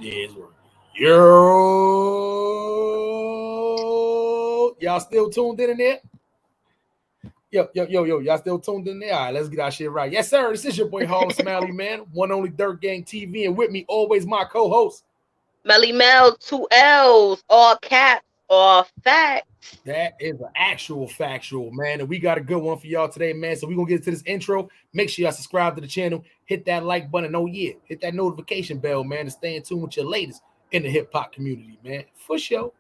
Yeah, it's working. Yo, y'all still tuned in there? Yo, y'all still tuned in there? All right, let's get our shit right. Yes, sir. This is your boy Harlem Smiley, man. One only Dirt Gang TV, and with me always my co-host. Melly Mell, 2 L's, all caps, all facts. That is an actual factual, man. And we got a good one for y'all today, man. So we're going to get into this intro. Make sure y'all subscribe to the channel. Hit that like button. Oh, yeah. Hit that notification bell, man, to stay in tune with your latest in the hip-hop community, man. For sure.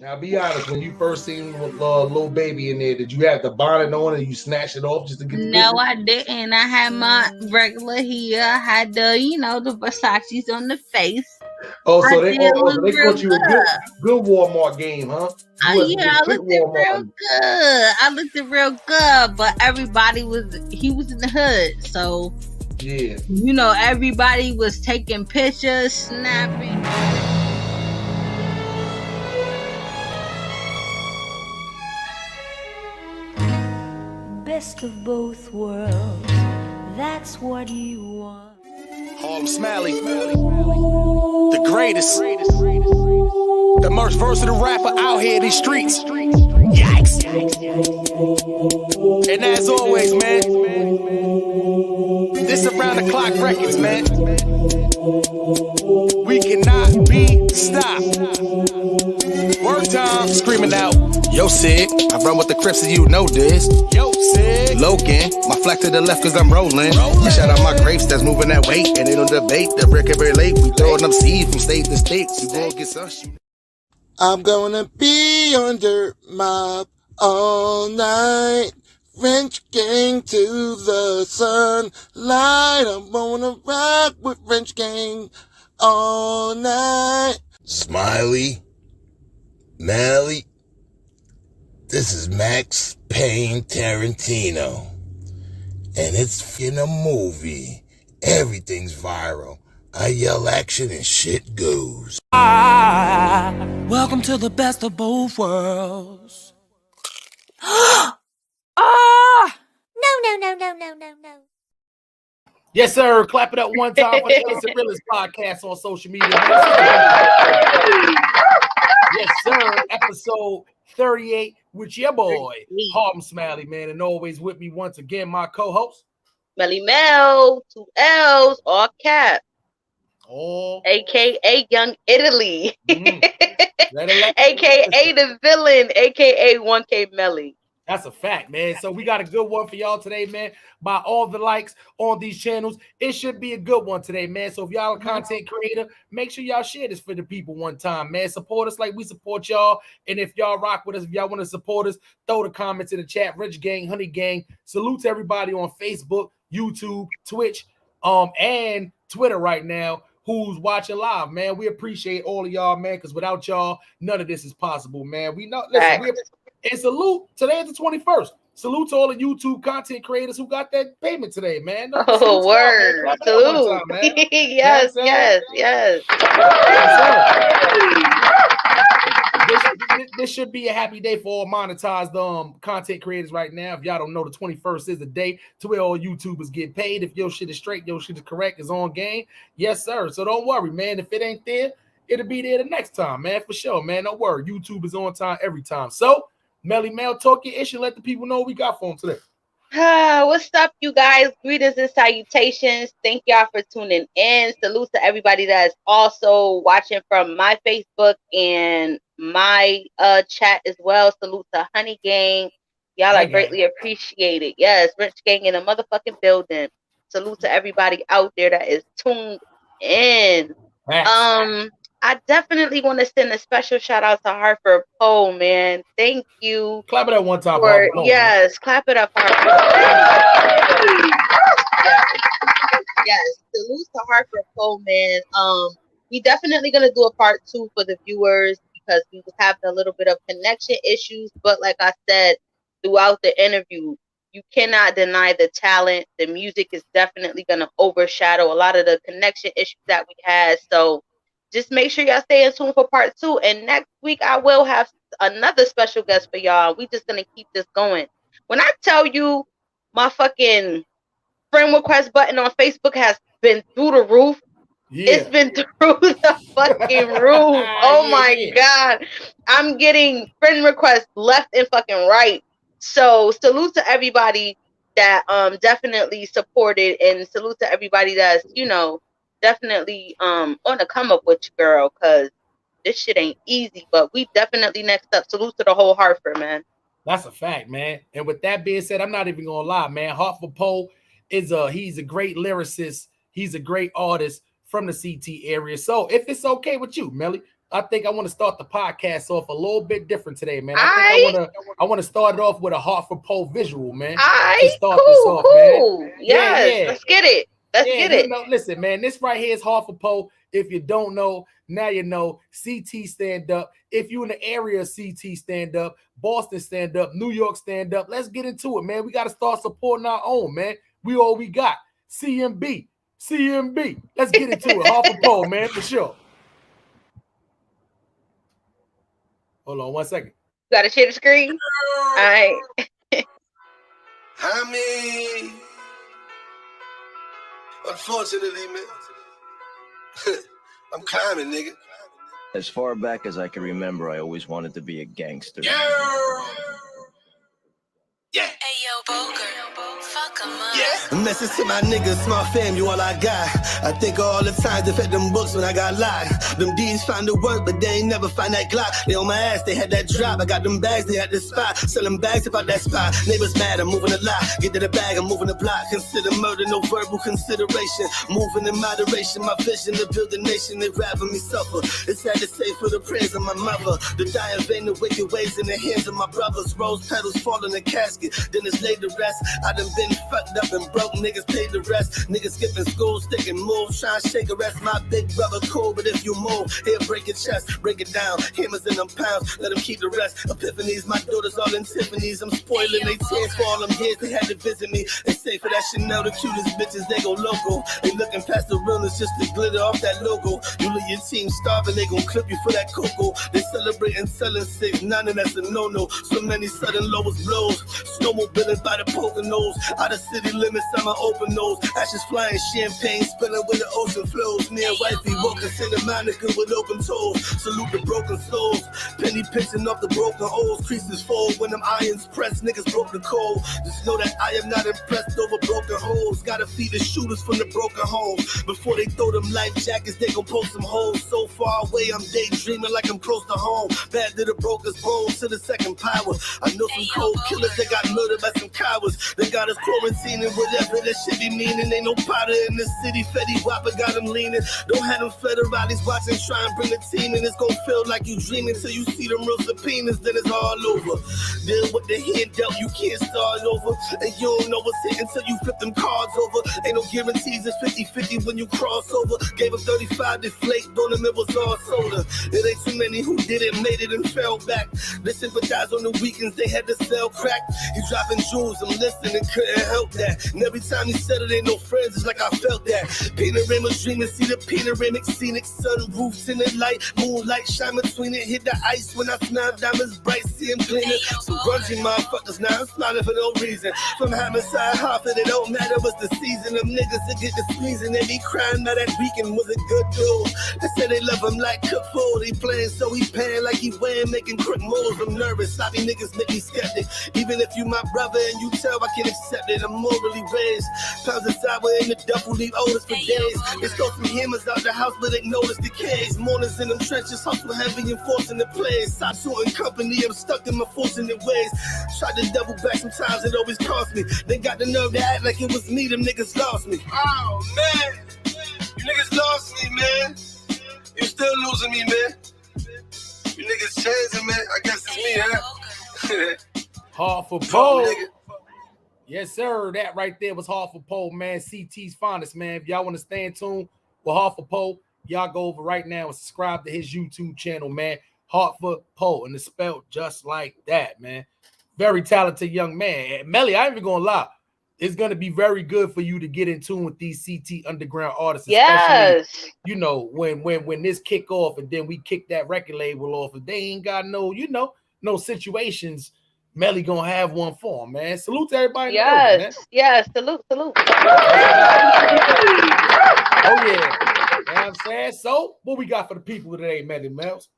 Now, be honest, when you first seen Lil Baby in there, did you have the bonnet on and you snatched it off just to get the No, I didn't. I had my regular hair. I had the, the Versace's on the face. Oh, so they thought you a good Walmart game, huh? I looked real good. I looked real good, but he was in the hood, so yeah. Everybody was taking pictures, snapping. Best of both worlds, that's what you want. Harlem Smiley, the greatest, the most versatile rapper out here in these streets. Yikes! And as always, man, this around the clock records, man. We cannot be stopped. Word time, screaming out. Yo, Sig, I run with the Crips and you know this. Yo, Sig, Logan, my flex to the left cause I'm rolling. Shout out my grapes that's moving that weight. And they don't debate the record very late. We throwing them seeds from state to state. We gon' get some shit. I'm gonna be on Dirt Mob all night. French Gang to the sunlight. I'm gonna rock with French Gang all night. Smiley, Melly, this is Max Payne Tarantino. And it's in a movie. Everything's viral. I yell action and shit goes. Welcome to the best of both worlds. No. Yes, sir. Clap it up one time for the Innocent Realist podcast on social media. Yes, sir. Episode 38 with your boy, Harlem Smiley, man. And always with me once again, my co-host. Melly Mell, 2 L's, all caps. AKA Young Italy. AKA the villain, AKA 1K Melly. That's a fact, man. So we got a good one for y'all today, man. By all the likes on these channels, it should be a good one today, man. So if y'all a content creator, make sure y'all share this for the people one time, man. Support us like we support y'all. And if y'all rock with us, if y'all want to support us, throw the comments in the chat. Rich Gang, Honey Gang. Salute to everybody on Facebook, YouTube, Twitch, and Twitter right now who's watching live, man. We appreciate all of y'all, man, because without y'all, none of this is possible, man. We know, listen, and salute, today is the 21st. Salute to all the YouTube content creators who got that payment today, man. Oh, word. Salute. Time, yes. This should be a happy day for all monetized content creators right now. If y'all don't know, the 21st is the day to where all YouTubers get paid. If your shit is straight, your shit is correct, is on game. Yes, sir. So don't worry, man. If it ain't there, it'll be there the next time, man, for sure, man. Don't worry. YouTube is on time every time. So, Melly Mel, talk your issue. Let the people know what we got for them today. What's up, you guys? Greetings and salutations. Thank y'all for tuning in. Salute to everybody that's also watching from my Facebook and my chat as well. Salute to Honey Gang. Y'all are greatly appreciated. Yes, Rich Gang in a motherfucking building. Salute to everybody out there that is tuned in. I definitely want to send a special shout out to Hartford Poe, man. Thank you. Clap it up one time. Yes, clap it up, Hartford. Yes, salute to Hartford Poe, man. We definitely gonna do a part 2 for the viewers because we was having a little bit of connection issues. But like I said throughout the interview, you cannot deny the talent. The music is definitely gonna overshadow a lot of the connection issues that we had. So just make sure y'all stay in tune for part 2. And next week I will have another special guest for y'all. We just gonna keep this going. When I tell you my fucking friend request button on Facebook has been through the roof. Yeah. It's been through the fucking roof. Oh my God. I'm getting friend requests left and fucking right. So salute to everybody that definitely supported, and salute to everybody that's, you know, definitely on the come up with you, girl, because this shit ain't easy. But we definitely next up. Salute to the whole Hartford, man. That's a fact, man. And with that being said, I'm not even gonna lie, man. Hartford Poe is he's a great lyricist. He's a great artist from the CT area. So if it's okay with you, Melly, I think I want to start the podcast off a little bit different today, man. I want to start it off with a Hartford Poe visual, man. To start this off, man. Yes, let's get it. Let's get it. No, listen, man, this right here is Hartford Poe. If you don't know, now you know. CT stand up. If you in the area of CT stand up, Boston stand up, New York stand up, let's get into it, man. We got to start supporting our own, man. We all we got. CMB. Let's get into it. Hartford Poe, man, for sure. Hold on 1 second. You got to share the screen? All right. I mean, unfortunately, man, I'm climbing, nigga. As far back as I can remember, I always wanted to be a gangster. Yeah. Hey, yo, Boker. Fuck 'em up. Yeah. Message to my niggas, small fam, you all I got. I think all the times they fed them books when I got locked. Them D's find the work, but they ain't never find that Glock. They on my ass, they had that drop. I got them bags, they had the spot. Selling bags about that spot. Neighbors mad, I'm moving a lot. Get to the bag, I'm moving the block. Consider murder, no verbal consideration. Moving in moderation, my vision to build a nation. They rather me suffer. It's sad to say for the prayers of my mother. The dying vein, the wicked ways in the hands of my brothers. Rose petals fall in the casket, then it's laid the rest. I done been fucked up and broke, niggas paid the rest. Niggas skipping school, sticking moves, trying to shake a rest. My big brother cool, but if you move, he'll break your chest, break it down. Hammers in them pounds, let them keep the rest. Epiphanies, my daughters all in Tiffany's. I'm spoiling they tears for all them years they had to visit me. They say for that Chanel, the cutest bitches, they go local. They looking past the realness just to glitter off that logo. You leave your team starving, they gon' clip you for that cocoa. They celebrating selling 6-9 and that's a no-no. So many sudden lowest blows. Snowmobiling by the Poconos. Out of city limits, I'm an open nose. Ashes flying, champagne spilling where the ocean flows. Near wifey, walking Santa Monica with open toes. Salute the broken souls. Penny pitching off the broken O's. Creases fold when them irons press. Niggas broke the cold. Just know that I am not impressed over broken holes. Gotta feed the shooters from the broken homes. Before they throw them life jackets, they gon' post some holes. So far away, I'm daydreaming like I'm close to home. Bad to the broker's bones, to the second power. I know some cold killers that got murdered by some cowards. They got us quarantining, whatever that shit be meaning. Ain't no powder in the city, Freddy Whopper got them leaning. Don't have them federales watching, try and bring the team in. It's gon' feel like you dreaming till you see them real subpoenas, then it's all over. Deal with the hand dealt, you can't start over. And you don't know what's hitting till you flip them cards over. Ain't no guarantees, it's 50-50 when you cross over. Gave him 35, deflate, on them it was all soda. It ain't too many who did it, made it and fell back. They sympathize on the weekends, they had to sell crack. He dropping jewels, I'm listening, couldn't help that. And every time he said it ain't no friends, it's like I felt that. Panorama dreaming, see the panoramic scenic sun roofs in the light, moonlight shine between it, hit the ice when I smile, diamonds bright, see him cleaning. Some grungy motherfuckers now, I'm smiling for no reason. From homicide, Hartford, it don't matter what's the season. Them niggas that get the squeezing, they be crying now that weekend was a good dude. They say they love him like cook food, he playing so he paying like he weighing, making quick moves. I'm nervous, sloppy niggas make me skeptic. Even if you my brother and you tell I can accept it, I'm morally raised. Pounds of sour in the duffel, leave odors for days. They stole some hammers out the house, but they noticed decays. Mornings in them trenches, hustle heavy and forcing the plays. Stop suing company, I'm stuck in my fortunate ways. Tried to double back, sometimes it always cost me. They got the nerve to act like it was me, them niggas lost me. Oh, man. You niggas lost me, man. You still losing me, man. You niggas changing, man. I guess it's me, huh? Hartford Poe. Yes, sir. That right there was Hartford Poe, man. CT's finest, man. If y'all want to stay in tune with Hartford Poe, y'all go over right now and subscribe to his YouTube channel, man. Hartford Poe, and it's spelled just like that, man. Very talented young man. And Melly, I ain't even gonna lie. It's gonna be very good for you to get in tune with these CT underground artists. Yes. You know, when this kick off and then we kick that record label off, if they ain't got no, you know, no situations, Melly gonna have one for him, man. Salute to everybody in the Yes, building, man. yes. Salute, salute. Oh yeah. You know what I'm saying? So, what we got for the people today, Melly Mells?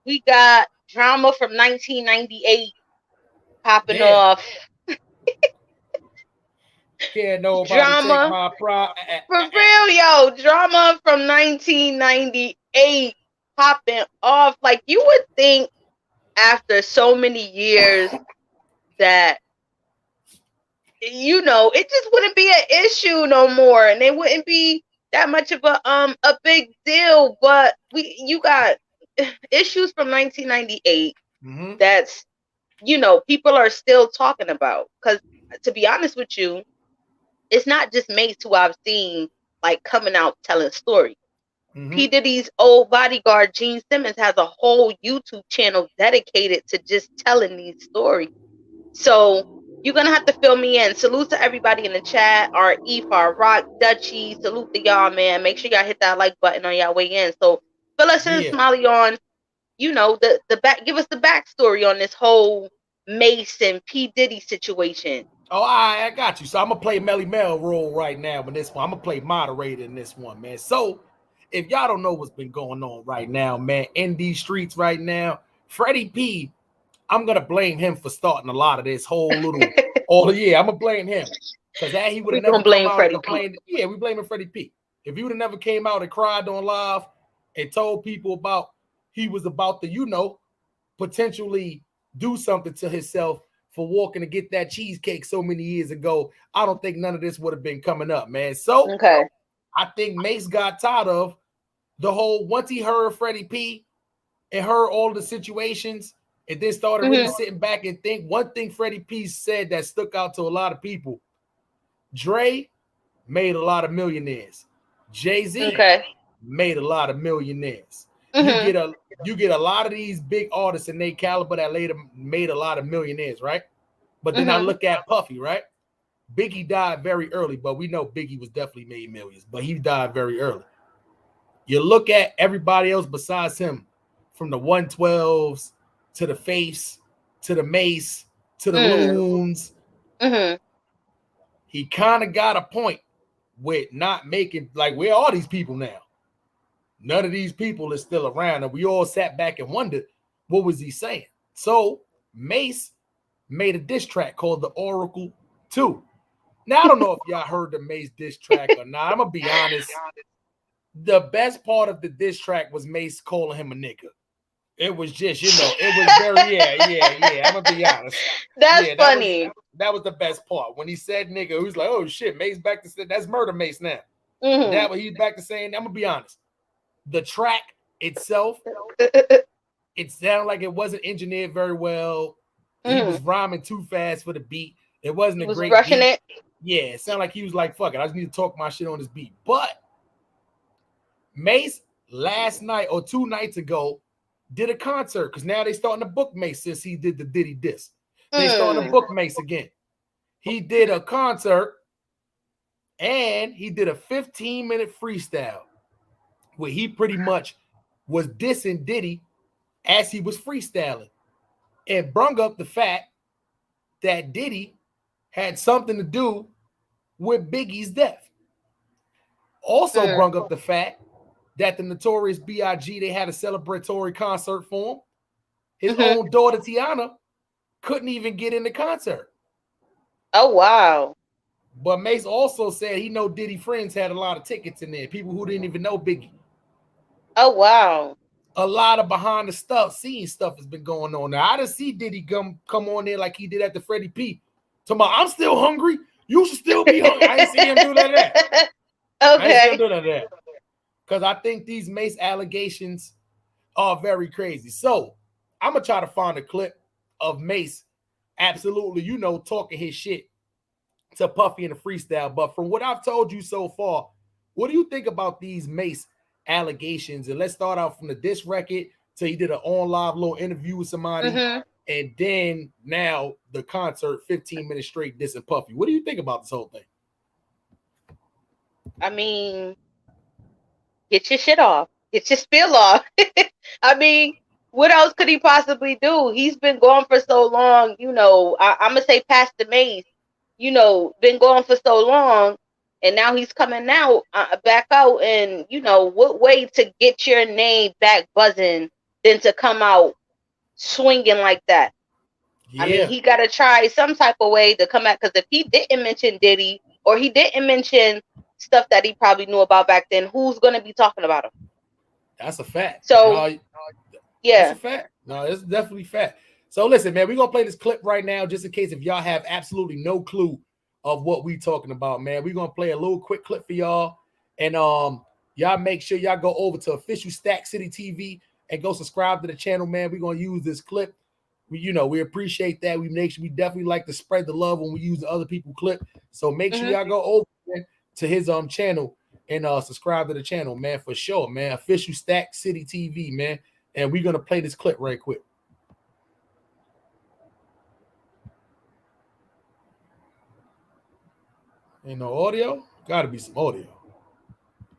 We got drama from 1998 popping Damn. off. Can't nobody Drama. take my pride. For real, yo. Drama from 1998 popping off. Like, you would think after so many years that, you know, it just wouldn't be an issue no more, and it wouldn't be that much of a big deal. But you got issues from 1998 that's, you know, people are still talking about. Because to be honest with you, it's not just Mase who I've seen like coming out telling stories. P. Diddy's old bodyguard, Gene Simmons, has a whole YouTube channel dedicated to just telling these stories. So you're gonna have to fill me in. Salute to everybody in the chat. R.E. Far Rock, Dutchy. Salute to y'all, man. Make sure y'all hit that like button on y'all way in. So fill us in, Smiley, on, you know, the back. Give us the backstory on this whole Mase and P. Diddy situation. Oh, I got you. So I'm gonna play Melly Mel role right now in this one. I'm gonna play moderator in this one, man. So if y'all don't know what's been going on right now, man, in these streets right now, Freddy P, I'm gonna blame him for starting a lot of this whole little. I'm gonna blame him because that he would have never come out and complained. Yeah, we blaming Freddy P. If he would have never came out and cried on live and told people about he was about to, you know, potentially do something to himself for walking to get that cheesecake so many years ago, I don't think none of this would have been coming up, man. So I think Mase got tired of the whole, once he heard Freddy P and heard all the situations and then started really sitting back and think. One thing Freddy P said that stuck out to a lot of people: Dre made a lot of millionaires. Jay-Z made a lot of millionaires. You get a lot of these big artists in their caliber that later made a lot of millionaires, right? But then I look at Puffy, right? Biggie died very early, but we know Biggie was definitely made millions, but he died very early. You look at everybody else besides him, from the 112s to the Face to the Mase to the Loons. He kind of got a point with not making, like, where are these people now? None of these people is still around, and we all sat back and wondered, what was he saying? So Mase made a diss track called The Oracle 2. Now, I don't know if y'all heard the Mase diss track or not. I'm gonna be honest. The best part of the diss track was Mase calling him a nigga. It was just, you know, it was very, I'm gonna be honest. That's funny. That was the best part. When he said nigga, he was like, oh shit, Mase back to say that's murder Mase now. That what he's back to saying. I'm gonna be honest. The track itself, it sounded like it wasn't engineered very well. He was rhyming too fast for the beat. It wasn't a great rushing beat. It. Yeah, it sounded like he was like, fuck it, I just need to talk my shit on this beat. But Mase last night or 2 nights ago did a concert, because now they starting to book Mase since he did the Diddy diss. They starting to book Mase again. He did a concert and he did a 15-minute freestyle where he pretty much was dissing Diddy as he was freestyling, and brung up the fact that Diddy had something to do with Biggie's death. Also brung up the fact that the Notorious B.I.G., they had a celebratory concert for him. His own daughter, Tiana, couldn't even get in the concert. Oh, wow. But Mase also said he know Diddy friends had a lot of tickets in there, people who didn't even know Biggie. Oh, wow. A lot of behind the scene stuff has been going on. Now, I didn't see Diddy come on there like he did at the Freddy P. Talking about, I'm still hungry. You should still be hungry. I didn't see him do that. I didn't see him do that. Because I think these Mase allegations are very crazy. So I'm going to try to find a clip of Mase absolutely, you know, talking his shit to Puffy in the freestyle. But from what I've told you so far, what do you think about these Mase allegations? And let's start out from the diss record. So he did an on live little interview with somebody, and then now the concert, 15 minutes straight dissing Puffy. What do you think about this whole thing? I mean, get your shit off. Get your spill off. I mean, What else could he possibly do? He's been gone for so long, you know. I'm gonna say past the Mase, you know, been gone for so long, and now he's coming out, back out, and you know what way to get your name back buzzing than to come out swinging like that? Yeah. I mean, he got to try some type of way to come out, because if he didn't mention Diddy or he didn't mention stuff that he probably knew about back then, who's gonna be talking about him? That's a fact. So yeah, that's a fact. No, it's definitely fact. So listen, man, we're gonna play this clip right now, just in case if y'all have absolutely no clue of what we talking about, man. We're gonna play a little quick clip for y'all, and y'all make sure y'all go over to official Stack City TV and go subscribe to the channel, man. We're gonna use this clip. We appreciate that. We definitely like to spread the love when we use the other people clip. So make sure y'all go over to his channel and subscribe to the channel, man, for sure, man. Official Stack City TV, man. And we're gonna play this clip right quick. Ain't no audio? Gotta be some audio.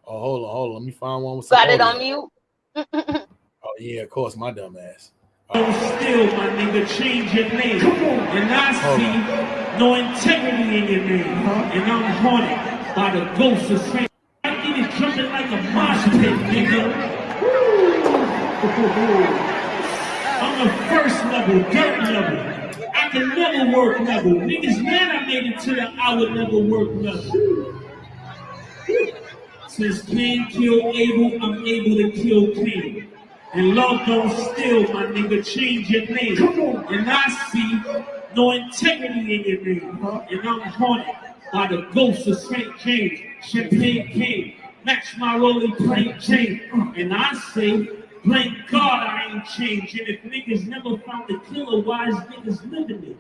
Oh, hold on. Let me find one with some got audio. it on mute. Oh yeah, of course, my dumb ass. Still, my nigga, change your name. And I see no integrity in your name. And I'm haunted by the ghost of fame. I think it's jumping like a mosh pit, nigga. I'm a first level, dirt level. I can never work level. Niggas mad I made it to the hour level work level. Since Cain killed Abel, I'm able to kill Cain. And love don't steal, my nigga, change your name. And I see no integrity in your name. And I'm haunted by the ghost of St. James. Champagne came, match my rolling plane chain. And I say, thank God I ain't changed. And if niggas never found a killer, why is niggas living it?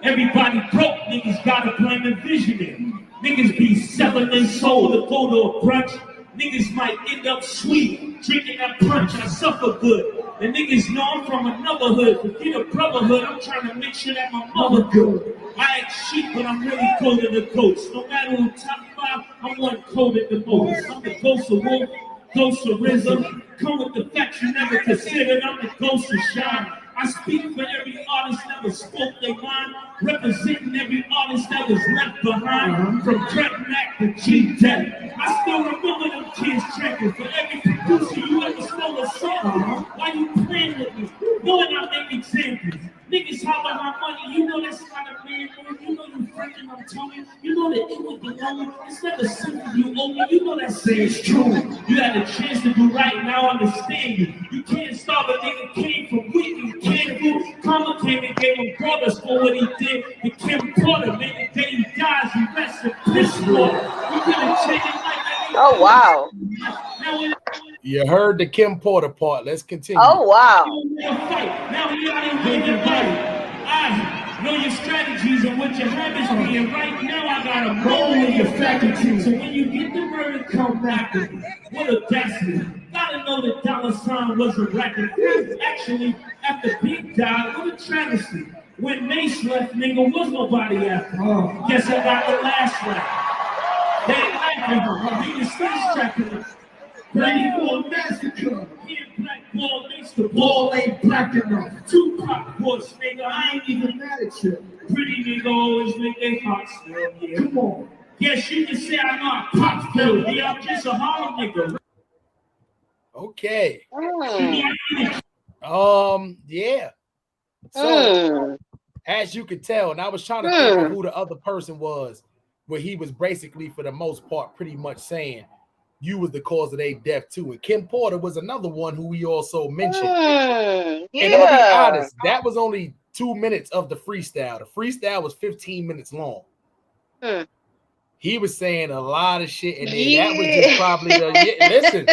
Everybody broke, niggas gotta blame the visionary. Niggas be selling their soul to go to a brunch. Niggas might end up sweet, drinking that punch. I suffer good. The niggas know I'm from another hood. Forget a brotherhood, I'm trying to make sure that my mother good. I act cheap, but I'm really cold in the coast. No matter who top five, I'm one coated the most. I'm the ghost of Wolf, ghost of Rizzo. Come with the facts you never considered. I'm the ghost of Shine. I speak for every artist that was spoke their mind, representing every artist that was left behind, from Crack Mac to G-Deck. I still remember them kids tracking for every producer you ever stole a song. Why you playing with me? Knowing I make examples. Niggas holler my money, you know that's not a man move. You know you freaking I'm Tony. You know that it would be lonely. It's never simple, you owe me. You know that saying's true. You had a chance to do right now, understand you. You can't stop a nigga came from weak and can't do. Karma came and gave him brothers for what he did. And Kim Porter made the day he dies, he rests in piss water. We couldn't change it like that. Oh wow. You heard the Kim Porter part. Let's continue. Oh wow. Now we out here with your body. I know your strategies and what your habits be. And right now I got a roll in your faculties. So when you get the murder, come back to me. What a destiny. Gotta know that dollar sign was a record. Actually, after Big died, what a travesty. When Mase left, nigga, was nobody after. Guess I got the last rap. They ain't laughing, huh? Niggas still strapping. Ready for a massacre. Black ball makes the ball ain't black enough. Tupac boys, nigga, I ain't even mad at you. Pretty nigga always make they hot still, yeah. Come on. Yes, you can say I know I pop still. Yeah, I'm just a Harlem nigga. Okay. Yeah. So as you could tell, and I was trying to think of who the other person was, where he was basically, for the most part, pretty much saying you was the cause of their death too. And Kim Porter was another one who we also mentioned. And I'm gonna be honest, that was only 2 minutes of the freestyle. The freestyle was 15 minutes long. He was saying a lot of shit, and that was just probably listen.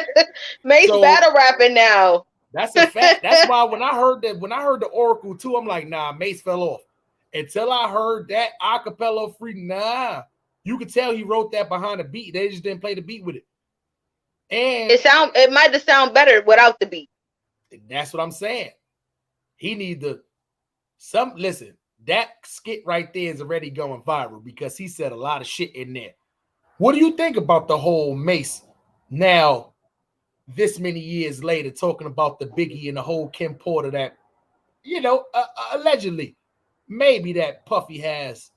Mase battle rapping now. That's a fact. That's why when I heard the Oracle too, I'm like, nah, Mase fell off. Until I heard that acapella free, nah. You could tell he wrote that behind the beat. They just didn't play the beat with it. And it might have sounded better without the beat. That's what I'm saying. He need to listen. That skit right there is already going viral because he said a lot of shit in there. What do you think about the whole Mase now this many years later talking about the Biggie and the whole Kim Porter that, allegedly, maybe that Puffy has.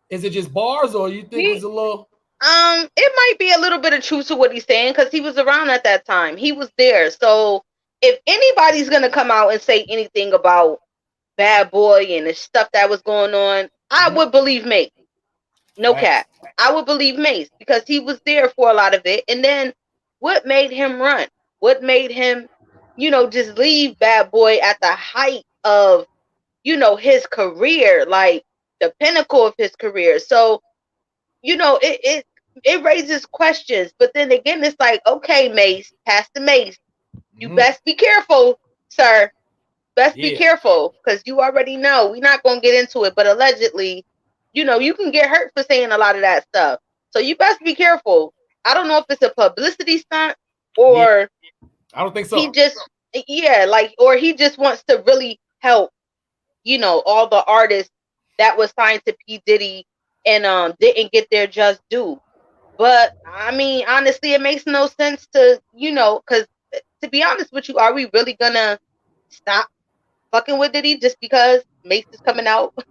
Is it just bars, or you think it's a little? It might be a little bit of truth to what he's saying because he was around at that time. He was there. So if anybody's gonna come out and say anything about Bad Boy and the stuff that was going on, I would believe Mase. No cap. I would believe Mase because he was there for a lot of it. And then what made him run? What made him, just leave Bad Boy at the height of, his career, like the pinnacle of his career. So, it raises questions. But then again, it's like, okay, Mase, Pastor Mase, you best be careful, sir. Best be careful because you already know. We're not going to get into it, but allegedly, you can get hurt for saying a lot of that stuff. So you best be careful. I don't know if it's a publicity stunt or I don't think so. He just, or he just wants to really help, all the artists that was signed to P. Diddy and didn't get their just due. But I mean, honestly, it makes no sense to, because to be honest with you, are we really gonna stop fucking with Diddy just because Mase is coming out with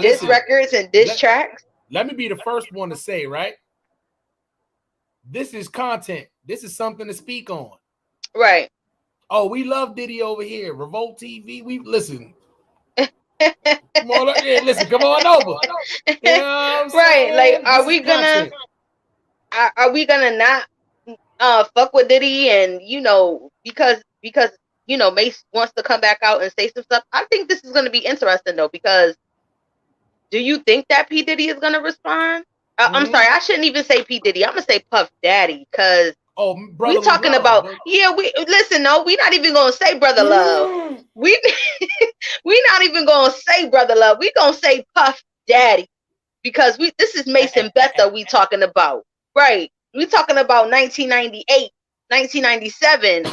diss records and diss tracks? Let me be the first one to say, right? This is content. This is something to speak on. Right. Oh, we love Diddy over here. Revolt TV. We listen. Come on, listen. Come on over. You know right. Like, are we gonna not fuck with Diddy and because Mase wants to come back out and say some stuff? I think this is gonna be interesting though, because do you think that P. Diddy is gonna respond? I'm sorry, I shouldn't even say P. Diddy. I'm gonna say Puff Daddy, because we talking about we're not even gonna say Brother Love. We not even gonna say Brother Love. We gonna say Puff Daddy, because this is Mase and Betha we talking about. Right. We talking about 1998, 1997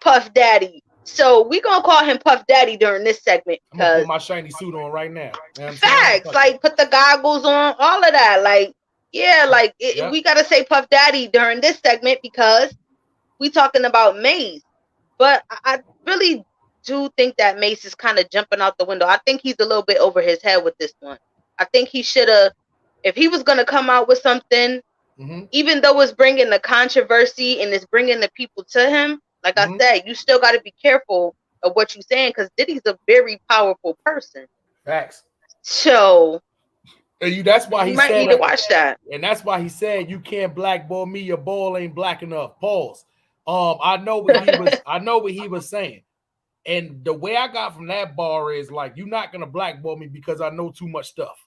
Puff Daddy. So we gonna call him Puff Daddy during this segment. I'm gonna put my shiny suit on right now. Facts, like put the goggles on, all of that. Like, we gotta say Puff Daddy during this segment because we talking about Mase. But I really do think that Mase is kind of jumping out the window. I think he's a little bit over his head with this one. I think he should have, if he was gonna come out with something, even though it's bringing the controversy and it's bringing the people to him, like I said, you still got to be careful of what you're saying because Diddy's a very powerful person. Facts. So, that's why he might said need to watch that. And that's why he said you can't blackball me. Your ball ain't black enough. Pause. I know what he was. I know what he was saying, and the way I got from that bar is like, you're not gonna blackball me because I know too much stuff.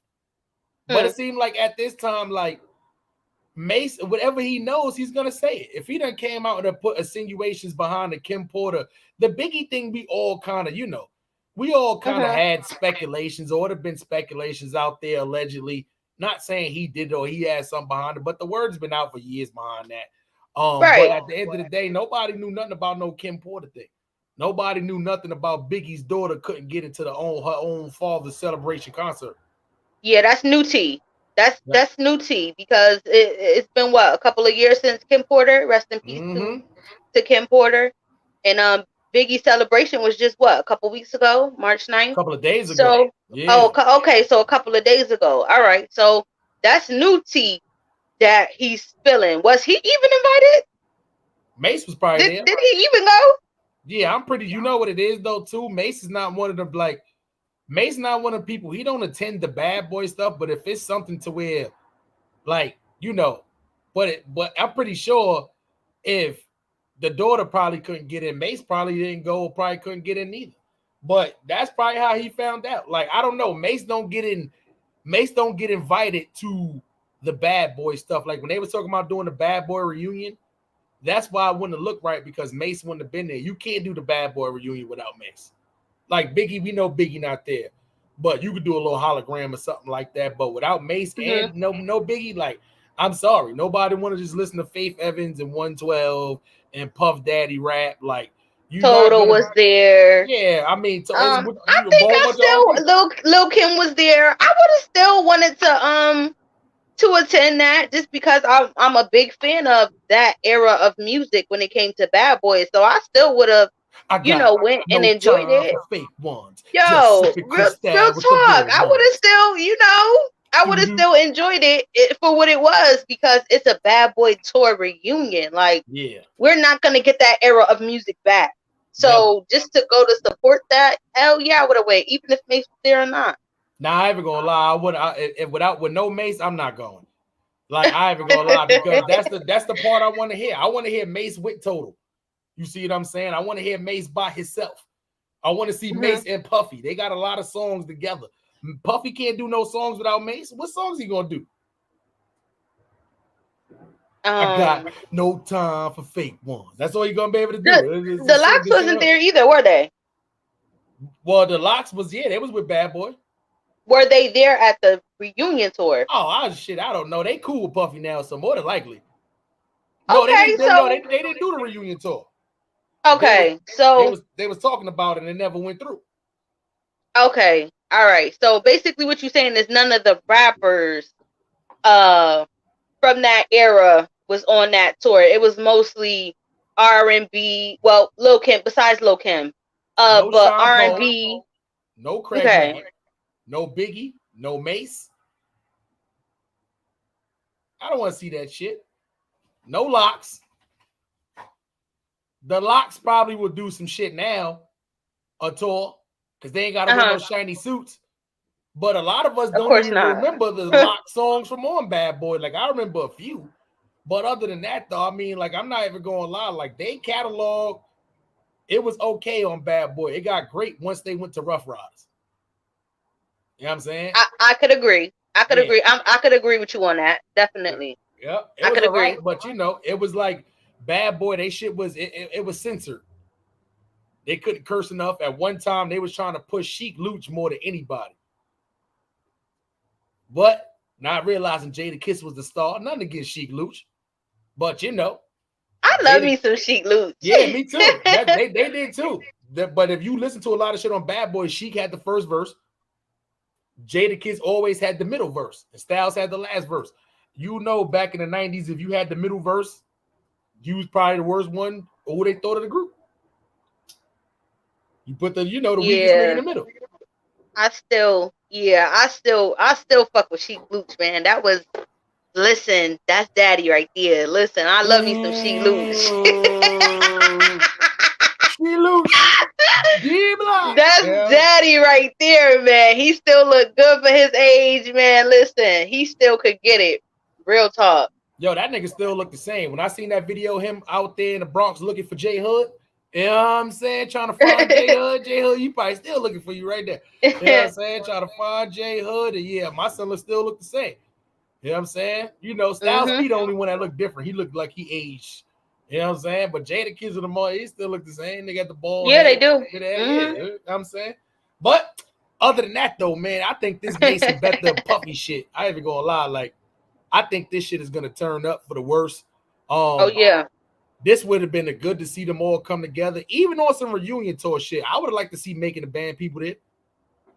But it seemed like at this time, like, Mase, whatever he knows, he's gonna say it. If he done came out and put insinuations behind the Kim Porter, the Biggie thing, we all kind of, had speculations, or it would have been speculations out there allegedly. Not saying he did it or he had something behind it, but the word's been out for years behind that. But at the end of the day, nobody knew nothing about no Kim Porter thing. Nobody knew nothing about Biggie's daughter couldn't get into her own father's celebration concert. Yeah, that's new tea. That's new tea because it's been a couple of years since Kim Porter. Rest in peace to Kim Porter. And Biggie's celebration was just a couple weeks ago, March 9th. A couple of days ago. So okay, so a couple of days ago. All right, so that's new tea that he's spilling. Was he even invited? Mase was probably there. Did he even go? Yeah, I'm pretty. You know what it is though too. Mase is not one of them like. Mase not one of the people. He don't attend the Bad Boy stuff, but if it's something to where, but I'm pretty sure if the daughter probably couldn't get in, Mase probably didn't go, or probably couldn't get in either. But that's probably how he found out. Like, I don't know. Mase don't get invited to the Bad Boy stuff. Like when they were talking about doing the Bad Boy reunion, that's why I wouldn't have looked right, because Mase wouldn't have been there. You can't do the Bad Boy reunion without Mase. Like Biggie, we know Biggie not there, but you could do a little hologram or something like that. But without Mase and no Biggie, like, I'm sorry, nobody want to just listen to Faith Evans and 112 and Puff Daddy rap. Like, Total was there. Yeah, I mean, I think Lil Kim was there. I would have still wanted to attend that just because I'm a big fan of that era of music when it came to Bad Boys. So I still would have, went and enjoyed it. Fake ones. Yo, real talk. I would have still, I would have still enjoyed it for what it was because it's a Bad Boy tour reunion. Like, we're not gonna get that era of music back. So just to go to support that, hell yeah, I would have went, even if Mase was there or not. Nah, I ain't gonna lie. With no Mase, I'm not going. Like, I ain't gonna lie, because that's the part I want to hear. I want to hear Mase with Total. You see what I'm saying? I want to hear Mase by himself. I want to see Mase and Puffy. They got a lot of songs together. Puffy can't do no songs without Mase. What songs he gonna do? I got no time for fake ones. That's all you're gonna be able to do. The Locks wasn't there either, were they? Well, the Locks was, they was with Bad Boy. Were they there at the reunion tour? Oh, shit, I don't know. They cool with Puffy now, so more than likely. No, okay, they didn't do the reunion tour. Okay, they was talking about it and it never went through. Okay, all right. So basically, what you're saying is none of the rappers, from that era was on that tour. It was mostly R&B. Well, Lil Kim, besides Lil Kim, no but R&B. No Craig, no Biggie, no Mase. I don't want to see that shit. No Locks. The Locks probably will do some shit now, a tour, because they ain't got to wear no shiny suits. But a lot of us don't even remember the Lock songs from on Bad Boy. Like, I remember a few. But other than that, though, I mean, like, I'm not even going to lie. Like, they catalog, it was okay on Bad Boy. It got great once they went to Rough Riders. You know what I'm saying? I could agree. I could agree. I could agree with you on that. Definitely. Yeah. I could agree. But, it was like Bad Boy, they shit was, it was censored. They couldn't curse enough. At one time, they was trying to push Sheik Luch more than anybody. But not realizing Jadakiss was the star. Nothing against Sheik Luch. But, I love me some Sheik Luch. Yeah, me too. They did too. But if you listen to a lot of shit on Bad Boy, Sheik had the first verse. Jadakiss always had the middle verse. And Styles had the last verse. Back in the 90s, if you had the middle verse, you was probably the worst one, or who they thought of the group. You put the weakest nigga in the middle. I still fuck with Sheik Luch, man. That's daddy right there. Listen, I love me some Sheik Luch. That's daddy right there, man. He still look good for his age, man. Listen, he still could get it. Real talk. Yo, that nigga still look the same. When I seen that video, him out there in the Bronx looking for J Hood, you know what I'm saying? Trying to find J Hood. J Hood, you probably still looking for you right there. You know what I'm saying? Trying to find J Hood. And my son still look the same. You know what I'm saying? Styles P the only one that looked different. He looked like he aged. You know what I'm saying? But Jadakiss of the mall, he still look the same. They got the ball. Yeah, they do. You know what I'm saying? But other than that, though, man, I think this makes it better than Puffy shit. I ain't even gonna lie. Like, I think this shit is gonna turn up for the worst. This would have been good to see them all come together, even on some reunion tour shit. I would have liked to see Making the Band people there.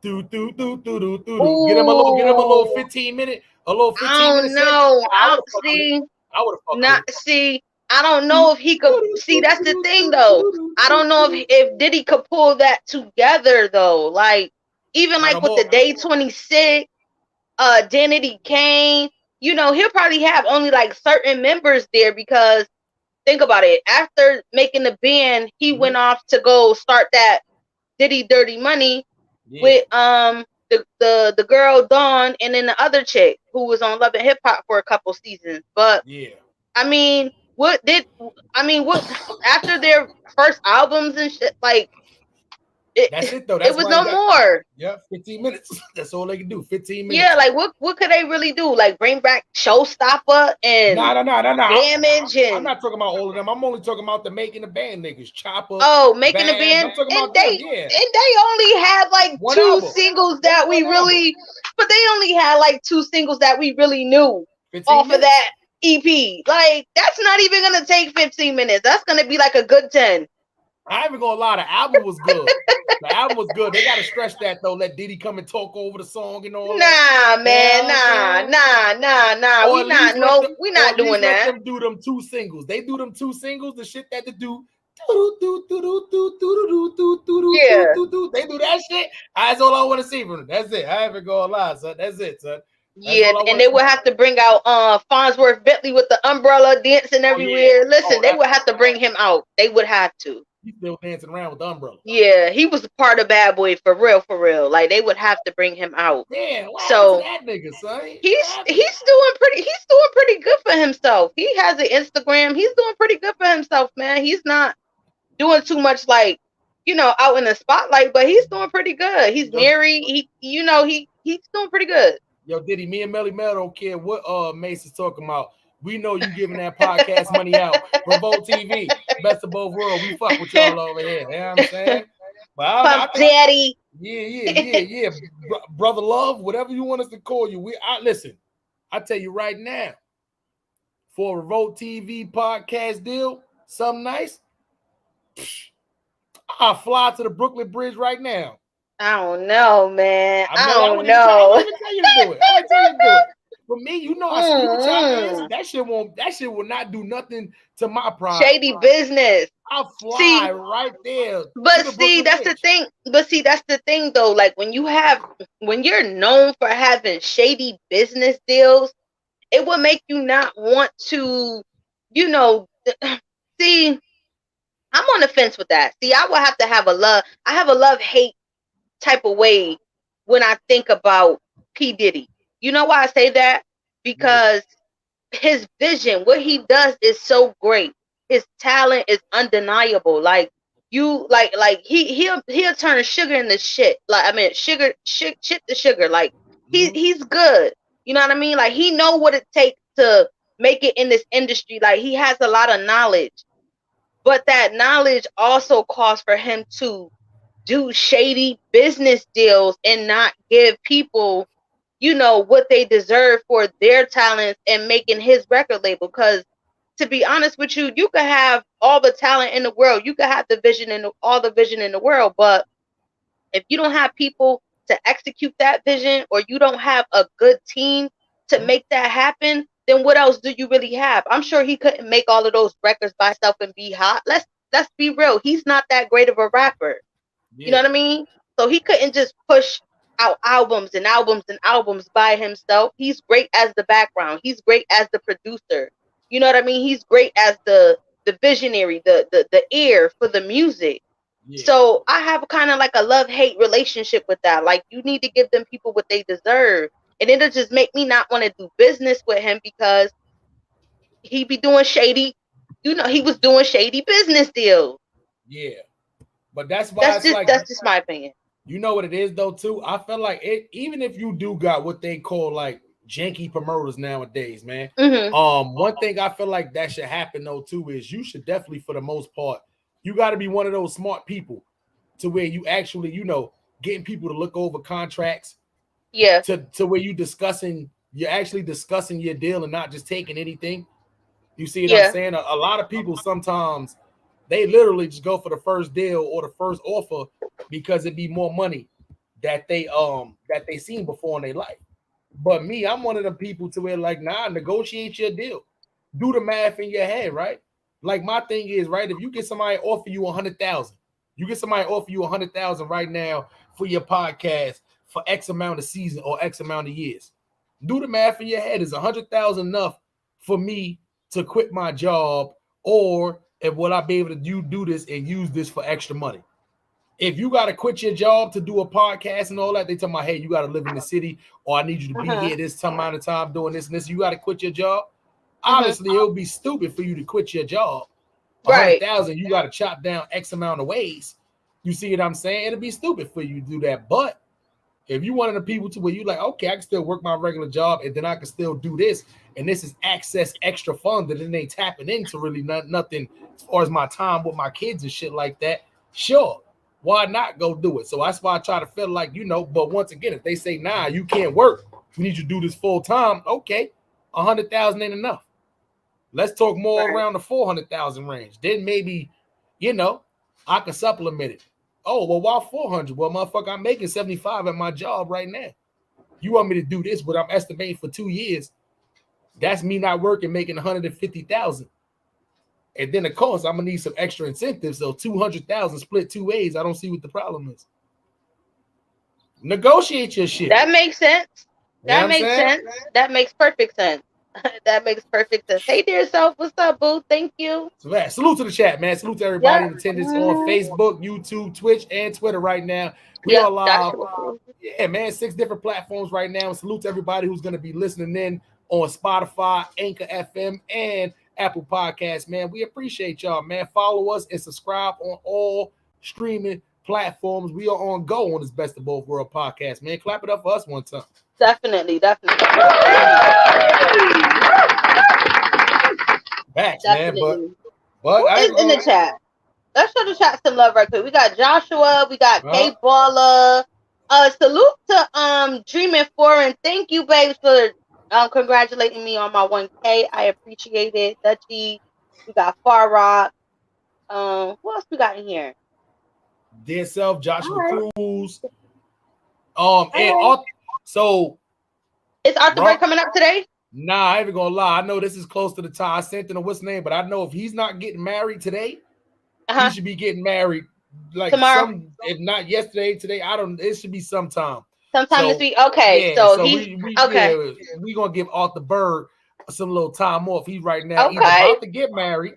Get him a little 15 minute. I don't know. I don't know if he could see. That's the thing, though. I don't know if Diddy could pull that together, though. Like, even like with the Day 26, Danity Kane, he'll probably have only like certain members there because think about it. After Making the Band, he went off to go start that Diddy Dirty Money with the girl Dawn and then the other chick who was on Love and Hip Hop for a couple seasons. But what after their first albums and shit, like that's it though. That's it was no more. Yeah, 15 minutes. That's all they can do. 15 minutes. Yeah, like what could they really do? Like bring back Showstopper and Damage and I'm not talking about all of them. I'm only talking about the Making the Band niggas. Chopper. Oh, Making the Band. And they only had like two singles that we really, but they only had like two singles that we really knew off of that EP. Like that's not even gonna take 15 minutes. That's gonna be like a good 10. I ain't even gonna lie, the album was good. The album was good. They gotta stretch that though. Let Diddy come and talk over the song and all Nah, that. man, nah. Or We not we not doing let that. them do them 2 singles. They do them 2 singles, the shit that they do. Yeah. They do that shit. That's all I want to see from them. That's it. I haven't gonna lie, son. That's it, son. That's Yeah, all I and want they to would have to bring out Farnsworth Bentley with the umbrella dancing everywhere. Listen, they that's would have to bring him out. They would have to. He's still dancing around with the umbrella. Yeah, he was a part of Bad Boy for real. Like they would have to bring him out. Yeah, what so happened to that nigga, son? he's doing pretty good for himself. He has an Instagram. He's doing pretty good for himself, man. He's not doing too much like, out in the spotlight, but he's doing pretty good. He's married. He's doing pretty good. Yo, Diddy, me and Melly Mel don't care what Mase is talking about. We know you giving that podcast money out. Revolt TV, best of both worlds. We fuck with y'all over here. You know what I'm saying? But I think, Daddy. Yeah. Brother Love, whatever you want us to call you. Listen, I tell you right now, for a Revolt TV podcast deal, something nice, I'll fly to the Brooklyn Bridge right now. I don't know, man. I don't know. I wouldn't tell you to do it. I wouldn't tell you to do it. For me, you know how stupid y'all is. That shit will not do nothing to my pride. Shady business. I'll fly right there. But see, that's the thing. That's the thing though. Like when you're known for having shady business deals, it will make you not want to, see, I'm on the fence with that. See, I will have to have I have a love-hate type of way when I think about P. Diddy. You know why I say that? Because his vision, what he does is so great. His talent is undeniable. Like he'll turn sugar into shit. Shit to sugar. Like he's good. You know what I mean? Like he know what it takes to make it in this industry. Like he has a lot of knowledge. But that knowledge also calls for him to do shady business deals and not give people, what they deserve for their talents and making his record label. Because to be honest with you, you could have all the talent in the world. You could have the vision and all the vision in the world. But if you don't have people to execute that vision, or you don't have a good team to make that happen, then what else do you really have? I'm sure he couldn't make all of those records by himself and be hot. Let's be real. He's not that great of a rapper. Yeah. You know what I mean? So he couldn't just push out albums and albums and albums by himself. He's great as the background. He's great as the producer. You know what I mean? He's great as the visionary, the ear for the music. Yeah. So I have kind of like a love-hate relationship with that. Like you need to give them people what they deserve. And it'll just make me not want to do business with him because he be doing shady, he was doing shady business deals. Yeah. But that's why that's just my opinion. You know what it is though, too? I feel like even if you do got what they call like janky promoters nowadays, man. Mm-hmm. One thing I feel like that should happen though, too, is you should definitely, for the most part, you got to be one of those smart people to where you actually, getting people to look over contracts. Yeah. To where you're actually discussing your deal and not just taking anything. You see what I'm saying? A lot of people sometimes they literally just go for the first deal or the first offer because it'd be more money that they seen before in their life. But me, I'm one of the people to where like, nah, negotiate your deal. Do the math in your head, right? Like my thing is, right, if you get somebody offer you 100,000, you get somebody offer you 100,000 right now for your podcast for X amount of season or X amount of years. Do the math in your head. Is 100,000 enough for me to quit my job, or if will I be able to do this and use this for extra money? If you got to quit your job to do a podcast and all that, they tell me, hey, you got to live in the city, or I need you to be here this amount of time doing this and this. You got to quit your job. Obviously, it would be stupid for you to quit your job. 100,000, you got to chop down X amount of ways. You see what I'm saying? It'd be stupid for you to do that. But if you one of the people to where you like, okay, I can still work my regular job and then I can still do this, and this is access extra fund that it ain't tapping into really nothing as far as my time with my kids and shit like that, sure, why not go do it? So that's why I try to feel like, but once again, if they say, nah, you can't work, we need you to do this full time, okay, 100,000 ain't enough. Let's talk more around the 400,000 range. Then maybe, I can supplement it. Oh, well, why 400? Well, motherfucker, I'm making 75 at my job right now. You want me to do this, but I'm estimating for 2 years. That's me not working, making 150,000. And then of course I'm gonna need some extra incentives. So 200,000 split 2 ways. I don't see what the problem is. Negotiate your shit. That makes sense. That makes sense. That makes perfect sense. That makes perfect sense. Hey, dear self, what's up, boo? Thank you. So, man, salute to the chat, man. Salute to everybody in attendance on Facebook, YouTube, Twitch, and Twitter right now. We are live. Yeah, man, 6 different platforms right now. And salute to everybody who's going to be listening in on Spotify, Anchor FM, and Apple Podcasts, man. We appreciate y'all, man. Follow us and subscribe on all streaming platforms. We are on go on this Best of Both World podcast, man. Clap it up for us one time. Definitely. Facts, man. But who is in the chat? Let's show the chat some love right quick. We got Joshua, we got K Baller. Salute to Dreaming Foreign. Thank you, babes, for congratulating me on my 1K. I appreciate it. Dutchy. We got Far Rock. Who else we got in here? Dear Self, Joshua Cruz. And so is Arthur Bird coming up today? Nah, I ain't even gonna lie. I know this is close to the time. I sent him what's name, but I know if he's not getting married today, he should be getting married like tomorrow. If not yesterday, today. I don't. It should be sometime. Sometime this week. Okay, yeah, so he's okay. Yeah, we gonna give Arthur Bird some little time off. He's right now either about to get married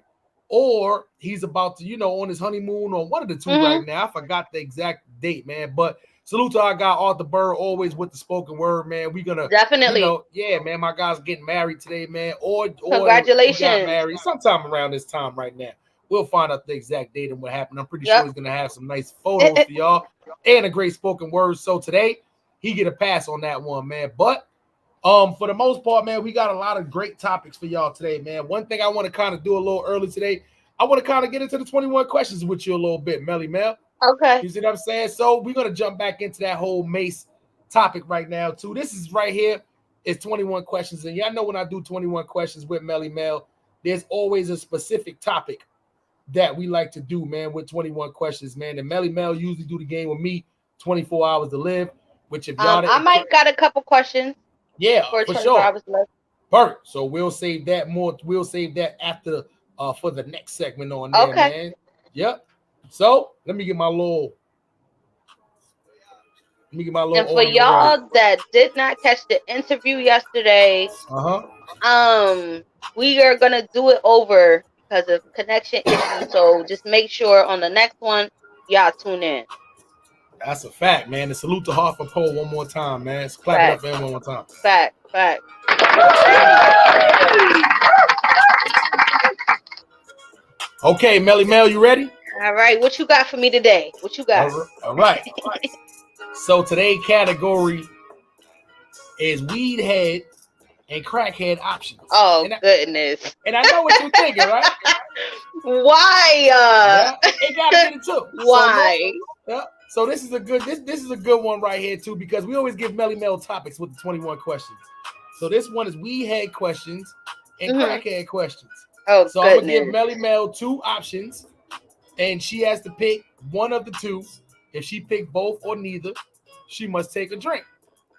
or he's about to, on his honeymoon or one of the two right now. I forgot the exact date, man. But salute to our guy Arthur Bird, always with the spoken word, man. We gonna definitely, yeah, man. My guy's getting married today, man. Or congratulations, he got married sometime around this time right now. We'll find out the exact date and what happened. I'm pretty sure he's gonna have some nice photos for y'all and a great spoken word. So today he get a pass on that one, man. But for the most part, man, we got a lot of great topics for y'all today, man. One thing I want to kind of do a little early today, I want to kind of get into the 21 questions with you a little bit, Melly Mel. Okay. You see what I'm saying? So we're going to jump back into that whole Mase topic right now, too. This is right here is 21 questions. And y'all know when I do 21 questions with Melly Mel, there's always a specific topic that we like to do, man, with 21 questions, man. And Melly Mel usually do the game with me, 24 hours to live, which if y'all... I might got a couple questions. Yeah, for sure. Hours left. Perfect. So we'll save that more. We'll save that after for the next segment on there, man. Yep. So let me get my little. And for y'all that did not catch the interview yesterday, we are gonna do it over because of connection issues. So just make sure on the next one, y'all tune in. That's a fact, man. And salute to Hartford Poe one more time, man. Let's clap it up for him one more time. Fact. Okay, Melly Mel, you ready? All right. What you got for me today? What you got? All right. So today's category is weed head and crackhead options. Oh, goodness. And I know what you're thinking, right? Why? It got to get it too. Why? So this is a good one right here too, because we always give Melly Mel topics with the 21 questions. So this one is weed head questions and crackhead questions. Oh, so I'm gonna give Melly Mel 2 options, and she has to pick one of the two. If she picked both or neither, she must take a drink.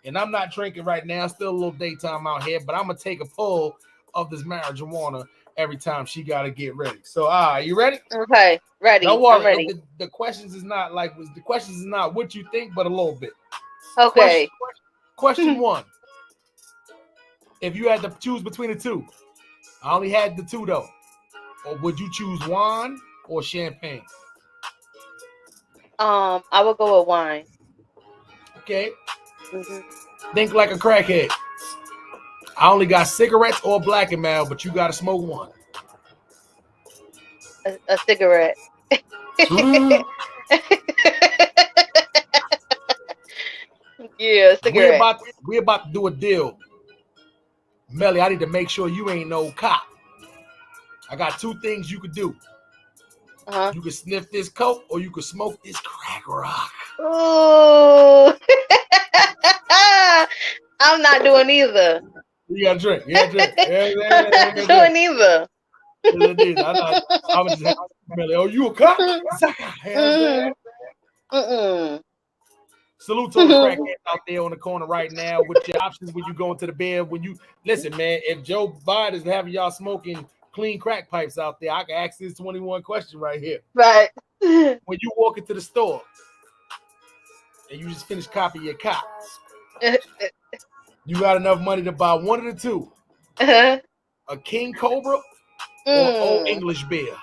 And I'm not drinking right now, still a little daytime out here, but I'm gonna take a pull of this marijuana every time she gotta get ready. So you ready? Okay, ready. Don't worry. I'm ready. The questions is not what you think, but a little bit. Okay. Question 1. If you had to choose between the two, I only had the 2 though. Or would you choose wine or champagne? I would go with wine. Okay. Think like a crackhead. I only got cigarettes or Black and Mild, but you gotta smoke one. A cigarette. Yeah, a cigarette. We about to do a deal. Melly, I need to make sure you ain't no cop. I got 2 things you could do. You can sniff this coke or you can smoke this crack rock. Ooh. I'm not doing either. You gotta drink. I'm not doing either. I'm just Melly. Oh, you a cop? Salute to all the crackheads out there on the corner right now with your options when you go into the bed. When you listen, man, if Joe Biden is having y'all smoking clean crack pipes out there, I can ask this 21 question right here. Right. When you walk into the store and you just finish copying your cops, you got enough money to buy one of the two: a King Cobra or Old English beer.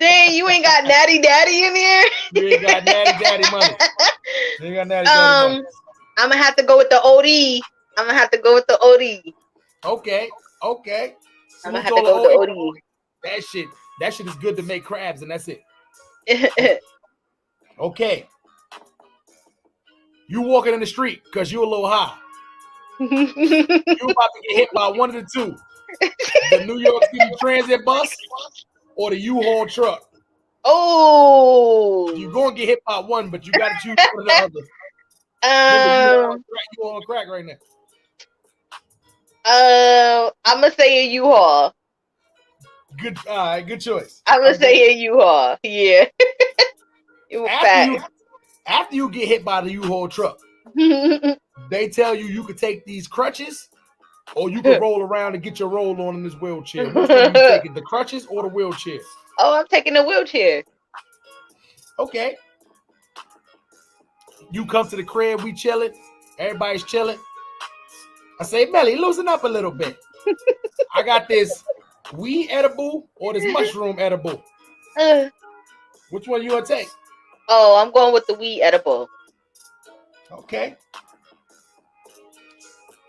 Dang, you ain't got Natty Daddy in here. You ain't got Natty Daddy money. You ain't got Natty Daddy money. I'm gonna have to go with the OD. Okay. I'm gonna have to go with the OD. That shit is good to make crabs, and that's it. Okay. You walking in the street because you a little high. You about to get hit by one of the two: the New York City Transit bus or the U-Haul truck. Oh, You're gonna get hit by one, but you gotta choose one or the other. You on crack right now. I'm gonna say a U-Haul. Good, all right, good choice. I'm gonna say a U-Haul. Yeah. After you get hit by the U-Haul truck, they tell you could take these crutches or you can roll around and get your roll on in this wheelchair. Which one are you taking, the crutches or the wheelchair? Oh, I'm taking the wheelchair. Okay. You come to the crib, we chilling. Everybody's chilling. I say, Melly, loosen up a little bit. I got this weed edible or this mushroom edible. Which one you gonna take? Oh, I'm going with the weed edible. Okay.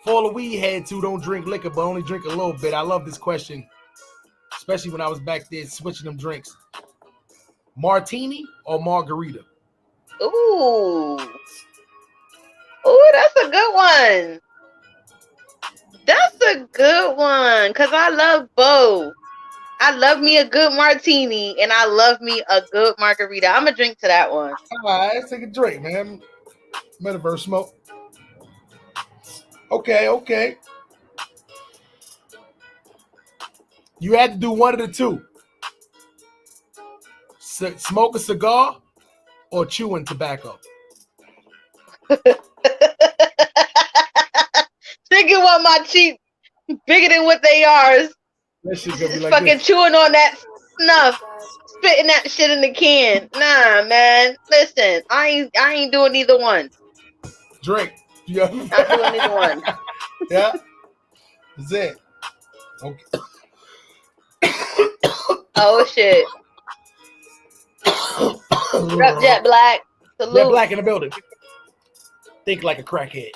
For all the weed heads who don't drink liquor but only drink a little bit, I love this question, especially when I was back there switching them drinks. Martini or Margarita? Ooh, that's a good one. Because I love both. I love me a good martini and I love me a good margarita. I'm gonna drink to that one. All right, let's take a drink, man. Metaverse smoke. Okay. You had to do one of the two. Smoke a cigar or chewing tobacco. Thinking what my cheek bigger than what they are. That shit gonna be like fucking this. chewing on that snuff, spitting that shit in the can. Nah, man. Listen, I ain't doing either one. Drink. Yeah. Not doing either one. Yeah. That's it. Okay. Oh shit. Rep Jet Black. Salute. Jet Black in the building. Think like a crackhead.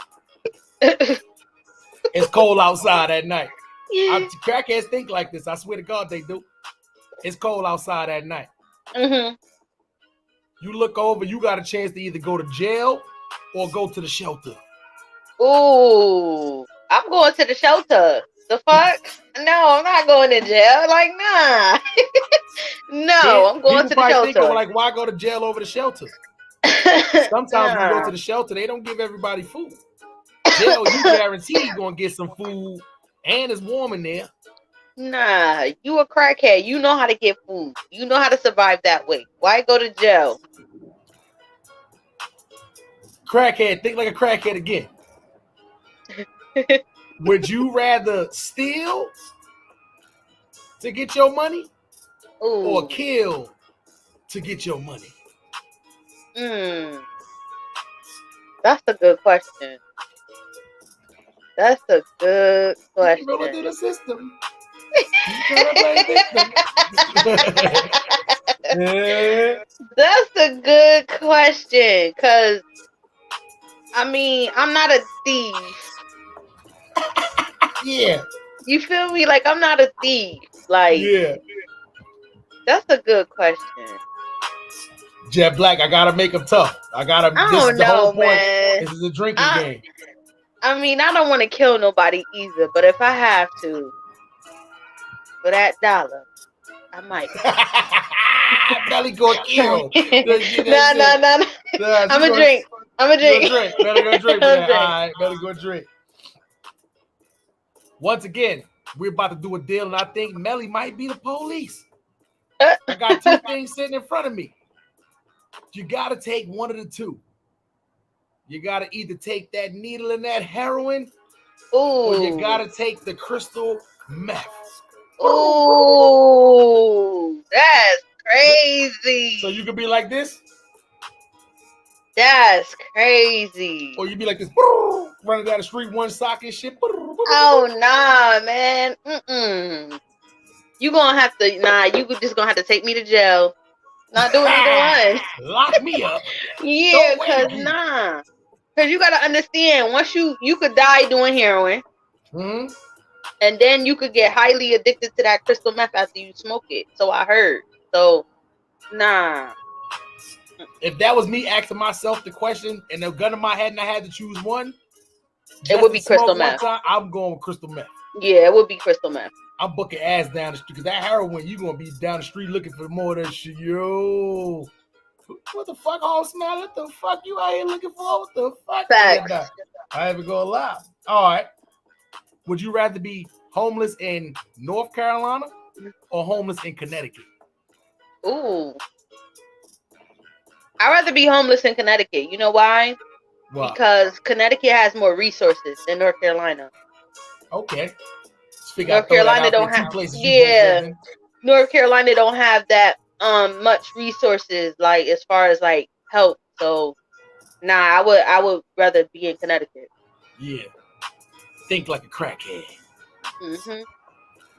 It's cold outside at night. Crackheads think like this. I swear to God they do. It's cold outside at night. Mm-hmm. You look over, you got a chance to either go to jail or go to the shelter. Ooh, I'm going to the shelter. The fuck? No, I'm not going to jail. Like, nah. No, I'm going to the shelter. Think, like, why go to jail over the shelter? Sometimes when you go to the shelter, they don't give everybody food. Jail, you guarantee you're going to get some food and it's warm in there. Nah, you a crackhead. You know how to get food. You know how to survive that way. Why go to jail? Crackhead, think like a crackhead again. Would you rather steal to get your money or kill to get your money? That's a good question. That's a good question. You roll through the system. That's a good question, because I mean, I'm not a thief. Yeah. You feel me? Like, I'm not a thief. Like, yeah. That's a good question. Jet Black, I gotta make them tough. I don't know, man. This is a drinking game. I mean, I don't want to kill nobody either, but if I have to, for that $1, I might. Belly gonna kill. No. I'm a drink. Better go drink. All right, better go drink. Once again, we're about to do a deal, and I think Melly might be the police. I got two things sitting in front of me. You got to take one of the two. You got to either take that needle and that heroin, or you got to take the crystal meth. Ooh, that's crazy. So you could be like this. That's crazy. Or you be like this, running down the street, one sock and shit. Oh, nah, man. You gonna have to, you just gonna have to take me to jail. Not doing either one. Lock me up. Yeah, because Because you got to understand, once you could die doing heroin. Mm-hmm. And then you could get highly addicted to that crystal meth after you smoke it. So I heard. So, nah. If that was me asking myself the question and the gun in my head and I had to choose one, it would be crystal meth. I'm going with crystal meth. Yeah, it would be crystal meth. I'm booking ass down the street because that heroin, you gonna be down the street looking for more of that shit. Yo, what the fuck, all smell? What the fuck you out here looking for? What the fuck? Facts. I ain't gonna lie. All right. Would you rather be homeless in North Carolina or homeless in Connecticut? Ooh. I'd rather be homeless in Connecticut. You know why? Why? Because Connecticut has more resources than North Carolina. Okay. North Carolina don't have North Carolina don't have that much resources like as far as like help. So I would rather be in Connecticut. Yeah. Think like a crackhead. Mm-hmm.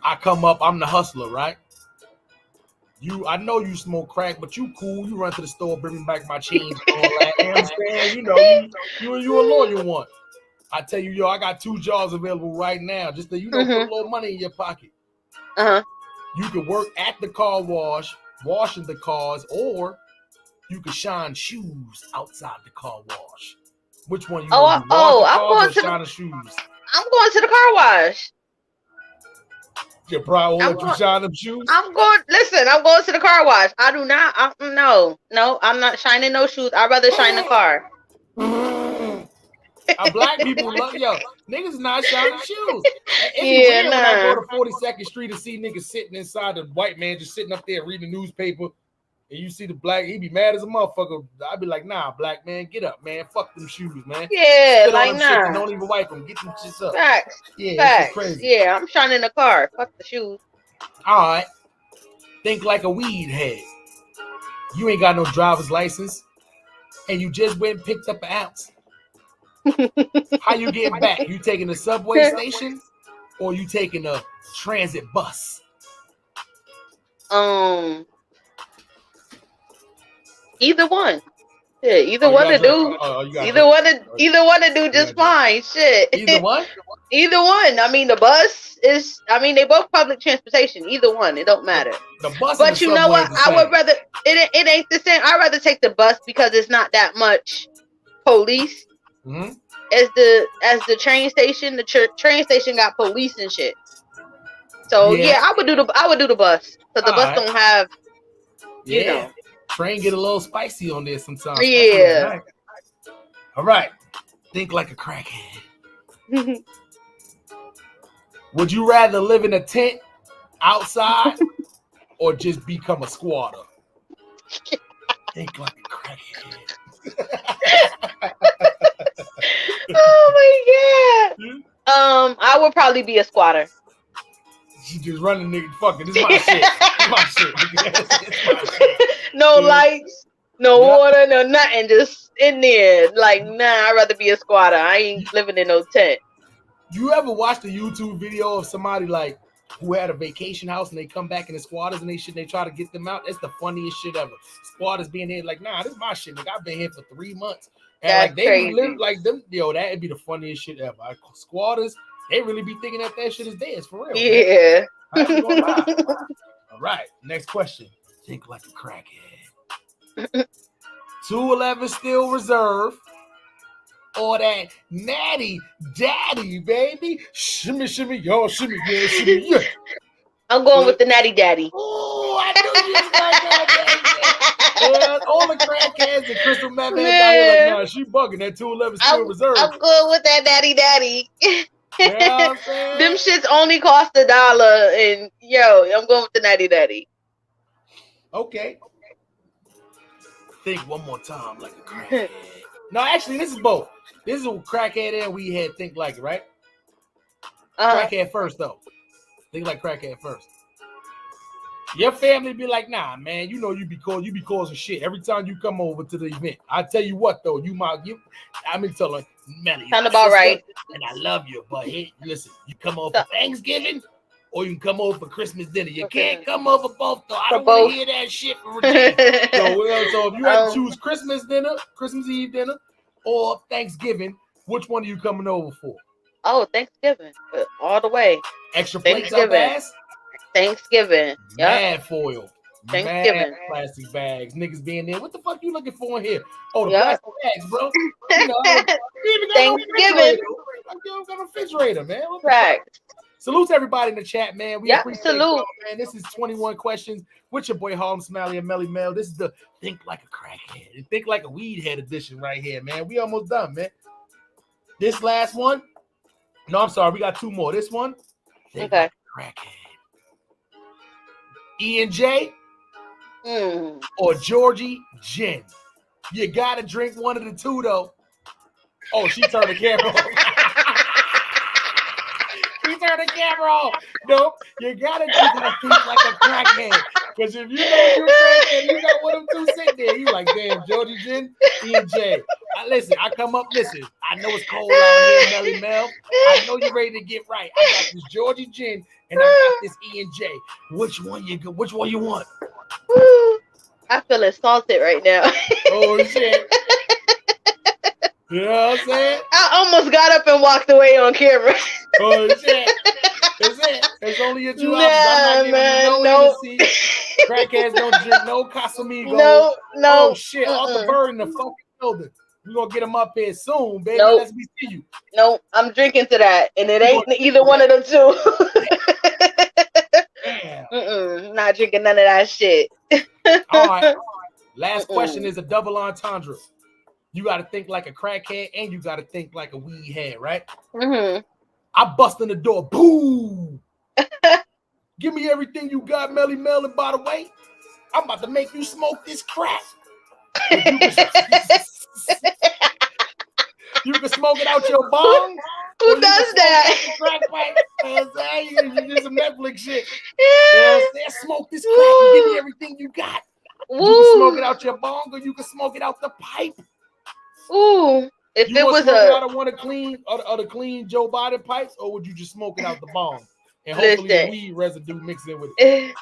I come up, I'm the hustler, right? I know you smoke crack, but you cool. You run to the store, bring me back my change. All that. You understand? You know, you a loyal one. I tell you, I got 2 jobs available right now. Just to, put a little money in your pocket. Uh-huh. You could work at the car wash, washing the cars, or you could shine shoes outside the car wash. Which one you want to do? I'm going to shine shoes. I'm going to the car wash. Your bride won't let you shine them shoes? I'm going to the car wash. I do not. No, I'm not shining no shoes. I'd rather shine the car. Black people love niggas not shining shoes. When I go to 42nd Street and see niggas sitting inside, the white man just sitting up there reading the newspaper, and you see the black, he be mad as a motherfucker. I'd be like, nah, black man, get up, man. Fuck them shoes, man. Yeah, like nah. Don't even wipe them. Get them shits up. Facts. Yeah, Facts. Crazy. Yeah, I'm shining the car. Fuck the shoes. All right. Think like a weed head. You ain't got no driver's license, and you just went and picked up an ounce. How you get back? You taking the subway station or you taking a transit bus? Either one. Yeah, either one to do. Either one to do just fine. Shit. Either one? Either one. I mean, the bus is. I mean, they both public transportation. Either one, it don't matter. The bus. But you know what? I would rather. It ain't the same. I'd rather take the bus because it's not that much police. Mm-hmm. As the train station, train station got police and shit. So I would do the bus because the bus don't have. You know. Train get a little spicy on there sometimes. Yeah. All right. Think like a crackhead. Would you rather live in a tent outside or just become a squatter? Think like a crackhead. Oh my god. I would probably be a squatter. She just running, nigga. Fuck it. This is my shit. No lights, no water, no nothing. Just in there. Like, nah, I'd rather be a squatter. I ain't living in no tent. You ever watched a YouTube video of somebody like who had a vacation house and they come back in the squatters and they try to get them out? That's the funniest shit ever. Squatters being here like, nah, this is my shit. Nigga, I've been here for 3 months. And that's like they crazy. live like them, that'd be the funniest shit ever. Like, squatters, they really be thinking that shit is theirs for real. Yeah. All right, next question. Think like a crackhead. 211 still reserve, or that natty daddy, baby? Shimmy, shimmy, y'all, shimmy, yeah, shimmy, yeah. I'm going with the natty daddy. Oh, I knew you was like that, baby. All the crackheads and crystal meth heads out here like, nah, she bugging. That 211 still reserve. I'm good with that natty daddy. You know what I'm saying? Them shits only cost $1, and I'm going with the natty daddy. Okay. Think one more time like a crackhead. No, actually, this is both. This is a crackhead and weed head think like it, right? Crackhead first, though. Think like crackhead first. Your family be like, nah, man, you know you be causing shit every time you come over to the event. I tell you what, though, I'm gonna tell her, Melly, sound about right. And I love you, but hey, listen, you come over for Thanksgiving or you can come over for Christmas dinner. You can't come over both, though. I don't want to hear that shit from Regina. So if you had to choose Christmas Eve dinner, or Thanksgiving, which one are you coming over for? Oh, Thanksgiving, all the way. Extra plates up ass? Thanksgiving. Mad foil. Thanksgiving. Mad plastic bags. Niggas being there. What the fuck you looking for in here? Oh, the plastic bags, bro. You know, Thanksgiving. You got a refrigerator, man. Right. Salute to everybody in the chat, man. We appreciate salute. Man. This is 21 Questions with your boy Harlem Smiley and Melly Mel. This is the Think Like a Crackhead and Think Like a Weed Head edition right here, man. We almost done, man. This last one. No, I'm sorry. We got two more. This one. Think like a crackhead. E&J or Georgie Gin. You gotta drink one of the two, though. Oh, she turned the camera off. She turned the camera off. Nope, you gotta drink it think like a crackhead. Because if you know you're crackhead, you got one of them two sitting there. You like, damn, Georgie Gin, E&J. Listen, I come up, listen. I know it's cold out here, Melly Mel. I know you're ready to get right. I got this Georgie Gin and I got this E&J. Which one you want? I feel insulted right now. Oh shit. You know what I'm saying? I almost got up and walked away on camera. Oh shit. That's it. There's only a two options. I'm not giving you no Hennessy. Crackheads don't drink no Casamigos. No. Oh shit. Off the bird in the fucking building. We're gonna get them up here soon, baby. Nope. Let's see you. No, I'm drinking to that, and it ain't either one of them two. Not drinking none of that shit. All right. Last question is a double entendre. You got to think like a crackhead, and you got to think like a weed head, right? I bust in the door. Boom! Give me everything you got, Melly Mel. And by the way, I'm about to make you smoke this crack. You can smoke it out your bong. Who does that? Crack pipe. You do some Netflix shit. Smoke this crack and give me everything you got. You can smoke it out your bong, or you can smoke it out the pipe. Ooh, if you it was out of one of the clean Joe Biden pipes, or would you just smoke it out the bong and hopefully the weed residue mix in with it?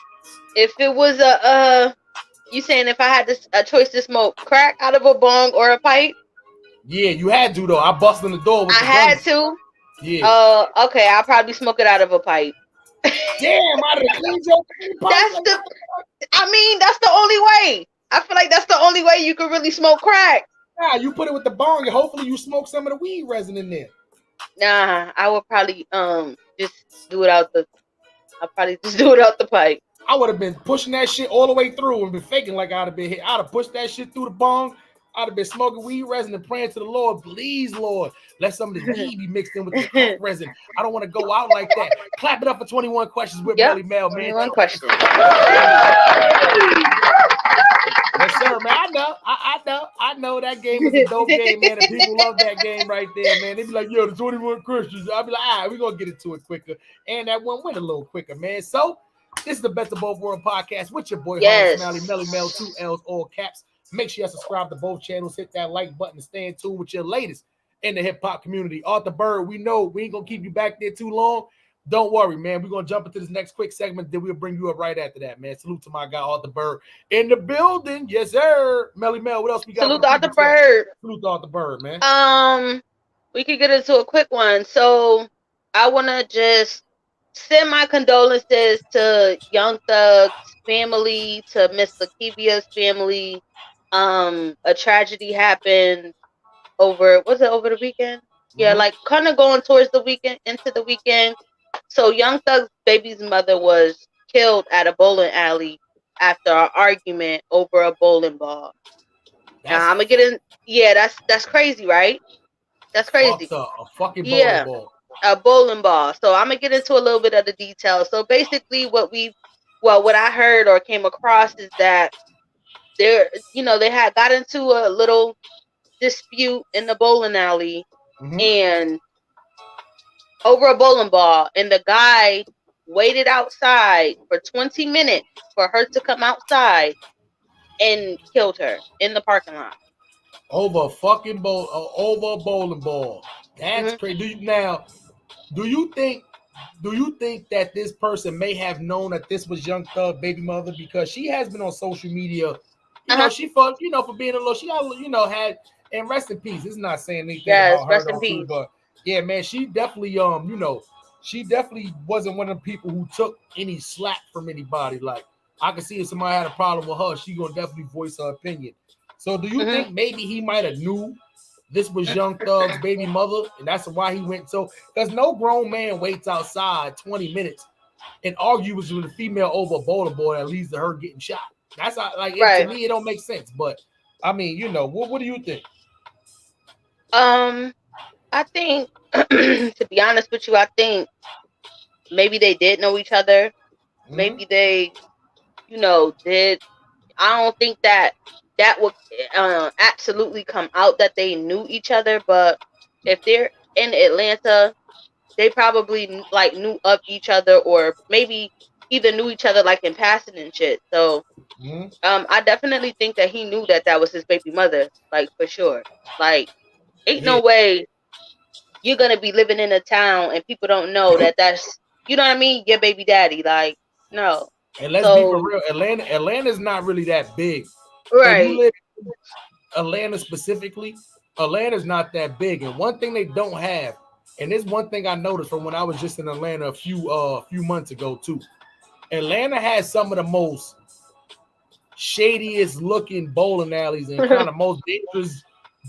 If it was you saying if I had a choice to smoke crack out of a bong or a pipe? Yeah, you had to though. I bust in the door. With I had to. Yeah. Okay. I'll probably smoke it out of a pipe. Damn, out of the clean Joe pipe. That's the only way. I feel like that's the only way you can really smoke crack. Nah, you put it with the bong and hopefully you smoke some of the weed resin in there. Nah, I would probably just do it out the. I'll probably just do it out the pipe. I would have been pushing that shit all the way through and been faking like I'd have been hit. I'd have pushed that shit through the bong. I'd have been smoking weed resin and praying to the Lord, please, Lord, let some of this weed be mixed in with the crack resin. I don't want to go out like that. Clap it up for 21 Questions with Melly Mel, man. 21 Questions. Yes, sir, man. I know that game is a dope game, man. And people love that game right there, man. They be like, yo, the 21 Questions. I'll be like, all right, we're gonna get into it quicker. And that one went a little quicker, man. So this is the Best of Both World podcast with your boy Harlem Smiley, Melly Mel, 2 L's, all caps. Make sure you subscribe to both channels. Hit that like button to stay in tune with your latest in the hip hop community. Arthur Bird, we know we ain't gonna keep you back there too long. Don't worry, man. We're gonna jump into this next quick segment. Then we'll bring you up right after that, man. Salute to my guy Arthur Bird in the building. Yes, sir. Melly Mel, what else we got? Salute to Arthur Bird. Salute to Arthur Bird, man. We could get into a quick one. So I wanna just send my condolences to Young Thug's family, to Miss Lakevia's family. A tragedy happened over the weekend? Yeah, like kind of going towards the weekend, into the weekend. So Young Thug's baby's mother was killed at a bowling alley after an argument over a bowling ball. Now I'm gonna get in. Yeah, that's crazy, right? That's crazy. A fucking bowling ball. A bowling ball. So I'm gonna get into a little bit of the details. So basically, what we've well, what I heard or came across is that they had got into a little dispute in the bowling alley and over a bowling ball, and the guy waited outside for 20 minutes for her to come outside and killed her in the parking lot. Over a fucking over a bowling ball. That's crazy. Do you think that this person may have known that this was Young Thug baby mother, because she has been on social media, she for being a little, she got, had, and rest in peace. It's not saying anything about her rest in though, peace. too, but yeah, man, she definitely she definitely wasn't one of the people who took any slack from anybody. Like, I can see if somebody had a problem with her, she gonna definitely voice her opinion. So do you think maybe he might have knew this was Young Thug's baby mother, and that's why he went? So, because no grown man waits outside 20 minutes and argues with a female over a bowling ball that leads to her getting shot. That's not, like, to me, it don't make sense. But I mean, what do you think? I think, to be honest with you, I think maybe they did know each other. Maybe they, did. I don't think that would absolutely come out that they knew each other. But if they're in Atlanta, they probably knew of each other, or maybe either knew each other like in passing and shit. So I definitely think that he knew that was his baby mother, like, for sure. Like, ain't no way you're gonna be living in a town and people don't know that's, you know what I mean, your baby daddy. Like, no. And let's be for real, Atlanta's not really that big. Right. If you live in Atlanta specifically, Atlanta's not that big. And one thing they don't have, and this one thing I noticed from when I was just in Atlanta a few months ago too. Atlanta has some of the most shadiest looking bowling alleys and kind of most dangerous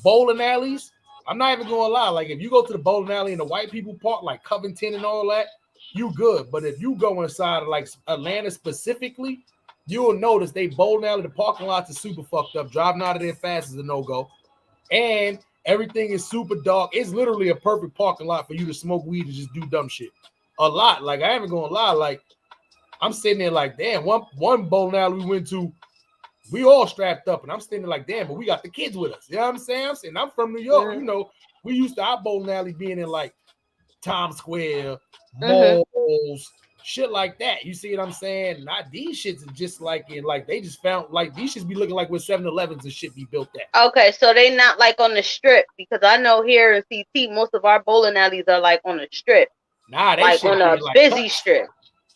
bowling alleys. I'm not even gonna lie. Like, if you go to the bowling alley in the white people park, like Covington and all that, you good. But if you go inside of like Atlanta specifically, you'll notice they bowling alley, the parking lots are super fucked up. Driving out of there fast is a no-go. And everything is super dark. It's literally a perfect parking lot for you to smoke weed and just do dumb shit. A lot. Like, I ain't even gonna lie. Like, I'm sitting there like, damn, one bowling alley we went to, we all strapped up, and I'm sitting there like, damn, but we got the kids with us. You know what I'm saying? I'm from New York. We used to our bowling alley being in like Times Square, malls, shit like that. You see what I'm saying? Not these shits are just like they just found, like, these shits be looking like where 7-Elevens and shit be built at. Okay, so they not like on the strip, because I know here in CT most of our bowling alleys are like on the strip. Nah, they like should on a be like busy strip.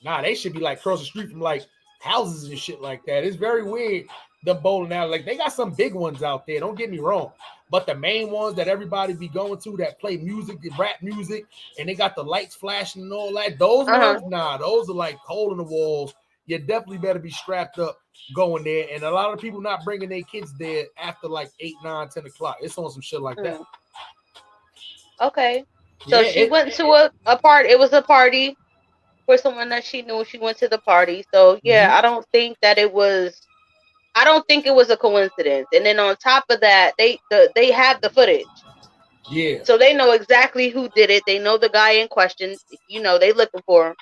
Nah, they should be like across the street from like houses and shit like that. It's very weird. The bowling alley, like, they got some big ones out there. Don't get me wrong, but the main ones that everybody be going to that play music, rap music, and they got the lights flashing and all that. Those ones, nah, those are like hole in the walls. You definitely better be strapped up going there. And a lot of people not bringing their kids there after like 8, 9, 10 o'clock. It's on some shit like that. Okay, so she went to a party. It was a party for someone that she knew. She went to the party. So yeah, I don't think it was a coincidence. And then on top of that, they have the footage. Yeah. So they know exactly who did it. They know the guy in question. They looking for him.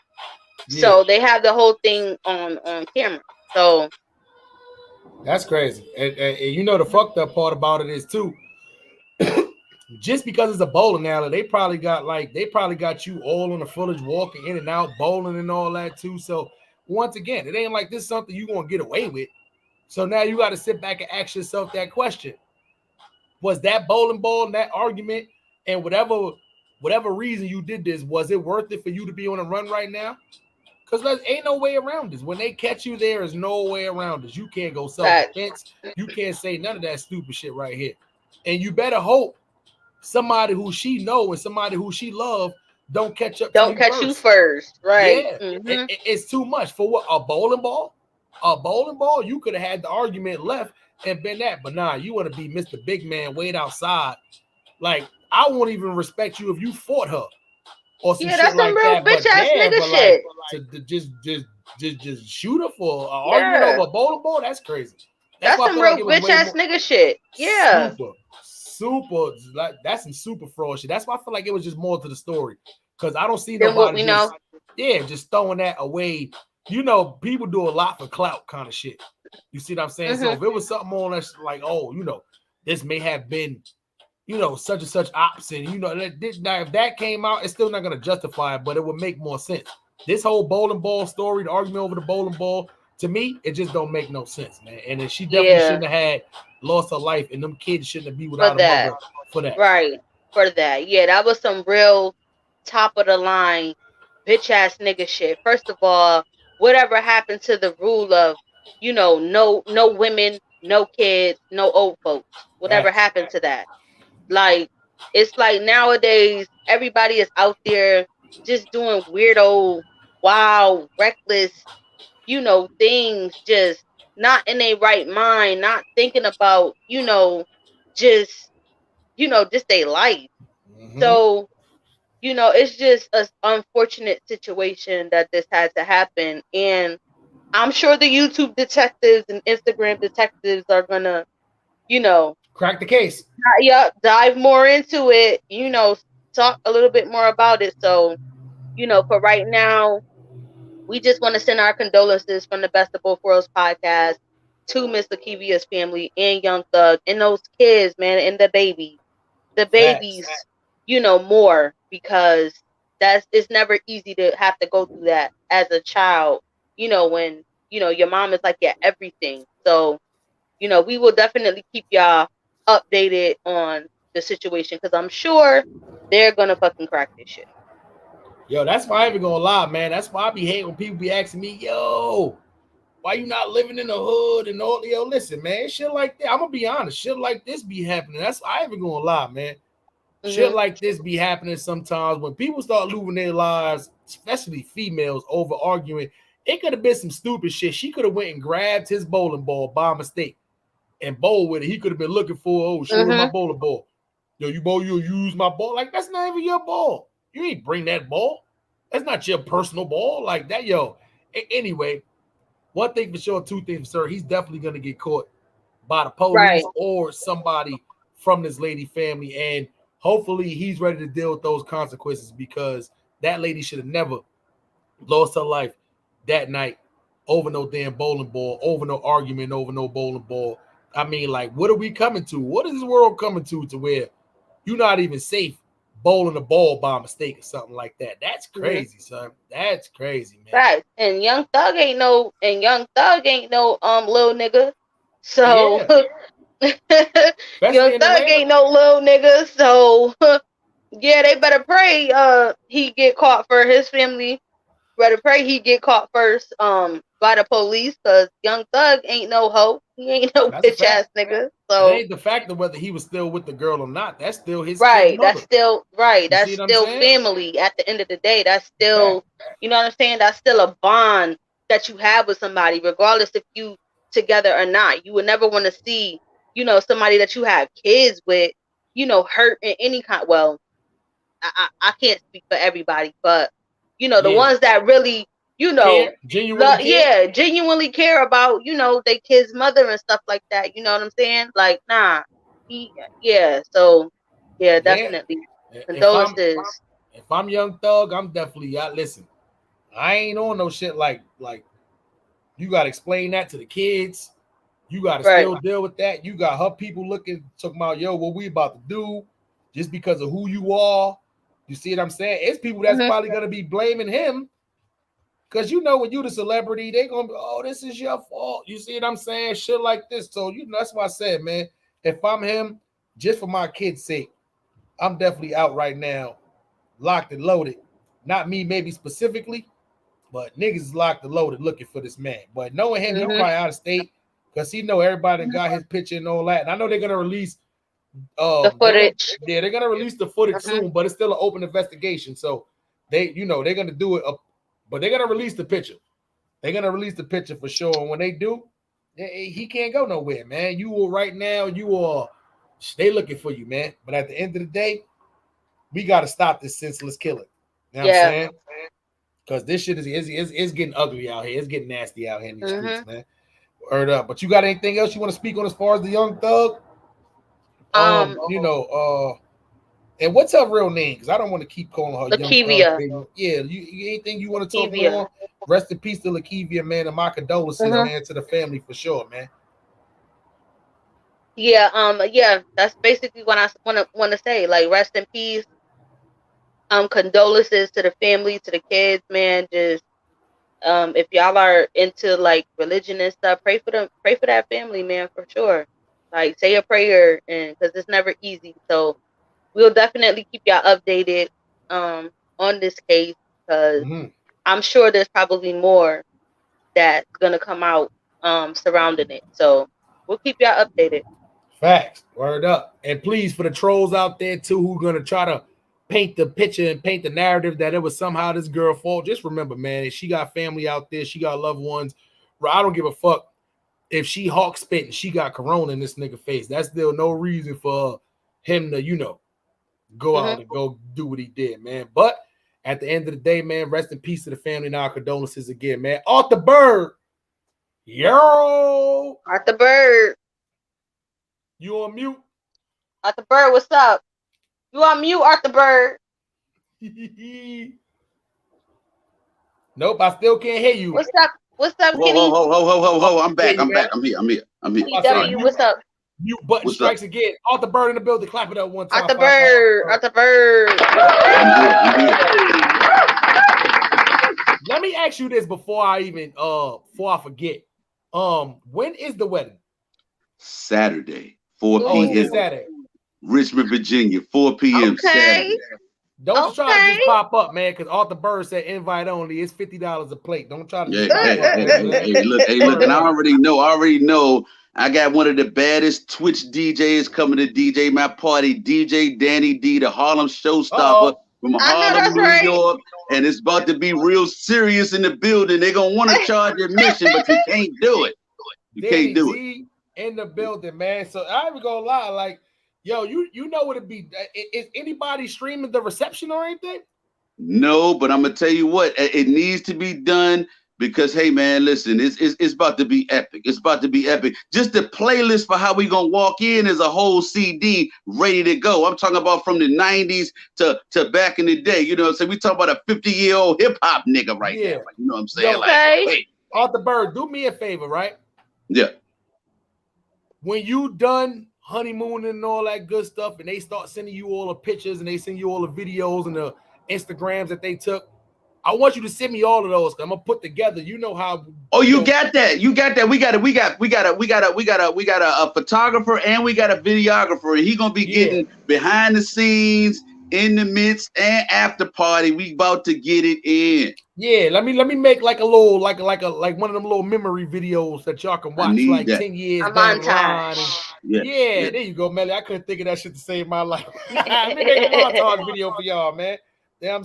Yeah. So they have the whole thing on camera. So that's crazy. And the fucked up part about it is too, just because it's a bowling alley, they probably got you all on the footage walking in and out, bowling and all that too. So once again, it ain't like this something you gonna get away with. So now you got to sit back and ask yourself that question. Was that bowling ball and that argument and whatever reason you did this, was it worth it for you to be on a run right now? Because there ain't no way around this. When they catch you, there is no way around this. You can't go self-defense. You can't say none of that stupid shit right here. And you better hope somebody who she know and somebody who she love don't catch up. Don't catch you first. Right. Yeah. It's too much. For what? A bowling ball? A bowling ball? You could have had the argument left and been that. But nah, you want to be Mr. Big Man, wait outside. Like, I won't even respect you if you fought her. Or some shit that's like some real that. Bitch ass nigga shit. Like, to just shoot her for an argument over a bowling ball? That's crazy. That's some real bitch ass nigga shit. Yeah. Super. Like, that's some super fraud shit. That's why I feel like it was just more to the story. Because I don't see nobody just throwing that away you know, people do a lot for clout kind of shit. You see what I'm saying? So if it was something on us like, oh, you know, this may have been, you know, such and such ops, and you know, now if that came out, it's still not going to justify it, but it would make more sense. This whole bowling ball story, the argument over the bowling ball, to me, it just don't make no sense, man. And then she definitely shouldn't have had lost her life, and them kids shouldn't have been without a mother for that. Right. For that. Yeah, that was some real top of the line bitch ass nigga shit. First of all, whatever happened to the rule of, you know, no women, no kids, no old folks. Whatever happened to that? Like, it's like nowadays everybody is out there just doing weirdo, wild, reckless, you know, things, just not in a right mind, not thinking about, you know, just their life. So, you know, it's just an unfortunate situation that this had to happen. And I'm sure the YouTube detectives and Instagram detectives are gonna, you know, crack the case. Dive more into it, you know, talk a little bit more about it. So, you know, for right now, we just want to send our condolences from the Best of Both Worlds podcast to Miss Lakevia's family and Young Thug and those kids, man, and the babies, you know, more, because it's never easy to have to go through that as a child, you know, when, you know, your mom is like your everything. So, you know, we will definitely keep y'all updated on the situation, because I'm sure they're gonna fucking crack this shit. Yo, that's why I ain't even gonna lie, man. That's why I be hating when people be asking me, yo, why you not living in the hood and all? Yo, listen, man, shit like that. I'm gonna be honest, shit like this be happening. That's I ain't even gonna lie, man. Shit like this be happening sometimes when people start losing their lives, especially females, over arguing. It could have been some stupid shit. She could have went and grabbed his bowling ball by mistake and bowled with it. He could have been looking for, oh, show me my bowling ball. Yo, you'll use my ball. Like, that's not even your ball. You ain't bring that ball. That's not your personal ball. Like that, yo. Anyway, one thing for sure, two things for sure. He's definitely gonna get caught by the police or somebody from this lady family, and hopefully he's ready to deal with those consequences, because that lady should have never lost her life that night over no damn bowling ball, over no argument, over no bowling ball. I mean, like, what are we coming to? What is this world coming to where you're not even safe bowling a ball by mistake or something like that? That's crazy, son. That's crazy, man. Right. And Young Thug ain't no little nigga. So Young Thug ain't no little nigga. So yeah, they better pray he get caught for his family. Better pray he get caught first by the police, because Young Thug ain't no hoe. He ain't no bitch ass nigga. So it ain't the fact of whether he was still with the girl or not. That's still his right. Mother. That's still right. That's still family. At the end of the day, that's still, you know what I'm saying? That's still a bond that you have with somebody, regardless if you together or not. You would never want to see, you know, somebody that you have kids with, you know, hurt in any kind. Well, I can't speak for everybody, but you know, the ones that really, you know, genuinely care about, you know, their kid's mother and stuff like that. You know what I'm saying? Like, nah, so definitely. Condolences. If I'm Young Thug, I'm definitely listen. I ain't on no shit like you gotta explain that to the kids. You gotta still deal with that. You got her people talking about, yo, what we about to do just because of who you are. You see what I'm saying? It's people that's probably gonna be blaming him, because you know, when you the celebrity, they gonna be, oh, this is your fault. You see what I'm saying? Shit like this. So you know, that's why I said, man, if I'm him, just for my kids' sake, I'm definitely out right now, locked and loaded. Not me, maybe specifically, but niggas is locked and loaded looking for this man. But knowing him, he'll probably out of state, because he know everybody got his picture and all that. And I know they're gonna release the footage. They're gonna release the footage soon, but it's still an open investigation. So they, you know, they're gonna do it but they're gonna release the picture. They're gonna release the picture for sure. And when they do, he can't go nowhere, man. You will right now, they looking for you, man. But at the end of the day, we gotta stop this senseless killing. You know what I'm saying? Because this shit is getting ugly out here. It's getting nasty out here in these streets, man. Word up. But you got anything else you want to speak on as far as the Young Thug? You know, And what's her real name? Because I don't want to keep calling her Lakivia. Yeah, you anything you want to talk Lakivia. more? Rest in peace to Lakivia, man, and my condolences, man, to the family for sure, man. Yeah, that's basically what I want to say. Like, rest in peace. Condolences to the family, to the kids, man. Just if y'all are into like religion and stuff, pray for them, pray for that family, man, for sure. Like, say a prayer, and because it's never easy. So we'll definitely keep y'all updated on this case, because I'm sure there's probably more that's gonna come out surrounding it. So we'll keep y'all updated. Facts. Word up. And please, for the trolls out there too who are gonna try to paint the picture and paint the narrative that it was somehow this girl's fault, just remember, man, she got family out there, she got loved ones. I don't give a fuck if she hawk spit and she got corona in this nigga face. That's still no reason for him to, go out and go do what he did, man. But at the end of the day, man, rest in peace to the family and our condolences again, man. Arthur Bird. Yo. Arthur Bird. You on mute? Arthur Bird, what's up? You on mute, Arthur Bird? Nope, I still can't hear you. What's up? What's up, Whoa, Kenny? Ho. I'm back. I'm here. PW, what's up? Mute button strikes again. Arthur Bird in the building. Clap it up one time. Arthur Bird. Let me ask you this before I forget. When is the wedding? Saturday, 4 p.m. Oh, it's Saturday. Richmond, Virginia, 4 p.m. Saturday. Don't try to just pop up, man, because Arthur Bird said invite only. It's $50 a plate. Don't try to. Hey, look, and I already know. I got one of the baddest Twitch DJs coming to DJ my party, DJ Danny D, the Harlem Showstopper from Harlem, New York. And it's about to be real serious in the building. They're going to want to charge admission, but you can't do it. You can't do it. In the building, man. So I ain't gonna lie, like, yo, you know what it be. Is anybody streaming the reception or anything? No, but I'm gonna tell you what, it needs to be done because, hey man, listen, it's about to be epic. It's about to be epic. Just the playlist for how we gonna walk in is a whole CD ready to go. I'm talking about from the 90s to back in the day. You know what I'm saying? We talk about a 50-year-old hip hop nigga right now. Like, you know what I'm saying? Yo, like, hey. Arthur Bird, do me a favor, right? Yeah. When you done honeymooning and all that good stuff, and they start sending you all the pictures and they send you all the videos and the Instagrams that they took, I want you to send me all of those. I'm gonna put together. You know how? Oh, you got that. We got a photographer and we got a videographer, and he gonna be getting behind the scenes, in the midst, and after party. We about to get it in. Yeah, let me make like a little like one of them little memory videos that y'all can watch like 10 years down the line. Yeah, there you go, Melly. I couldn't think of that shit to save my life. Let me make a montage video for y'all, man.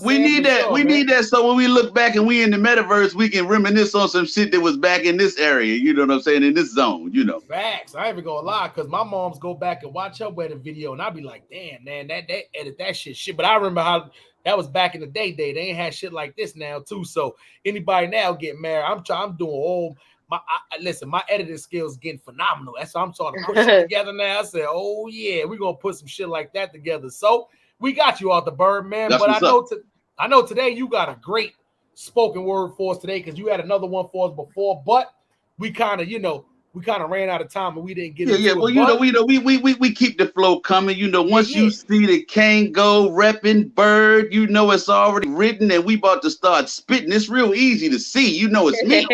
We need that. We need that so when we look back and we in the metaverse, we can reminisce on some shit that was back in this area. You know what I'm saying? In this zone, you know. Facts. I ain't even gonna lie, because my moms go back and watch her wedding video, and I'd be like, damn, man, that edit that shit. But I remember how that was back in the day. They ain't had shit like this now too. So anybody now getting married, I'm doing all my listen. My editing skills getting phenomenal. That's why I'm trying to put shit together now. I said, oh yeah, we're gonna put some shit like that together. So we got you, Arthur Bird, man. That's but I know today you got a great spoken word for us today, because you had another one for us before, but we kind of ran out of time and we didn't get it. Well, we keep the flow coming. You know, once you see the Kango repping Bird, you know it's already written and we about to start spitting. It's real easy to see. You know it's me.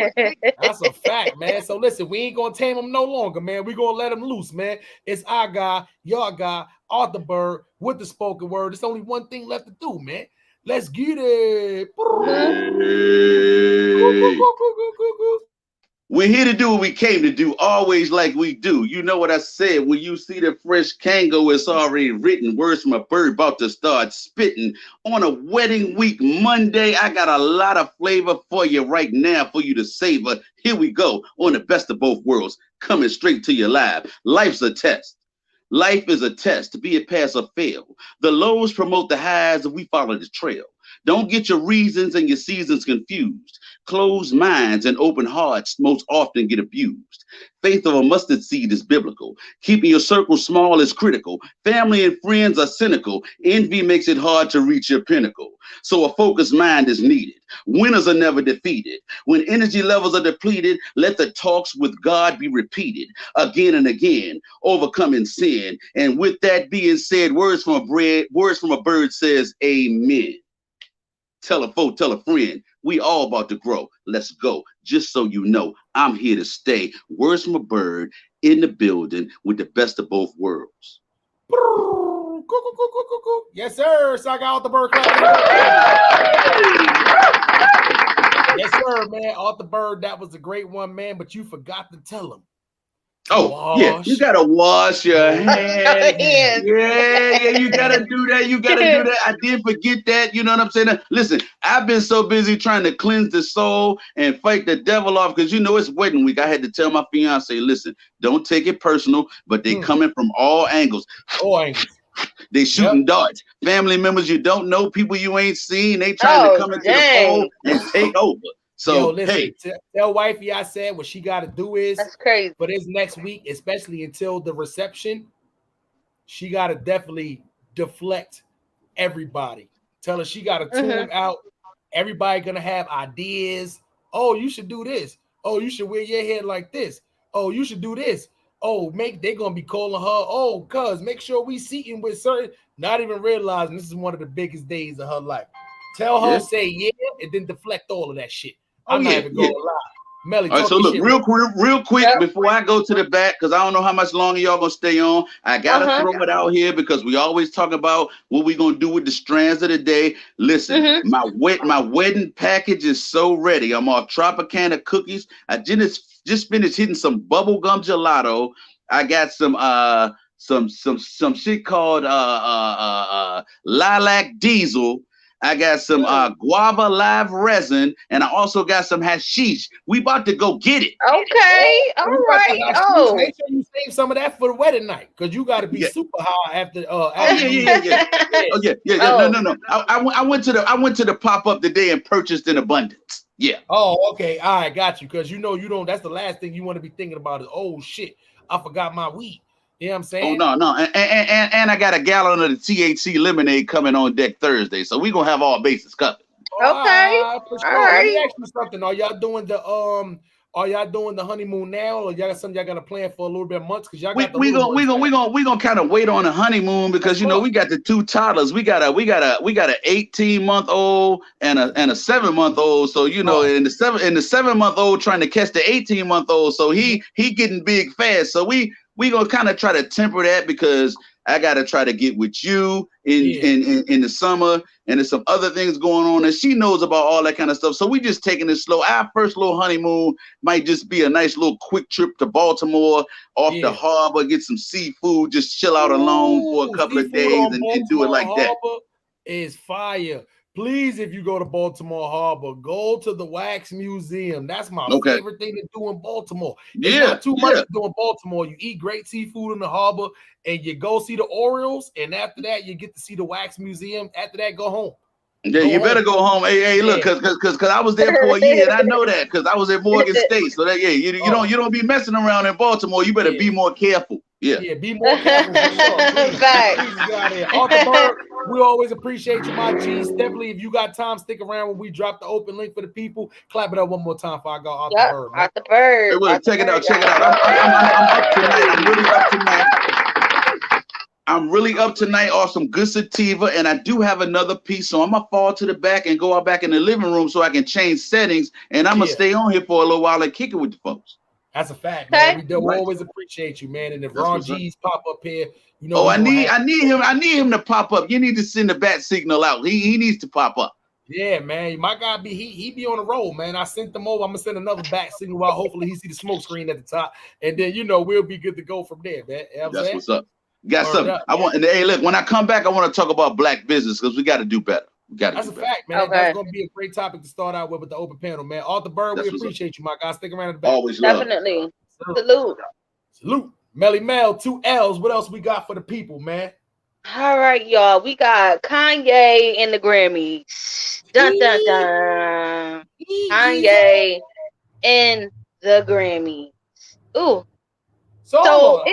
That's a fact, man. So listen, we ain't gonna tame him no longer, man. We gonna let him loose, man. It's our guy, your guy, Arthur Bird with the spoken word. There's only one thing left to do, man. Let's get it. We're here to do what we came to do, always like we do. You know what I said. When you see the fresh Kango, it's already written. Words from a bird about to start spitting. On a wedding week Monday, I got a lot of flavor for you right now for you to savor. Here we go on the best of both worlds, coming straight to your live. Life's a test. Life is a test, to be a pass or fail. The lows promote the highs, and we follow the trail. Don't get your reasons and your seasons confused. Closed minds and open hearts most often get abused. Faith of a mustard seed is biblical. Keeping your circle small is critical. Family and friends are cynical. Envy makes it hard to reach your pinnacle. So a focused mind is needed. Winners are never defeated. When energy levels are depleted, let the talks with God be repeated again and again, overcoming sin. And with that being said, words from a bird says amen. Tell a foe, tell a friend, we all about to grow. Let's go. Just so you know, I'm here to stay. Words from a bird in the building with the best of both worlds. Yes, sir. So I got out the bird. Yes, sir, man. Off the bird, that was a great one, man. But you forgot to tell him. Oh, yeah, you gotta wash your hands. Yeah, you gotta do that. You gotta do that. I did forget that. You know what I'm saying? Listen, I've been so busy trying to cleanse the soul and fight the devil off because you know it's wedding week. I had to tell my fiance, listen, don't take it personal, but they coming from all angles. All angles. They shooting darts. Family members you don't know, people you ain't seen, they trying to come into the fold and take over. So, yo, listen, tell wifey I said what she got to do is, that's crazy. For this next week, especially until the reception, she got to definitely deflect everybody. Tell her she got to tune out. Everybody going to have ideas. Oh, you should do this. Oh, you should wear your hair like this. Oh, you should do this. Oh, they're going to be calling her. Oh, cuz make sure we seating with certain, not even realizing this is one of the biggest days of her life. Tell her, say yeah, and then deflect all of that shit. I'm not even going to lie. Melly, all right, so look, real quick before I go to the back, because I don't know how much longer y'all gonna stay on. I gotta throw it out here because we always talk about what we gonna do with the strands of the day. Listen, my wedding package is so ready. I'm off Tropicana cookies. I just finished hitting some bubblegum gelato. I got some shit called lilac diesel. I got some guava live resin, and I also got some hashish. We about to go get it. Okay, all right. Oh, make sure you save some of that for the wedding night, because you got to be super high after. No. I went to the pop up today and purchased in abundance. Yeah. Oh, okay. All right, got you. Because you don't. That's the last thing you want to be thinking about is, oh shit, I forgot my weed. You know what I'm saying? Oh, no. And I got a gallon of the THC lemonade coming on deck Thursday. So we're gonna have all bases covered. Okay. All right. Let me ask you something. Are y'all doing the honeymoon now, or y'all got something y'all got to plan for a little bit of months? Because y'all got we gonna kind of wait on the honeymoon because we got the two toddlers. We got a 18-month-old and a 7-month-old. So and the 7-month-old trying to catch the 18-month-old. So he getting big fast. So we gonna kind of try to temper that because I gotta try to get with you in the summer, and there's some other things going on, and she knows about all that kind of stuff. So we just taking it slow. Our first little honeymoon might just be a nice little quick trip to Baltimore, off the harbor, get some seafood, just chill out alone for a couple of days and do it like that. Is fire. Please, if you go to Baltimore Harbor, go to the Wax Museum. That's my favorite thing to do in Baltimore. It's not too much to do in Baltimore. You eat great seafood in the harbor, and you go see the Orioles, and after that, you get to see the Wax Museum. After that, go home. Yeah, you better go home. Hey, look, because I was there for a year, and I know that because I was at Morgan State. So that you don't be messing around in Baltimore. You better be more careful. Yeah, be more careful. Off the bird, we always appreciate you, my G's. Definitely, if you got time, stick around when we drop the open link for the people. Clap it up one more time before I go off the bird. Man. Off the bird. Hey, check it out. I'm up tonight. I'm really up tonight off some good sativa, and I do have another piece, so I'm gonna fall to the back and go out back in the living room so I can change settings, and I'm gonna stay on here for a little while and kick it with the folks. That's a fact, man. We always appreciate you, man. And if Ron G's pop up here, I need him to pop up. You need to send the bat signal out. He needs to pop up. Yeah, man. My guy he be on the roll, man. I sent them over. I'm gonna send another bat signal out. Hopefully he see the smoke screen at the top, and then we'll be good to go from there, man. That's what's up. Got something. Hey, look, when I come back, I want to talk about black business because we got to do better. That's a fact, man. Okay. That's going to be a great topic to start out with the open panel, man. Arthur Bird, we appreciate you, my guy. Stick around in the back. Always definitely. Salute. Melly Mel, 2 L's. What else we got for the people, man? All right, y'all. We got Kanye and the Grammys. Dun, dun, dun. Kanye in the Grammys. Ooh. So hold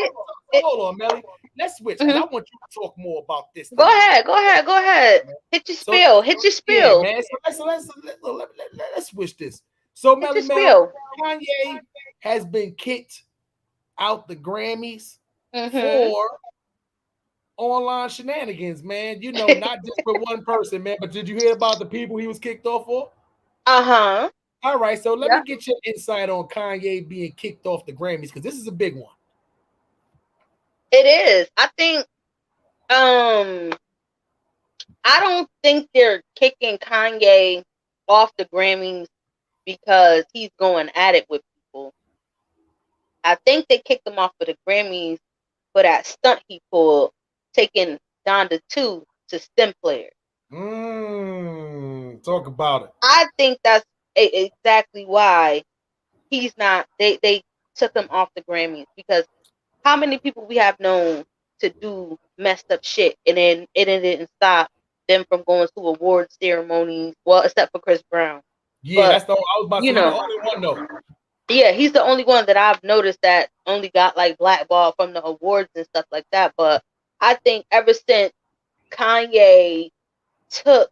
on, Melly. Let's switch because I want you to talk more about this. Go ahead. Hit your spiel. Yeah, man. So let's switch this. So Melly Mel, Kanye has been kicked out the Grammys for online shenanigans, man. You know, not just for one person, man. But did you hear about the people he was kicked off for? All right, so let me get your insight on Kanye being kicked off the Grammys because this is a big one. It is. I think I don't think they're kicking Kanye off the Grammys because he's going at it with people. I think they kicked him off of the Grammys for that stunt he pulled, taking Donda 2 to STEM player. Talk about it. I think that's exactly why he's not. They took him off the Grammys because how many people we have known to do messed up shit and then it didn't stop them from going to award ceremonies. Well, except for Chris Brown. Yeah, that's the I was about to say the only one though. Yeah, he's the only one that I've noticed that only got like blackballed from the awards and stuff like that. But I think ever since Kanye took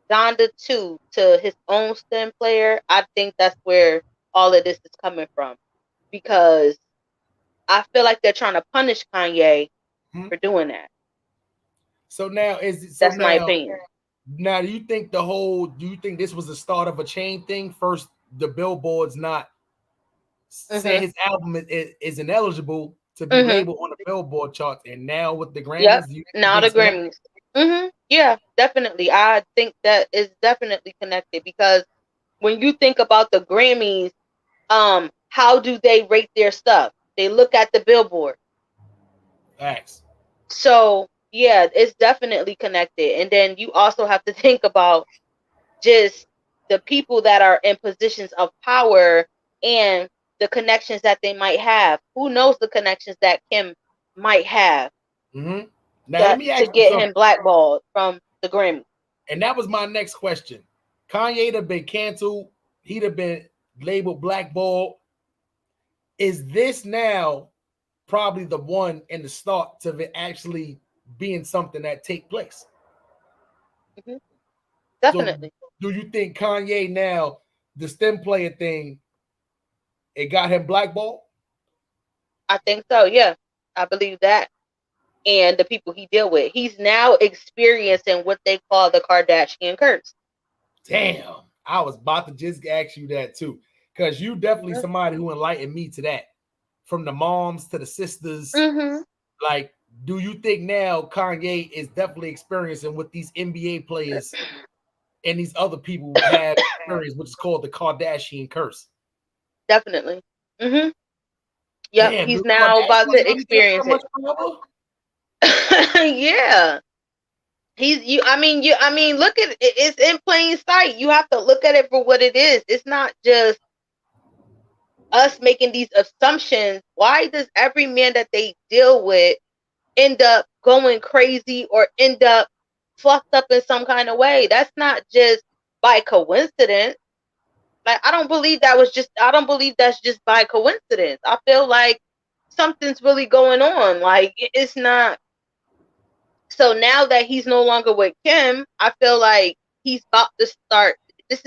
Donda 2 to his own STEM player, I think that's where all of this is coming from. Because I feel like they're trying to punish Kanye for doing that. So now that's my opinion. Now, do you think this was the start of a chain thing? First, the Billboard's not saying his album is ineligible to be labeled on the Billboard charts, and now with the Grammys, now the Grammys. Yeah, definitely. I think that is definitely connected because when you think about the Grammys, how do they rate their stuff? They look at the Billboard. Thanks. So yeah, it's definitely connected. And then you also have to think about just the people that are in positions of power and the connections that they might have. Who knows the connections that Kim might have now, let me ask to get him blackballed from the Grammy. And that was my next question. Kanye'd have been canceled. He'd have been labeled blackballed. Is this now probably the one in the start to it actually being something that take place? Definitely. So do you think Kanye now, the STEM player thing, it got him blackballed? I think so, yeah. I believe that. And the people he deal with. He's now experiencing what they call the Kardashian Curse. Damn. I was about to just ask you that too. Because you definitely somebody who enlightened me to that. From the moms to the sisters. Like, do you think now Kanye is definitely experiencing what these NBA players and these other people have experienced, which is called the Kardashian Curse? Definitely. Yep, he's now about to experience it. Yeah. I mean, look at it. It's in plain sight. You have to look at it for what it is. It's not just us making these assumptions. Why does every man that they deal with end up going crazy or end up fucked up in some kind of way? That's not just by coincidence. Like, I don't believe that's just by coincidence. I feel like something's really going on. Like, it's not. So now that he's no longer with Kim, I feel like he's about to start. It's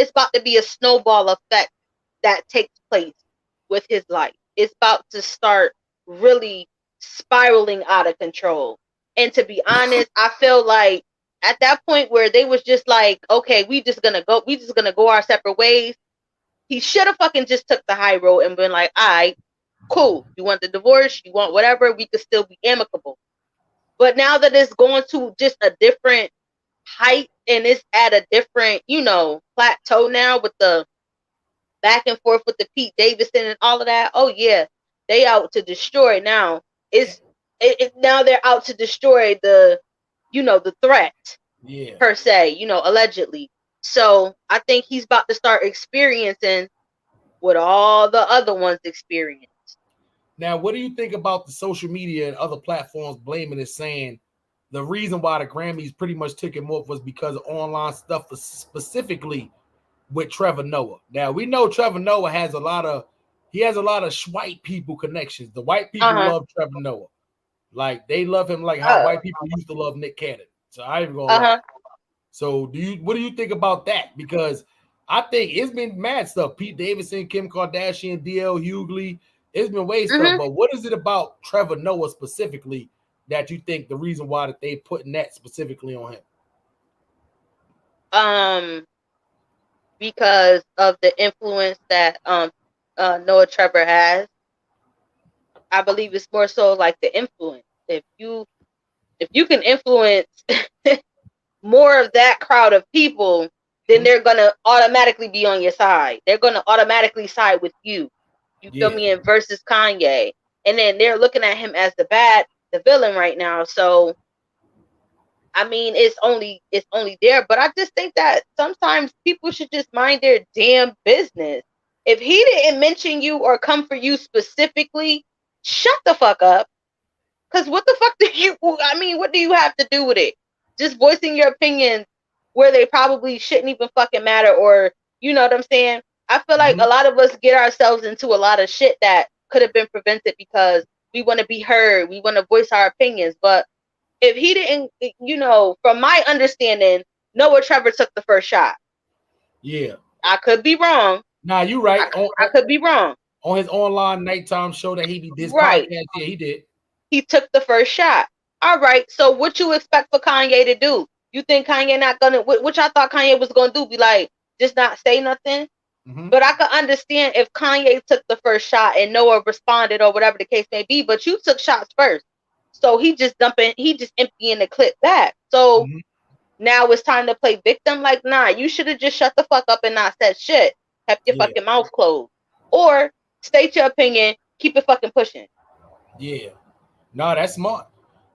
about to be a snowball effect that takes place with his life. It's about to start really spiraling out of control. And to be honest, I feel like at that point where they was just like, okay, we just gonna go our separate ways. He should have fucking just took the high road and been like, all right, cool. You want the divorce? You want whatever? We could still be amicable. But now that it's going to just a different height and it's at a different, plateau now with the back and forth with the Pete Davidson and all of that. Oh yeah, they out to destroy now. Now they're out to destroy the threat, per se, allegedly. So I think he's about to start experiencing what all the other ones experienced. Now, what do you think about the social media and other platforms blaming it, saying the reason why the Grammys pretty much took him off was because of online stuff, specifically with Trevor Noah. Now we know Trevor Noah has a lot of white people connections. The white people love Trevor Noah. Like they love him like how white people used to love Nick Cannon. So I ain't even gonna lie. So what do you think about that? Because I think it's been mad stuff. Pete Davidson, Kim Kardashian, DL Hughley. It's been way stuff. But what is it about Trevor Noah specifically that you think the reason why that they putting that specifically on him? Because of the influence that Noah Trevor has. I believe it's more so like the influence. If you can influence more of that crowd of people, then they're gonna automatically be on your side. They're gonna automatically side with you. You feel me? And versus Kanye, and then they're looking at him as the villain right now. So, I mean, it's only there. But I just think that sometimes people should just mind their damn business. If he didn't mention you or come for you specifically, shut the fuck up. Because what the fuck what do you have to do with it? Just voicing your opinions where they probably shouldn't even fucking matter, or you know what I'm saying? I feel like a lot of us get ourselves into a lot of shit that could have been prevented because we want to be heard, we want to voice our opinions. But if he didn't, from my understanding, Noah Trevor took the first shot. Yeah. I could be wrong. Nah, you right. I could be wrong. On his online nighttime show that he did this podcast, yeah, he did. He took the first shot. All right. So what you expect for Kanye to do? You think Kanye not gonna, which I thought Kanye was gonna do, be like, just not say nothing? But I could understand if Kanye took the first shot and Noah responded or whatever the case may be, but you took shots first. So he just emptying the clip back. So now it's time to play victim. Like, nah, you should have just shut the fuck up and not said shit. Kept your fucking mouth closed. Or state your opinion, keep it fucking pushing. Yeah. No, that's smart.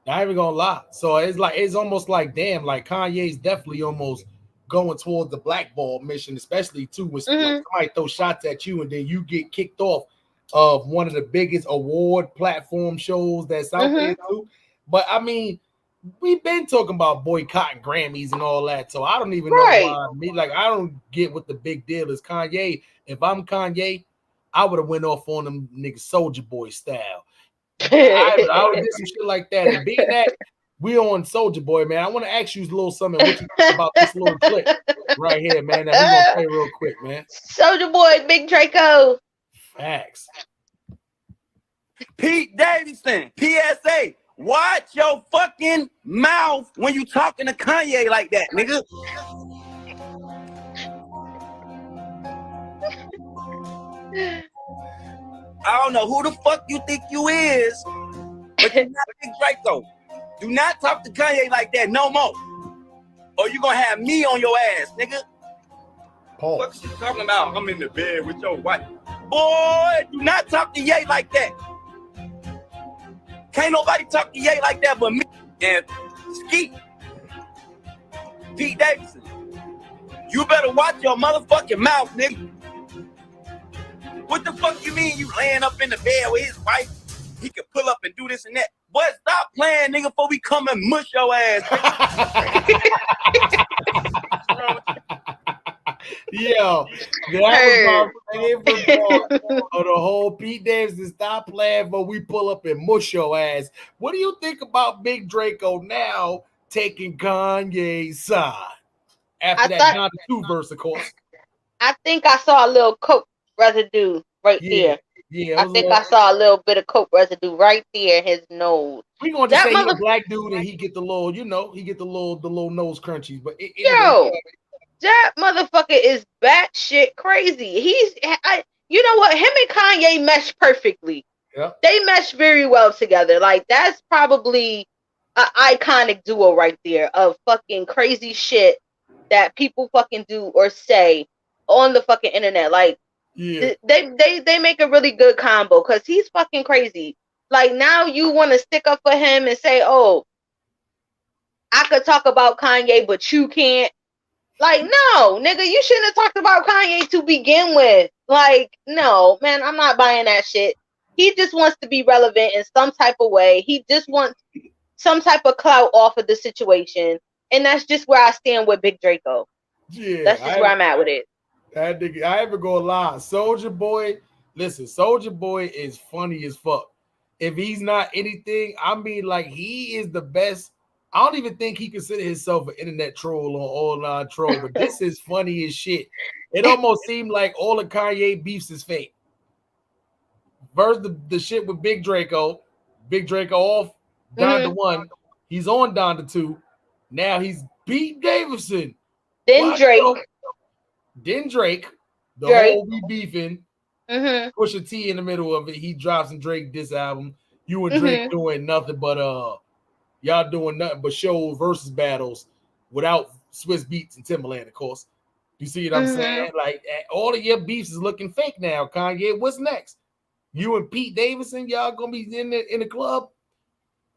I ain't even gonna lie. So it's almost like, damn, like Kanye's definitely almost going towards the blackball mission, especially too when like somebody throw shots at you and then you get kicked off of one of the biggest award platform shows that's out there too. But I mean, we've been talking about boycotting Grammys and all that, so I don't even know why. I don't get what the big deal is. Kanye, if I'm Kanye, I would have went off on them niggas Soulja Boy style. I would do some shit like that. And being that we on Soulja Boy, man, I want to ask you a little something. What you think about this little clip right here, man? That we gonna play real quick, man. Soulja Boy, Big Draco. Facts. Pete Davidson, PSA. Watch your fucking mouth when you talking to Kanye like that, nigga. I don't know who the fuck you think you is, but you're not Big Draco. Do not talk to Kanye like that no more, or you gonna have me on your ass, nigga. Paul. What you talking about? I'm in the bed with your wife. Boy, do not talk to Ye like that. Can't nobody talk to Ye like that but me and Skeet. Pete Davidson. You better watch your motherfucking mouth, nigga. What the fuck you mean you laying up in the bed with his wife? He can pull up and do this and that. Boy, stop playing, nigga, before we come and mush your ass. Yo, that was my favorite part of the whole Pete Davidson. Stop playing, but we pull up and mush your ass. What do you think about Big Draco now taking Kanye's side after that Donda 2 verse, of course? I think I saw a little coke residue right there. Yeah, I think I saw a little bit of coke residue right there in his nose. We gonna just say he's a black dude and he get the little, he get the little nose crunchies. But that motherfucker is batshit crazy. You know what? Him and Kanye mesh perfectly. Yeah. They mesh very well together. Like, that's probably an iconic duo right there of fucking crazy shit that people fucking do or say on the fucking internet. Like, they make a really good combo because he's fucking crazy. Like, now you want to stick up for him and say, oh, I could talk about Kanye, but you can't. Like, no, nigga, you shouldn't have talked about Kanye to begin with. Like, no, man, I'm not buying that shit. He just wants to be relevant in some type of way. He just wants some type of clout off of the situation. And that's just where I stand with Big Draco. Yeah. That's just where I'm at with it. That nigga, I ever go lie. Soldier Boy, listen, Soldier Boy is funny as fuck. If he's not anything, I mean, like, he is the best. I don't even think he consider himself an internet troll or online troll, but this is funny as shit. It almost seemed like all of Kanye beefs is fake. First, the shit with Big Draco off, Donda 1. He's on Donda 2. Now he's Pete Davidson. Then Drake. Then Drake. The whole we beefing. Pusha T in the middle of it. He drops some Drake diss album. You and Drake doing nothing but y'all doing nothing but show versus battles without Swiss Beats and Timberland, of course. You see what I'm saying? Like, all of your beefs is looking fake now, Kanye. What's next? You and Pete Davidson, y'all gonna be in the club,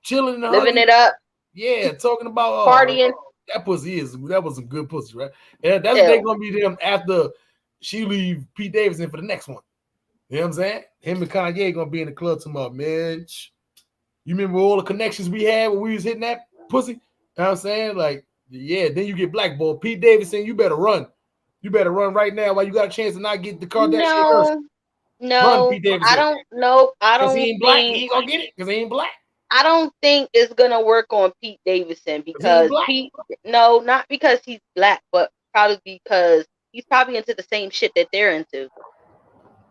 chilling, living it up. Yeah, talking about partying. That was some good pussy, right? And that's what they gonna be them after she leave Pete Davidson for the next one. You know what I'm saying? Him and Kanye gonna be in the club tomorrow, man. You remember all the connections we had when we was hitting that pussy? You know what I'm saying? Like, yeah, then you get blackballed. Pete Davidson, you better run. You better run right now while you got a chance to not get the Kardashian Curse. No, I don't know. I don't he ain't black. He ain't gonna get it because he ain't black. I don't think it's gonna work on Pete Davidson because not because he's black, but probably because he's probably into the same shit that they're into.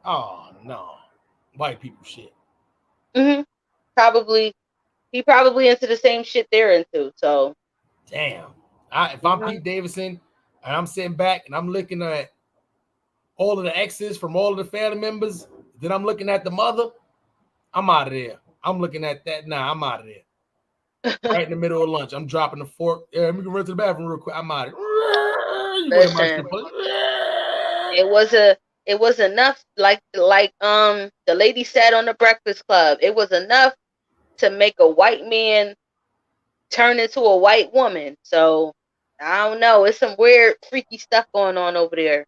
Oh no, white people shit. Probably, he probably into the same shit they're into. So, damn. If I'm Pete Davidson and I'm sitting back and I'm looking at all of the exes from all of the family members, then I'm looking at the mother, I'm out of there. I'm looking at that. Nah, I'm out of there. Right in the middle of lunch, I'm dropping the fork. Yeah, let me run to the bathroom real quick. I'm out of there. It was enough, like the lady said on the Breakfast Club. It was enough to make a white man turn into a white woman. So I don't know. It's some weird, freaky stuff going on over there.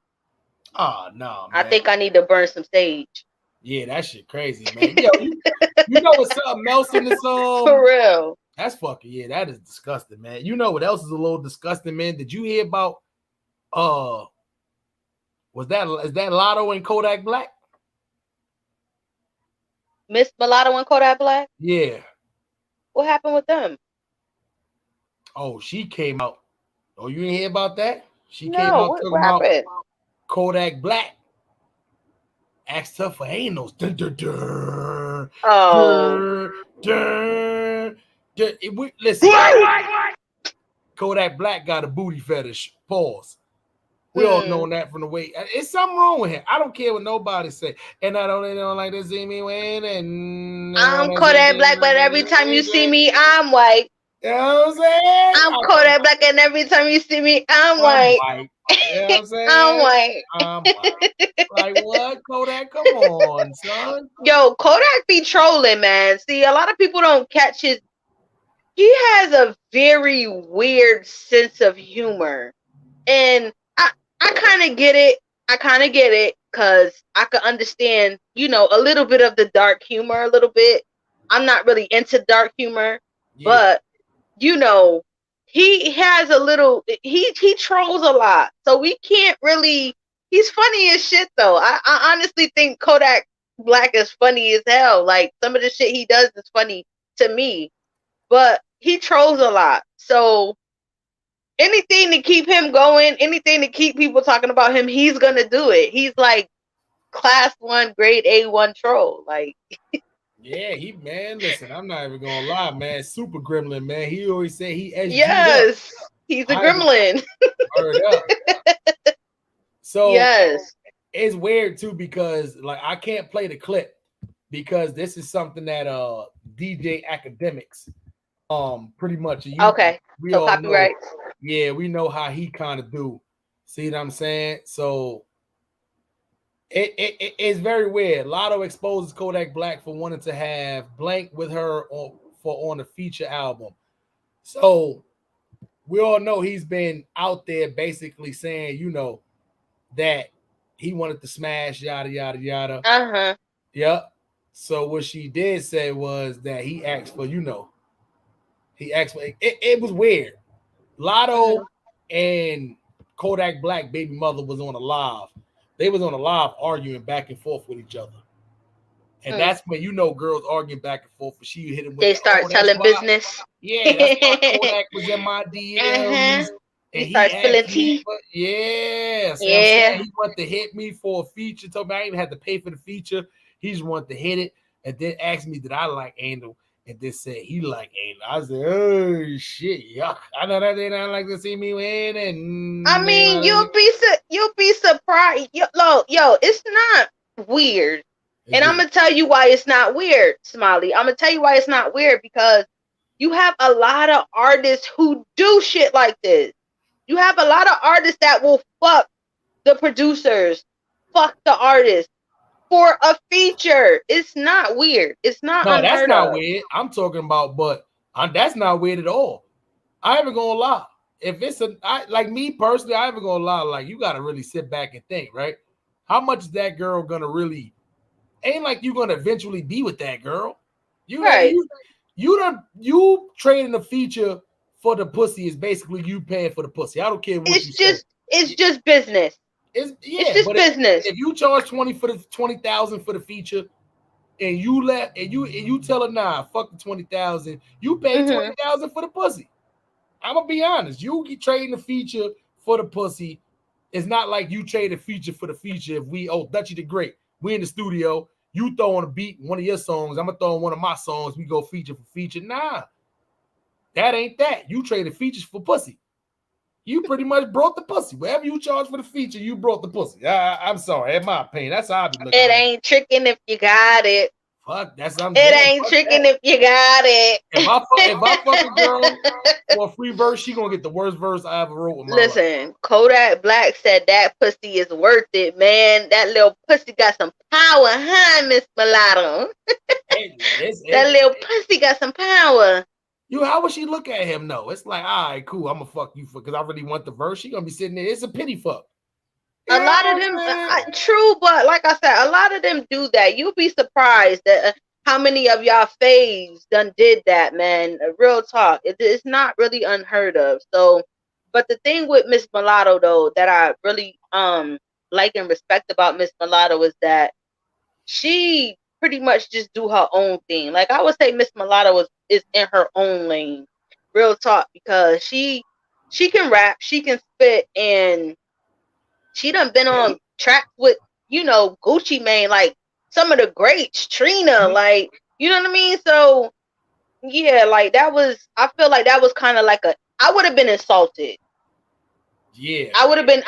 Oh no, man. I think I need to burn some sage. Yeah, that shit crazy, man. Yo, you know what's something else in the song? For real. That's fucking that is disgusting, man. You know what else is a little disgusting, man? Did you hear about is that Lotto and Kodak Black? Miss Mulatto and Kodak Black? Yeah. What happened with them? Oh, she came out. Oh, you didn't hear about that? She came out talking about Kodak Black. Asked her for anals. Dun, dun, dun, dun, dun. Listen. Kodak Black got a booty fetish. Pause. We all know that from the way. It's something wrong with him. I don't care what nobody say. And I don't like to see me win. And I'm Kodak Black, but every time you see me, I'm white. You know what I'm saying? I'm Kodak Black, and every time you see me, I'm white. You know what I'm saying? I'm white. Like what, Kodak? Come on, son. Yo, Kodak be trolling, man. See, a lot of people don't catch his. He has a very weird sense of humor, and I kind of get it because I could understand, a little bit of the dark humor, a little bit. I'm not really into dark humor, but he has a little. He trolls a lot, so we can't really. He's funny as shit, though. I honestly think Kodak Black is funny as hell. Like, some of the shit he does is funny to me, but he trolls a lot, so. Anything to keep him going, anything to keep people talking about him, he's gonna do it. He's like class 1, grade A1 troll. Like, yeah, listen, I'm not even gonna lie, man. Super gremlin, man. He always say he SG'd yes, up. He's a gremlin. Up. So yes, it's weird too because like I can't play the clip because this is something that DJ Academics pretty much okay. We so all copyright. Yeah, we know how he kind of do. See what I'm saying? So it's very weird. Lotto exposes Kodak Black for wanting to have Blank with her on a feature album. So we all know he's been out there basically saying, that he wanted to smash yada yada yada. Yep. So what she did say was that he asked for, he asked for it was weird. Lotto and Kodak Black baby mother was on a live. They was on a live arguing back and forth with each other. And that's when girls arguing back and forth. And she hit him with they start telling business. Yeah, that's why Kodak was in my DMs. And he spilling tea. Yeah. See what I'm saying? He wanted to hit me for a feature. Told me I even had to pay for the feature. He just wanted to hit it. And then asked me, did I like anal? And then said he like anal. I said, oh shit, yuck. I know that they don't like to see me win. And I mean, you'll be surprised. Yo, it's not weird. And I'm gonna tell you why it's not weird, Smiley. I'm gonna tell you why it's not weird, because you have a lot of artists who do shit like this. You have a lot of artists that will fuck the producers, fuck the artists for a feature. It's not weird. It's not. No, that's not weird. I'm talking about, but that's not weird at all. I ain't even gonna lie. If it's like me personally, I ain't even gonna lie. Like, you gotta really sit back and think, right? How much is that girl gonna really? Ain't like you gonna eventually be with that girl. You trading a feature for the pussy is basically you paying for the pussy. I don't care what it's just business. It's just business. If you charge 20,000 for the feature, and you tell her nah, fuck the 20,000, you pay 20,000 for the pussy. I'm gonna be honest. You trading the feature for the pussy. It's not like you trade a feature for the feature. If Dutchy the Great, we in the studio. You throw on a beat, one of your songs. I'm gonna throw on one of my songs. We go feature for feature. Nah, that ain't that. You traded features for pussy. You pretty much brought the pussy. Wherever you charge for the feature, you brought the pussy. I'm sorry, in my opinion, that's how I be looking. It ain't tricking if you got it. Fuck, that's it ain't tricking if you got it. If I fuck a girl for a free verse, she gonna get the worst verse I ever wrote in my life. Kodak Black said that pussy is worth it, man. That little pussy got some power, huh, Miss Mulatto? That little pussy got some power. How would she look at him? No, it's like, all right, cool. I'm gonna fuck you because I really want the verse. She gonna be sitting there. It's a pity fuck. A lot of them, true, but like I said, a lot of them do that. You'll be surprised at how many of y'all faves done did that, man. Real talk. It's not really unheard of. So, but the thing with Miss Mulatto, though, that I really like and respect about Miss Mulatto is that she pretty much just do her own thing. Like, I would say Miss Mulatto is in her own lane. Real talk, because she can rap, she can spit, and she done been on tracks with, Gucci Mane, like some of the greats, Trina, like, you know what I mean? So yeah, like I feel like that was kind of like I would have been insulted. Yeah. I would have been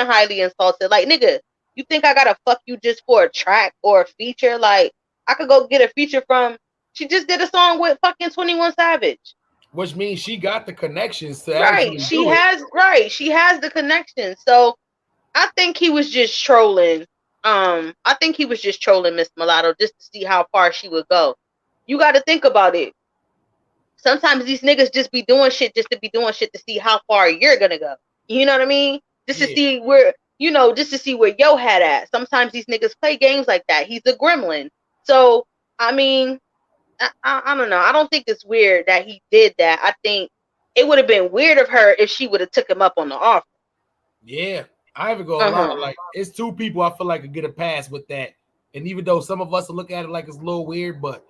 highly insulted. Like, nigga, you think I gotta fuck you just for a track or a feature? Like, I could go get a feature she just did a song with fucking 21 Savage. Which means she got the connections to Right. She has the connections. So I think he was just trolling. I think he was just trolling Miss Mulatto just to see how far she would go. You got to think about it. Sometimes these niggas just be doing shit just to be doing shit to see how far you're gonna go. You know what I mean? Just to see where your head at. Sometimes these niggas play games like that. He's a gremlin. So I mean, I don't know. I don't think it's weird that he did that. I think it would have been weird of her if she would have took him up on the offer. Yeah. I haven't gonna lie, like, it's two people I feel like could get a pass with that. And even though some of us will look at it like it's a little weird, but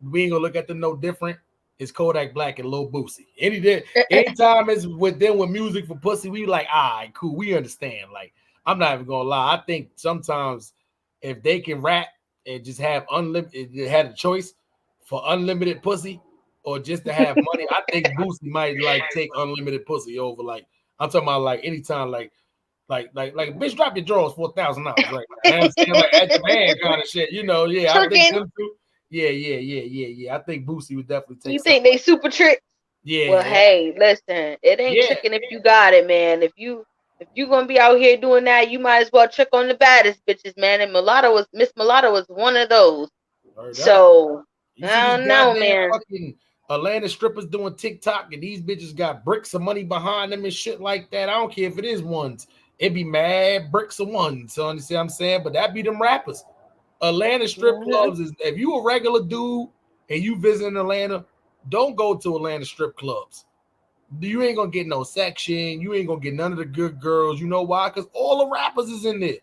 we ain't gonna look at them no different. It's Kodak Black and Lil Boosie. Anytime it's with them with music for pussy, we like, all right, cool, we understand. Like, I'm not even gonna lie. I think sometimes if they can rap and just have had a choice for unlimited pussy or just to have money, I think Boosie might like take unlimited pussy over. Like, I'm talking about like anytime, like bitch, drop your drawers for $1,000, right? You know what I'm saying? Like at the man kind of shit, Yeah, I think them two. Yeah. I think Boosie would definitely take. You think they super trick? Yeah. Well, hey, listen, it ain't tricking if you got it, man. If you gonna be out here doing that, you might as well trick on the baddest bitches, man. And Miss Mulatto was one of those. So I don't know, man. Fucking Atlanta strippers doing TikTok, and these bitches got bricks of money behind them and shit like that. I don't care if it is ones. It be mad bricks of ones. So you see what I'm saying? But that be them rappers. Atlanta strip clubs is, if you a regular dude and you visit Atlanta, don't go to Atlanta strip clubs. You ain't gonna get no section. You ain't gonna get none of the good girls. You know why? Because all the rappers is in there.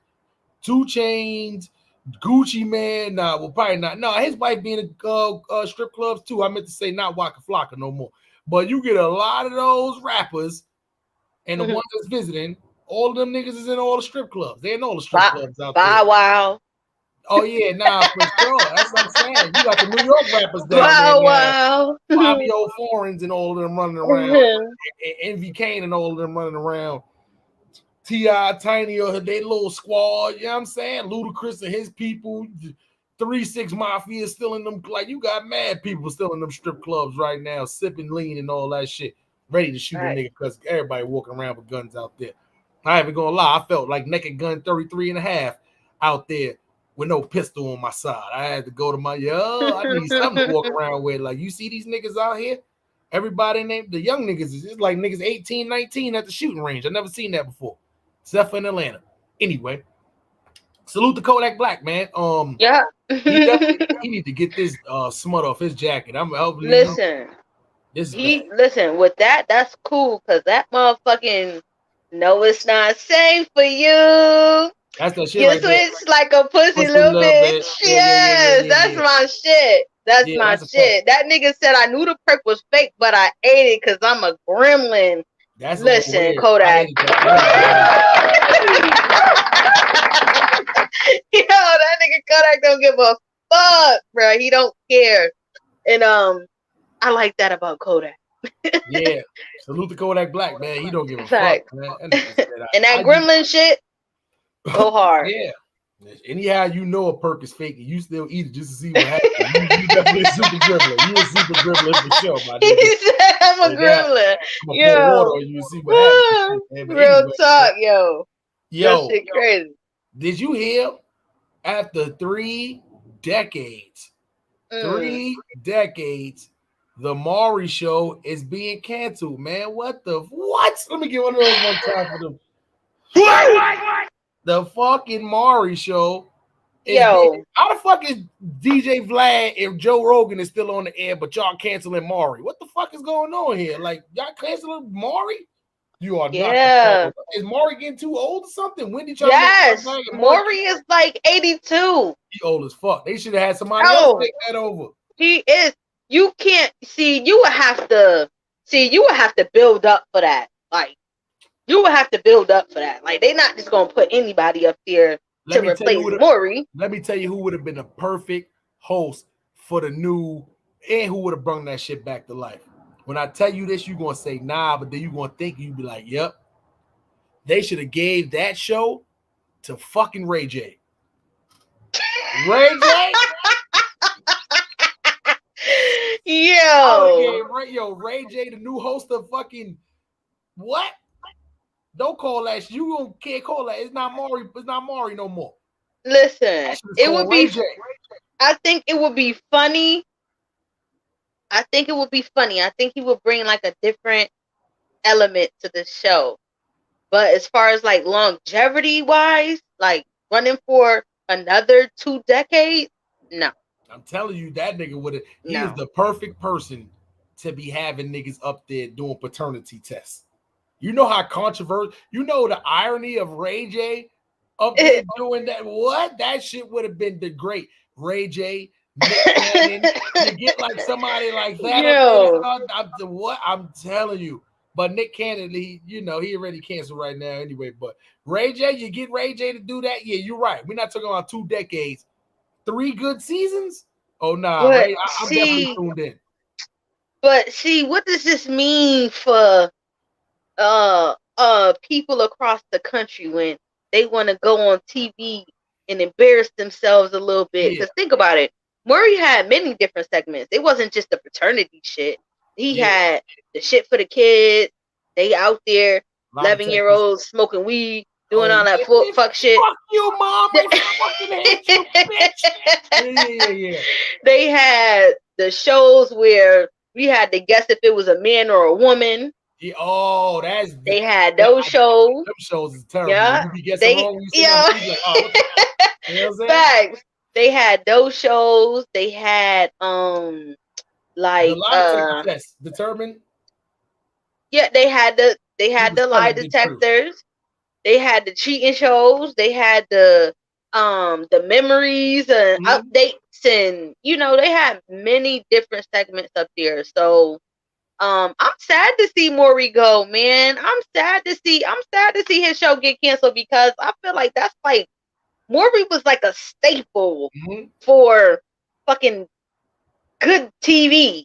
2 Chainz, Gucci Man. Nah, well, probably not. No, his wife being a strip clubs too. I meant to say not Waka Flocka no more. But you get a lot of those rappers and the ones that's visiting. All of them niggas is in all the strip clubs. They in all the strip clubs out there. Bow Wow. Oh yeah, nah, for sure. That's what I'm saying. You got the New York rappers down Bow there. Wow. Fabio Foreigns and all of them running around. And Envy Kane and all of them running around. T.I., Tiny, or their little squad. You know what I'm saying? Ludacris and his people. 3-6 Mafia still in them. Like, you got mad people still in them strip clubs right now, sipping lean and all that shit. Ready to shoot a nigga because everybody walking around with guns out there. I ain't even gonna lie. I felt like Naked Gun 33 and a half out there with no pistol on my side. I had to go to my, I need something to walk around with. Like, you see these niggas out here? Everybody named the young niggas is just like niggas 18, 19 at the shooting range. I never seen that before, except for in Atlanta. Anyway, salute to Kodak Black, man. Yeah. he need to get this smut off his jacket. I'm helping. Listen, listen with that. That's cool because that motherfucking no, it's not safe for you. That's the shit. You right switch like a pussy little bitch. Yes, that's my shit. That's my shit. That nigga said I knew the perk was fake, but I ate it because I'm a gremlin. Listen, Kodak. Yo, that nigga Kodak don't give a fuck, bro. He don't care. And I like that about Kodak. Yeah. Salute to Kodak Black, man. He don't give a fuck, man. And that gremlin shit, go hard. Yeah. Anyhow, you know a perk is fake and you still eat it just to see what happens. You definitely a super gribbler. You a super gribbler for sure, my nigga. He said I'm a gribbler. Yo. You see what happens. Man, real anyway, talk, yo. Yo. That shit crazy. Did you hear after 3 decades, 3 decades, the Maury show is being canceled, man? What? Let me get one of those one time for them. The fucking Maury show. How the fuck is DJ Vlad if Joe Rogan is still on the air, but y'all canceling Maury? What the fuck is going on here? Like, y'all canceling Maury? You are not. Is Maury getting too old or something? When did y'all? Yes, Maury is like 82. He old as fuck. They should have had somebody else take that over. He is. You can't see. You would have to see. You would have to build up for that. Like, you would have to build up for that. Like, they're not just gonna put anybody up there to replace Maury. Let me tell you who would have been a perfect host for the new, and who would have brought that shit back to life. When I tell you this, you're gonna say nah, but then you're gonna think, you be like, yep. They should have gave that show to fucking Ray J. Ray J? Ray J, the new host of fucking what? Don't call that. You can't call that. It's not Maury. It's not Maury no more. Listen, it would be. I think it would be funny. I think he would bring like a different element to the show. But as far as like longevity wise, like running for another 2 decades, no. I'm telling you, that nigga would have. He is the perfect person to be having niggas up there doing paternity tests. You know how controversial. You know the irony of Ray J up there doing that. What? That shit would have been the great Ray J. Nick Cannon, to get like somebody like that. What I'm telling you. But Nick Cannon, he already canceled right now anyway. But Ray J, you get Ray J to do that? Yeah, you're right. We're not talking about 2 decades. 3 good seasons? Oh nah, Ray, I'm definitely tuned in. But see, what does this mean for people across the country when they want to go on TV and embarrass themselves a little bit? Because think about it. Maury had many different segments. It wasn't just the paternity shit. He had the shit for the kids. They out there, 11-year-olds smoking weed, doing all that fuck shit. Fuck you, mom. I fucking hate you, bitch. Yeah. They had the shows where we had to guess if it was a man or a woman. Yeah, they had those shows. Them shows is terrible. Yeah, you be guessing wrong. You like, oh, you know what I'm saying? Facts. They had those shows. They had like the lie detector test determined. Yeah, they had the lie detectors. They had the cheating shows. They had the the memories and updates, and they had many different segments up there. So I'm sad to see Maury go, man. I'm sad to see his show get canceled, because I feel like that's like Maury was like a staple for fucking good TV.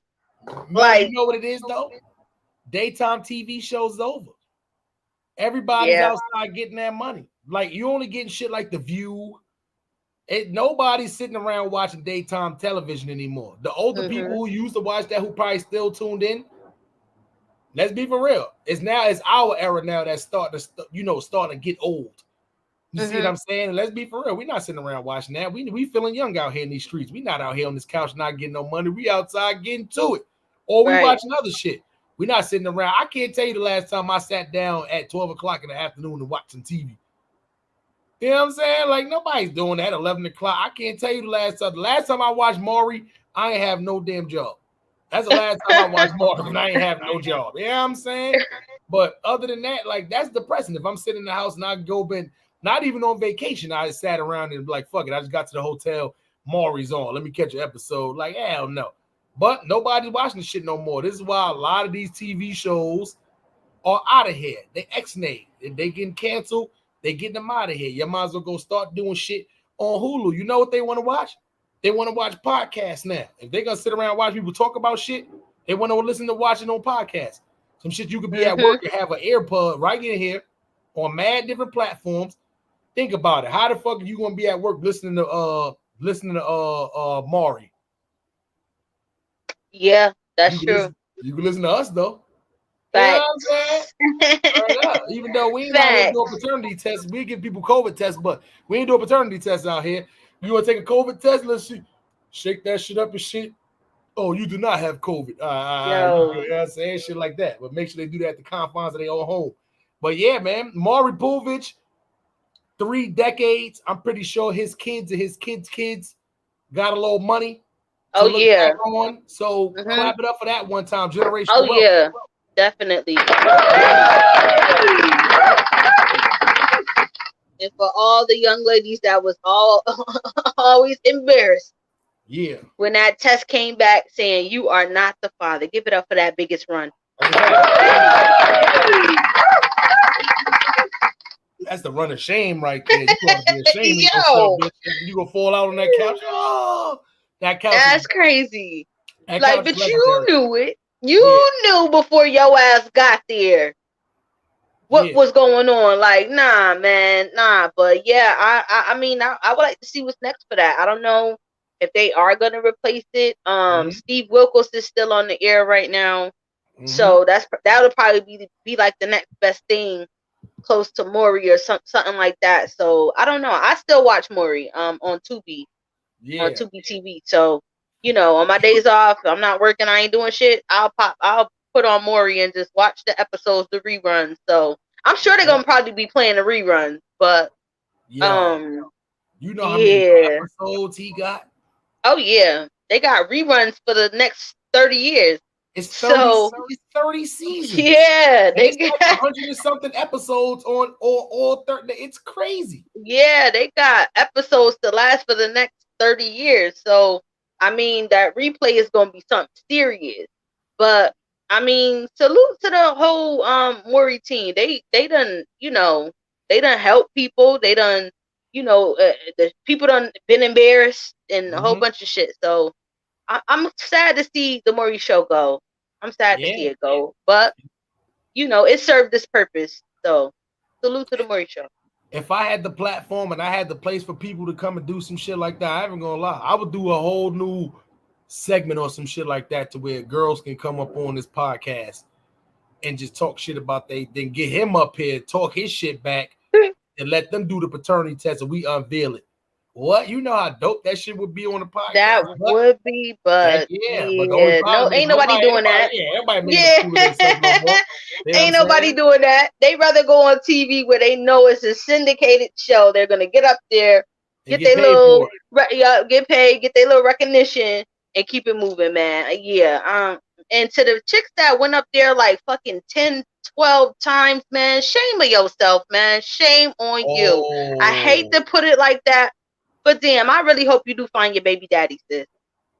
Like, you know what it is though? Daytime TV shows over. Everybody's outside getting that money. Like, you only getting shit like The View. Nobody's sitting around watching daytime television anymore. The older people who used to watch that, who probably still tuned in, let's be for real. It's our era now that's starting to get old. You see what I'm saying? Let's be for real. We're not sitting around watching that. We feeling young out here in these streets. We not out here on this couch not getting no money. We outside getting to it. Or we watching other shit. We're not sitting around. I can't tell you the last time I sat down at 12 o'clock in the afternoon and watched some TV. You know what I'm saying? Like, nobody's doing that at 11 o'clock. I can't tell you the last time. The last time I watched Maury, I ain't have no damn job. That's the last time I watched Maury, and I ain't have no job. You know what I'm saying? But other than that, like, that's depressing. If I'm sitting in the house and I go not even on vacation, I just sat around and like, fuck it. I just got to the hotel. Maury's on. Let me catch an episode. Like, hell no. But nobody's watching this shit no more. This is why a lot of these TV shows are out of here. They ex-nade. If they getting canceled, they getting them out of here. You might as well go start doing shit on Hulu. You know what they want to watch? They want to watch podcasts now. If they're going to sit around and watch people talk about shit, they want to listen to watching on podcasts. Some shit you could be at work and have an AirPod right in here on mad different platforms. Think about it. How the fuck are you going to be at work listening to Maury? Yeah, that's true. You can listen to us though. You know what I'm saying? Even though we ain't out doing paternity tests, we give people COVID tests, but we ain't doing paternity tests out here. You want to take a COVID test? Let's see. Shake that shit up and shit. Oh, you do not have COVID. You know what I'm saying? Shit like that. But make sure they do that at the confines of their own home. But yeah, man, Maury Povich, 3 decades. I'm pretty sure his kids and his kids got a little money. Oh yeah. So clap it up for that one time. Generational. Oh yeah, definitely. And for all the young ladies that was always embarrassed. Yeah. When that test came back saying you are not the father, give it up for that biggest run. That's the run of shame right there. You gonna be ashamed. You gonna fall out on that couch. Oh, that couch. That's crazy. Like, but you knew it. You knew before your ass got there what was going on. Like, nah, man, nah. But yeah, I mean, I would like to see what's next for that. I don't know if they are gonna replace it. Steve Wilkos is still on the air right now, so that would probably be like the next best thing, close to Maury or something like that. So I don't know. I still watch Maury on Tubi, on Tubi TV. So on my days off, I'm not working, I ain't doing shit, I'll put on Maury and just watch the episodes, the reruns. So I'm sure they're gonna probably be playing the reruns, but how many episodes he got? Oh yeah, they got reruns for the next 30 years. It's 30 seasons. Yeah, they got 100 and something episodes on all 30. It's crazy. Yeah, they got episodes to last for the next 30 years. So I mean, that replay is gonna be something serious. But I mean, salute to the whole Maury team. They done, they done help people. They done, the people done been embarrassed and a whole bunch of shit. So I'm sad to see the Maury show go. I'm sad to see it go. But it served this purpose. So salute to the Maury show. If I had the platform and I had the place for people to come and do some shit like that, I ain't gonna lie, I would do a whole new segment or some shit like that to where girls can come up on this podcast and just talk shit about then get him up here, talk his shit back, and let them do the paternity test and we unveil it. What? You know how dope that shit would be on the podcast? That would be, but no, ain't nobody doing that. Ain't nobody doing that. They rather go on TV where they know it's a syndicated show. They're gonna get up there, get their little, get paid, get their little recognition, and keep it moving, man. And to the chicks that went up there like fucking 10, 12 times, man, shame on yourself, man. Shame on you. I hate to put it like that, But damn, I really hope you do find your baby daddy, sis.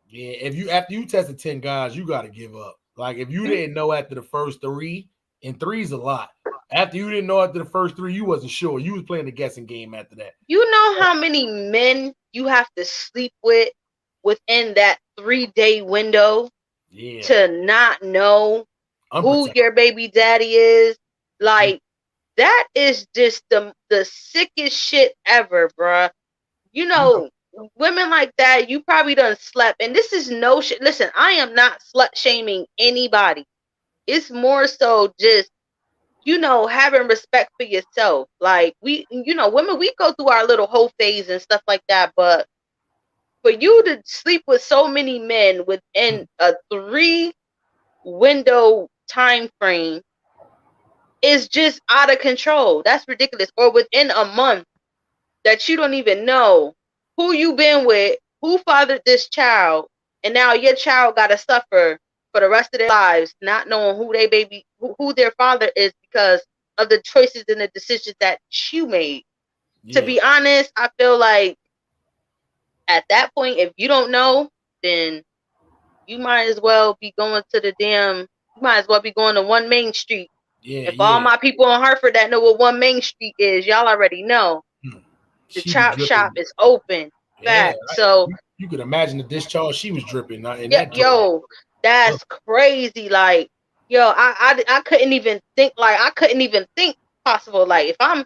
Yeah, if you after you tested 10 guys, you got to give up. Like if you didn't know after the first 3, and 3's a lot. After you didn't know after the first 3, you wasn't sure. You was playing the guessing game after that. You know how many men you have to sleep with within that 3-day window to not know who your baby daddy is? Like that is just the sickest shit ever, bruh. You know, women like that, you probably done slept. And this is no shit. Listen, I am not slut shaming anybody. It's more so just, you know, having respect for yourself. Like we, you know, women, we go through our little whole phase and stuff like that. But for you to sleep with so many men within a 3-window time frame is just out of control. That's ridiculous. Or within a month that you don't even know who you been with, who fathered this child, and now your child got to suffer for the rest of their lives, not knowing who they baby, who their father is because of the choices and the decisions that you made. To be honest, I feel like at that point, if you don't know, then you might as well be going to the damn. You might as well be going to 1 Main Street. If all my people in Hartford that know what 1 Main Street is, y'all already know. The chop shop is open. So you could imagine the discharge she was dripping. That's crazy. Like, I couldn't even think. Like, I couldn't even think possible. Like, if I'm,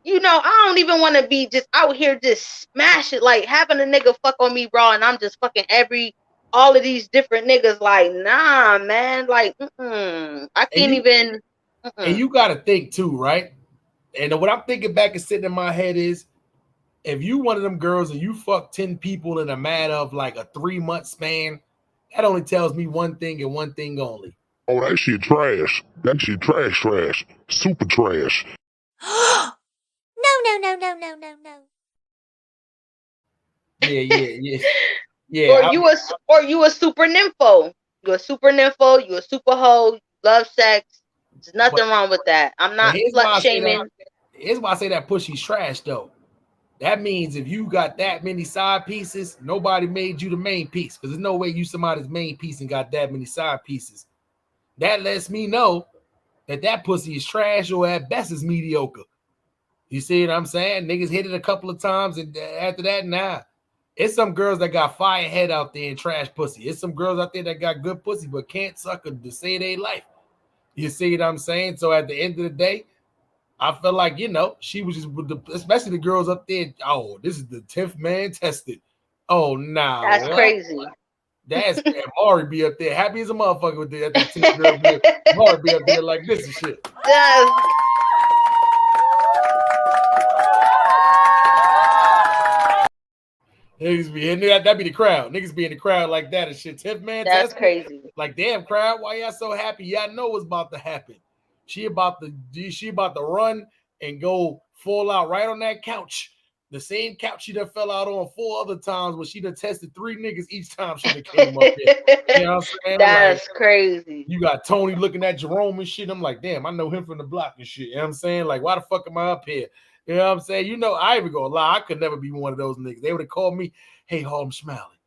you know, I don't even want to be just out here just smash it. Like having a nigga fuck on me raw, and I'm just fucking all of these different niggas. Like, nah, man. Like, I can't even. And you got to think too, right? And what I'm thinking back and sitting in my head is, if you one of them girls and you fuck 10 people in a matter of like a 3-month span, that only tells me one thing and one thing only. Oh, that shit trash. That shit trash. Super trash. No. Yeah. Or you a super nympho. You a super nympho. You a super hoe. You love sex. There's nothing wrong with that. I'm not slut shaming. Here's why I say that pussy's trash though. That means if you got that many side pieces, nobody made you the main piece. Because there's no way you somebody's main piece and got that many side pieces. That lets me know that pussy is trash or at best is mediocre. You see what I'm saying? Niggas hit it a couple of times and after that, nah. It's some girls that got fire head out there and trash pussy. It's some girls out there that got good pussy but can't suck to save their life. You see what I'm saying? So at the end of the day, I feel like, you know, she was just with especially the girls up there. Oh, this is the 10th man tested. Oh, nah. That's crazy. That's Maury be up there happy as a motherfucker with the 10th girl. Maury be up there like this and shit. Niggas be in there, that'd be the crowd. Niggas be in the crowd like that and shit. 10th man that's tested. Crazy. Like, damn, crowd, why y'all so happy? Y'all know what's about to happen. She about to run and go fall out right on that couch. The same couch she done fell out on 4 other times when she done tested 3 niggas each time she done came up there. You know what I'm saying? That's like, crazy. You got Tony looking at Jerome and shit. I'm like, damn, I know him from the block and shit. You know what I'm saying? Like, why the fuck am I up here? You know what I'm saying? You know, I even gonna lie. I could never be one of those niggas. They would have called me, hey, Harlem Smiley,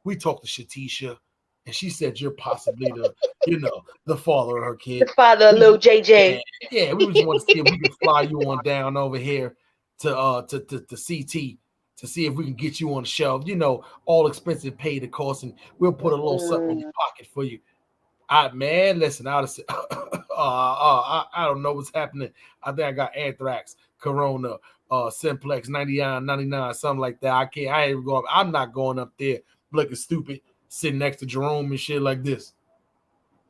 we talked to Shatisha. And she said you're possibly the, you know, the father of her kid. The father of little JJ. Yeah, we just want to see if we can fly you on down over here to CT to see if we can get you on the shelf. You know, all expensive paid the cost, and we'll put a little something in your pocket for you. Listen, I would say, I don't know what's happening. I think I got anthrax, corona, simplex, 99, something like that. I'm not going up there looking stupid, sitting next to Jerome and shit like this.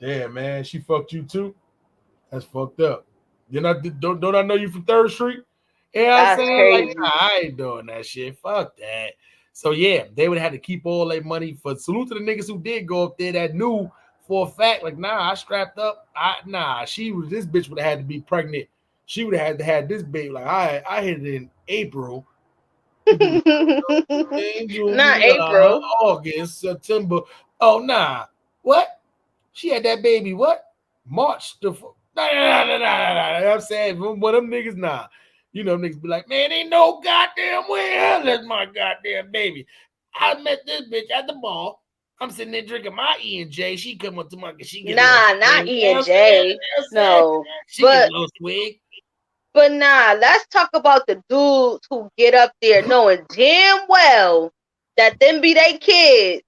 Damn, man, she fucked you too? That's fucked up. Don't I know you from 3rd Street? Yeah, I'm saying? Like, nah, I ain't doing that shit. Fuck that. So yeah, they would have to keep all their money. For salute to the niggas who did go up there that knew for a fact, like, nah, I strapped up. This bitch would have had to be pregnant. She would have had to have this baby. Like, I hit it in April. Not April. August, September. Oh, nah. What? She had that baby, what? March the... Nah. I'm saying, one of them niggas, nah. You know, niggas be like, man, ain't no goddamn way hell that's my goddamn baby. I met this bitch at the ball. I'm sitting there drinking my E&J. She come up to my, she get not E&J. No, she get a little swig. But nah, let's talk about the dudes who get up there knowing damn well that them be they kids,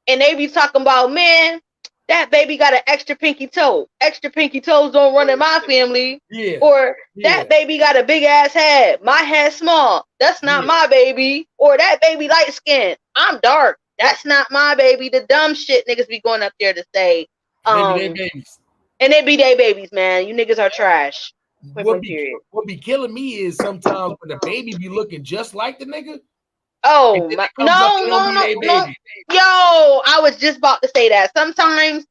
and they be talking about, man, that baby got an extra pinky toe. Extra pinky toes don't run in my family. Yeah. Or that baby got a big ass head. My head small. That's not my baby. Or that baby light skinned. I'm dark. That's not my baby. The dumb shit niggas be going up there to say. They babies. And they be they babies, man. You niggas are trash. What be killing me is sometimes when the baby be looking just like the nigga. Oh my, no. Yo, I was just about to say that. Sometimes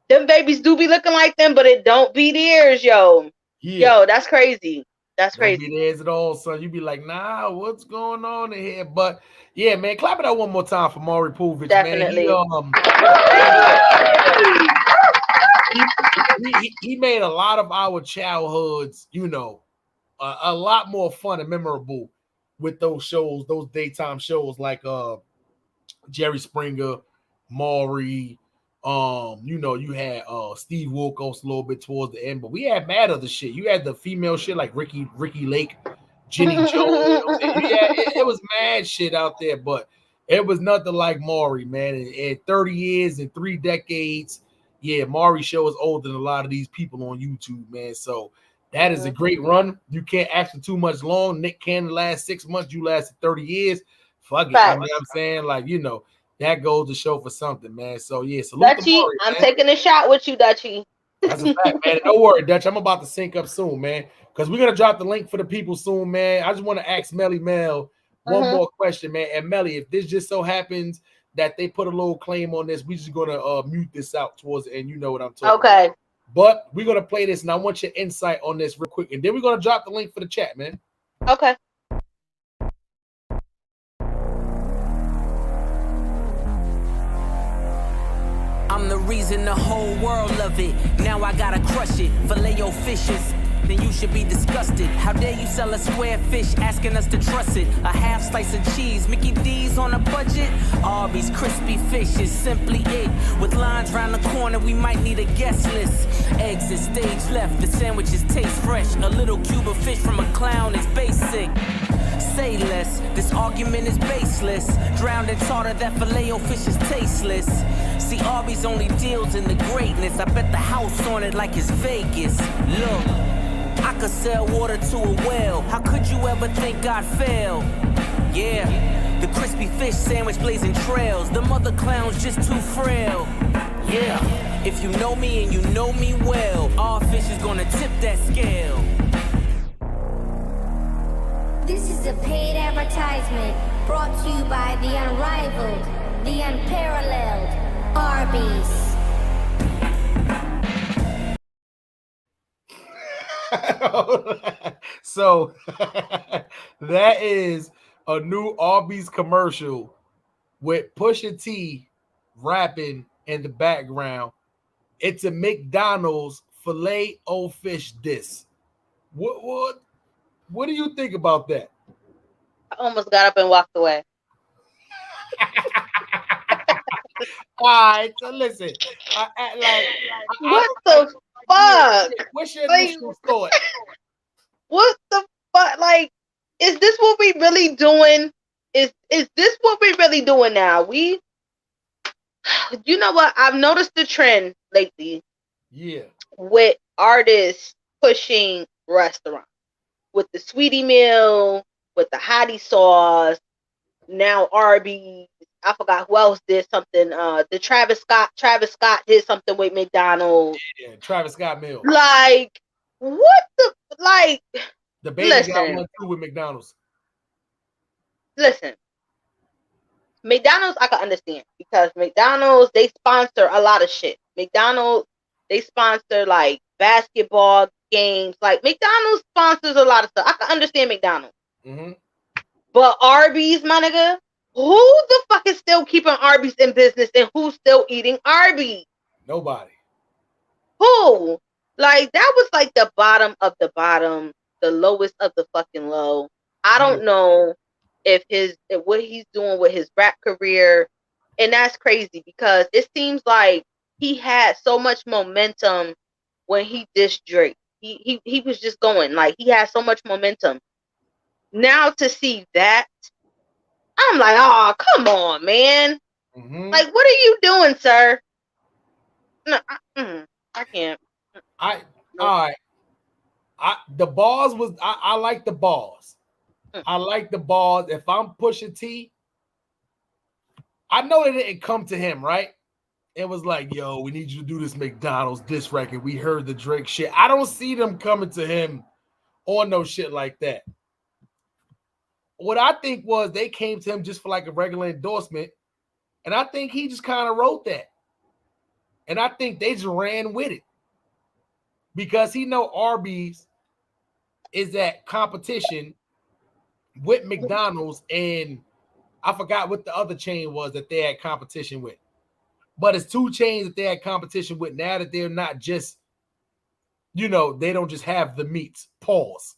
them babies do be looking like them, but it don't be theirs, yo. Yeah. Yo, that's crazy. That's crazy. Don't be theirs at all, son. You be like, nah, what's going on in here? But yeah, man, clap it out one more time for Maury Povich. Definitely. Man, he made a lot of our childhoods, you know, a lot more fun and memorable with those shows, those daytime shows like Jerry Springer, Maury. You know, you had Steve Wilkos a little bit towards the end, but we had mad other shit. You had the female shit like Ricky Lake, Jenny Jones. It was mad shit out there, but it was nothing like Maury, man. In 30 years and 3 decades, yeah, Maury show is older than a lot of these people on YouTube, man. So that is a great run. You can't ask for too much long. Nick Cannon last 6 months, you lasted 30 years. Fuck it. I mean, I'm saying, like, you know, that goes to show for something, man. So yeah, salute Dutchie, to Maury, I'm taking a shot with you, Dutchie. That's a fact, man. Don't worry, Dutch. I'm about to sync up soon, man. Because we're gonna drop the link for the people soon, man. I just want to ask Melly Mel one more question, man. And Melly, if this just so happens that they put a little claim on this, we just gonna mute this out towards the end. You know what I'm talking about. But we're gonna play this, and I want your insight on this real quick, and then we're gonna drop the link for the chat, man. Okay. I'm the reason the whole world love it. Now I gotta crush it. Filet your fishes, then you should be disgusted. How dare you sell a square fish, asking us to trust it? A half slice of cheese, Mickey D's on a budget. Arby's crispy fish is simply it. With lines round the corner, we might need a guest list. Eggs is stage left, the sandwiches taste fresh. A little cube of fish from a clown is basic. Say less, this argument is baseless. Drowned in tartar, that filet-o-fish is tasteless. See, Arby's only deals in the greatness. I bet the house on it like it's Vegas. Look, I could sell water to a whale. How could you ever think I'd fail? Yeah, the crispy fish sandwich blazing trails. The mother clown's just too frail. Yeah, if you know me and you know me well, our fish is gonna tip that scale. This is a paid advertisement brought to you by the unrivaled, the unparalleled Arby's. So that is a new Arby's commercial with Pusha T rapping in the background. It's a McDonald's filet-o-fish diss. What do you think about that? I almost got up and walked away. All right, so listen. What the fuck? What's your initial thought? What the fuck? Like, is this what we really doing? Is this what we really doing now? You know what? I've noticed the trend lately. Yeah. With artists pushing restaurants. With the sweetie meal, with the hottie sauce, now Arby's. I forgot who else did something. The Travis Scott did something with McDonald's. Yeah, Travis Scott meal. Like, what the the baby got one too with McDonald's. Listen, McDonald's I can understand because McDonald's they sponsor a lot of shit. McDonald's they sponsor like basketball games. Like McDonald's sponsors a lot of stuff. I can understand McDonald's. But Arby's, my nigga, who the fuck is still keeping Arby's in business and who's still eating Arby's? Nobody. Who? Like that was like the bottom of the bottom the lowest of the fucking low. I don't know if what he's doing with his rap career, and that's crazy because it seems like he had so much momentum when he dissed Drake. He was just going, like, he had so much momentum. Now to see that, I'm like, oh, come on, man. Like, what are you doing, sir? No, I can't. All right. The bars was I like the bars. I like the bars. If I'm Pusha T, I know it didn't come to him, right? It was like, yo, we need you to do this McDonald's diss record. We heard the Drake shit. I don't see them coming to him on no shit like that. What I think was they came to him just for like a regular endorsement. And I think he just kind of wrote that. And I think they just ran with it. Because he know Arby's is at competition with McDonald's, and I forgot what the other chain was that they had competition with. But it's two chains that they had competition with now that they're not just, they don't just have the meats. Pause.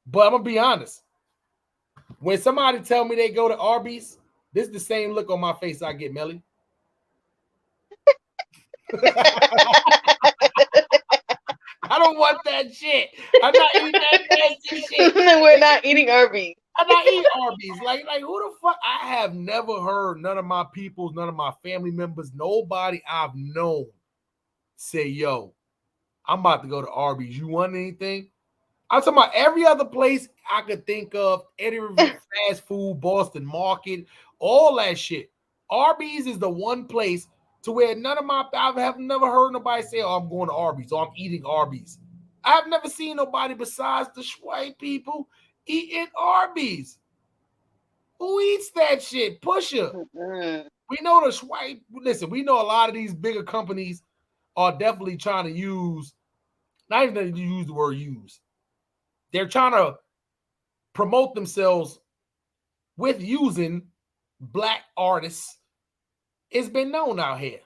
But I'm going to be honest. When somebody tell me they go to Arby's, this is the same look on my face I get, Melly. I don't want that shit. I'm not eating that nasty shit. We're not eating Arby's. I'm not eating Arby's. Like who the fuck? I have never heard none of my peoples, none of my family members, nobody I've known say, yo, I'm about to go to Arby's. You want anything? I'm talking about every other place I could think of, any fast food, Boston Market, all that shit. Arby's is the one place to where I have never heard nobody say, oh, I'm going to Arby's or I'm eating Arby's. I've never seen nobody besides the white people eating Arby's. Who eats that shit? Pusha. We know the white. Listen, we know a lot of these bigger companies are definitely trying to use, not even to use the word use. They're trying to promote themselves with using black artists. It's been known out here.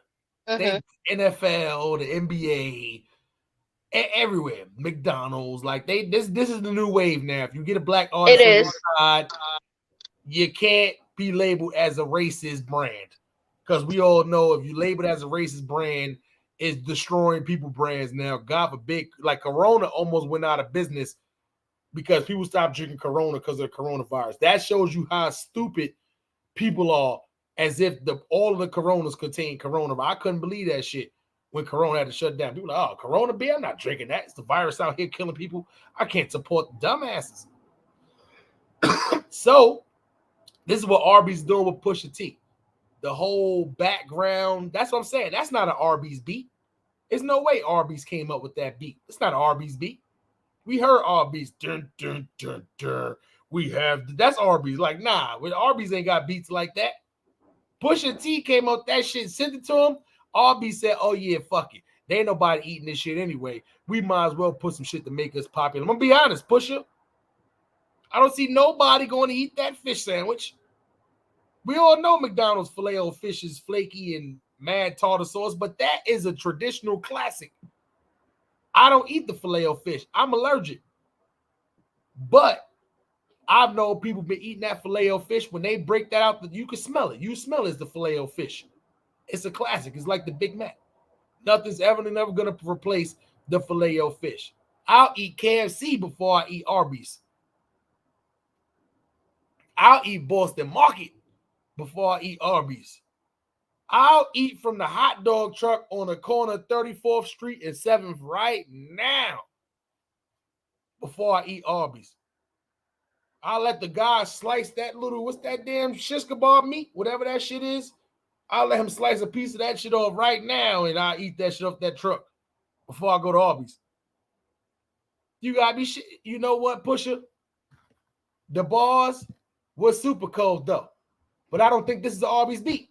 They NFL, the NBA, everywhere. McDonald's, like this is the new wave now. If you get a black artist on the side, you can't be labeled as a racist brand. Because we all know if you label it as a racist brand, it's destroying people brands now. God forbid, like Corona almost went out of business because people stopped drinking Corona because of the coronavirus. That shows you how stupid people are, as if all of the Coronas contain Corona. I couldn't believe that shit when Corona had to shut down. People were like, oh, Corona beer? I'm not drinking that. It's the virus out here killing people. I can't support the dumbasses. So, this is what Arby's doing with Pusha T. The whole background. That's what I'm saying. That's not an Arby's beat. There's no way Arby's came up with that beat. It's not an Arby's beat. We heard Arby's. Dun, dun, dun, dun. That's Arby's. Like, nah, Arby's ain't got beats like that. Pusha T came up that shit, sent it to him. Arby's said, oh yeah, fuck it. There ain't nobody eating this shit anyway. We might as well put some shit to make us popular. I'm gonna be honest, Pusha. I don't see nobody going to eat that fish sandwich. We all know McDonald's Filet-O-Fish is flaky and mad tartar sauce, but that is a traditional classic. I don't eat the Filet-O-Fish. I'm allergic. But I've known people been eating that Filet-O-Fish. When they break that out, you can smell it. You smell it as the Filet-O-Fish. It's a classic. It's like the Big Mac. Nothing's never going to replace the Filet-O-Fish. I'll eat KFC before I eat Arby's. I'll eat Boston Market before I eat Arby's. I'll eat from the hot dog truck on the corner of 34th Street and 7th right now before I eat Arby's. I'll let the guy slice that little, what's that damn shish kebab meat? Whatever that shit is. I'll let him slice a piece of that shit off right now and I'll eat that shit off that truck before I go to Arby's. You gotta be shit. You know what, Pusha? The bars was super cold though. But I don't think this is an Arby's beat.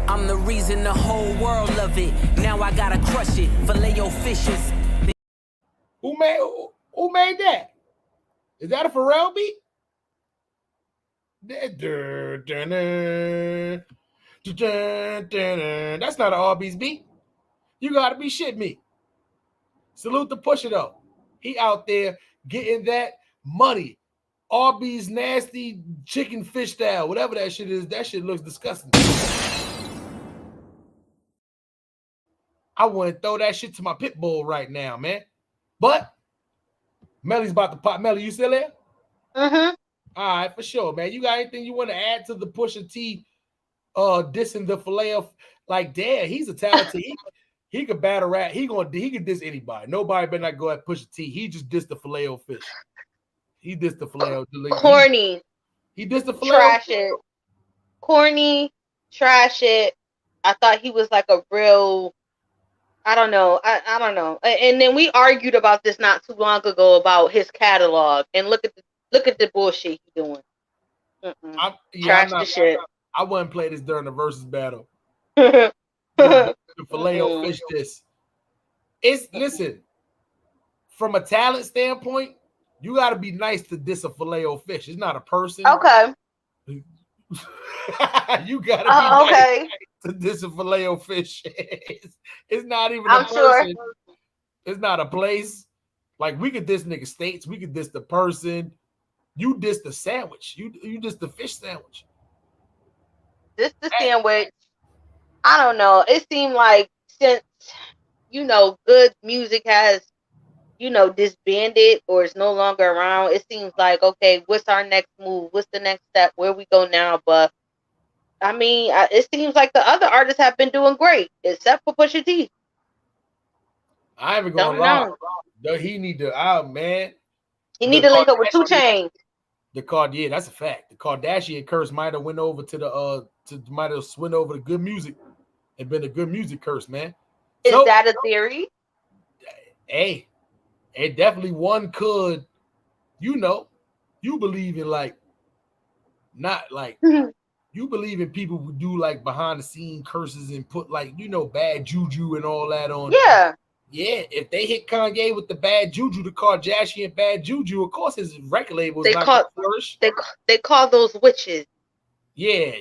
I'm the reason the whole world love it. Now I gotta crush it. Filet-O-Fishes. Who made that? Is that a Pharrell beat? That's not an Arby's beat. You gotta be shit me. Salute to Pusha though. He out there getting that money. Arby's nasty chicken fish style, whatever that shit is, that shit looks disgusting. I want to throw that shit to my pit bull right now, man. But Melly's about to pop. Melly, you still there? Mm-hmm. All right, for sure, man. You got anything you want to add to the Pusha T dissing the filet of like, damn, he's a talented. He could battle rap. He could diss anybody. Nobody better not go at Pusha T. He just dissed the filet of fish. He dissed the filet of corny. He dissed the filet. Trash it. Corny. Trash it. I thought he was like a real. I don't know. I don't know. And then we argued about this not too long ago about his catalog. And look at the bullshit he's doing. Trash the shit. I wouldn't play this during the versus battle. The filet of fish diss. Listen. From a talent standpoint, you got to be nice to diss a filet of fish. It's not a person. Okay. You got to be nice to diss a filet of fish. It's not even a person. Sure. It's not a place. Like, we could diss nigga states. We could diss the person. You diss the sandwich. You diss the fish sandwich. This the sandwich. I don't know. It seemed like since, good music has disbanded or is no longer around, it seems like, okay, what's our next move? What's the next step? Where we go now? But I mean, it seems like the other artists have been doing great, except for Pusha T. I ain't even gonna lie. He need to, man. He need to link up with 2 Chainz. Yeah, that's a fact. The Kardashian curse might have went over might have swung over to good music and been a good music curse, man. Is that a theory? Hey. It definitely one could, you believe in you believe in people who do like behind the scene curses and put bad juju and all that on. Yeah. Yeah. If they hit Kanye with the bad juju, the Kardashian bad juju, of course his record label is not gonna flourish. They call those witches. Yeah.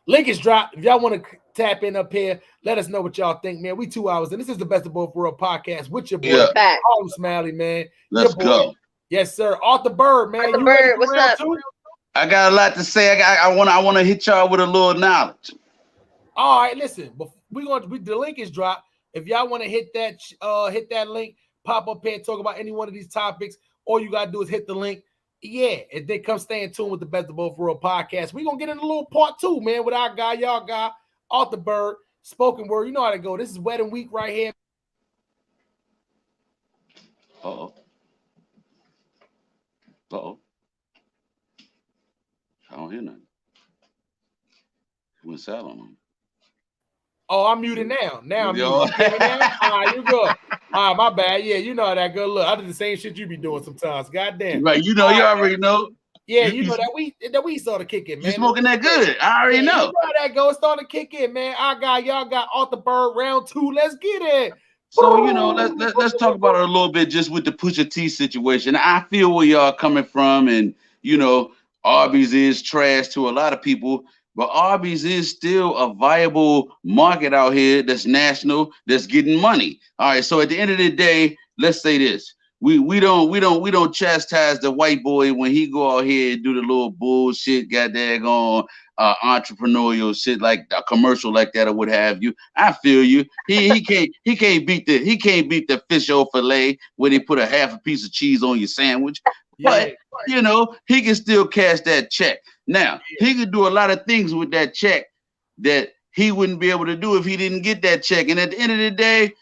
Link is dropped. If y'all want to tap in up here, let us know what y'all think, man. We 2 hours, and this is the Best of Both World podcast with your boy, Paul Smiley, man. Let's go. Yes, sir. Arthur Bird, man. Arthur Bird, what's up? Too? I got a lot to say. I want to hit y'all with a little knowledge. All right, listen. The link is dropped. If y'all want to hit that link, pop up here and talk about any one of these topics. All you gotta do is hit the link. Yeah, and then come stay in tune with the Best of Both World podcast. We're gonna get in a little part 2, man, with our guy, y'all guy, Arthur Bird, spoken word. You know how to go. This is wedding week right here. Uh-oh. I don't hear nothing. Went silent on him. Oh, I'm muted now. Now I'm muted. Now? All right, you good. All right, my bad. Yeah, you know how that good look. I do the same shit you be doing sometimes. Goddamn. Right, you already know. Yeah, you know that we started kicking, man. You smoking that good. I already know. You know how that goes. Started kicking, man. Y'all got Arthur Bird round 2. Let's get it. So, let's talk about it a little bit just with the Pusha T situation. I feel where y'all coming from, and Arby's is trash to a lot of people, but Arby's is still a viable market out here that's national, that's getting money. All right, so at the end of the day, let's say this. We don't chastise the white boy when he go out here and do the little bullshit, goddamn on entrepreneurial shit like a commercial like that or what have you. I feel you. He can't beat the fish o fillet when he put a half a piece of cheese on your sandwich. Yeah. But he can still cash that check. Now he could do a lot of things with that check that he wouldn't be able to do if he didn't get that check. And at the end of the day,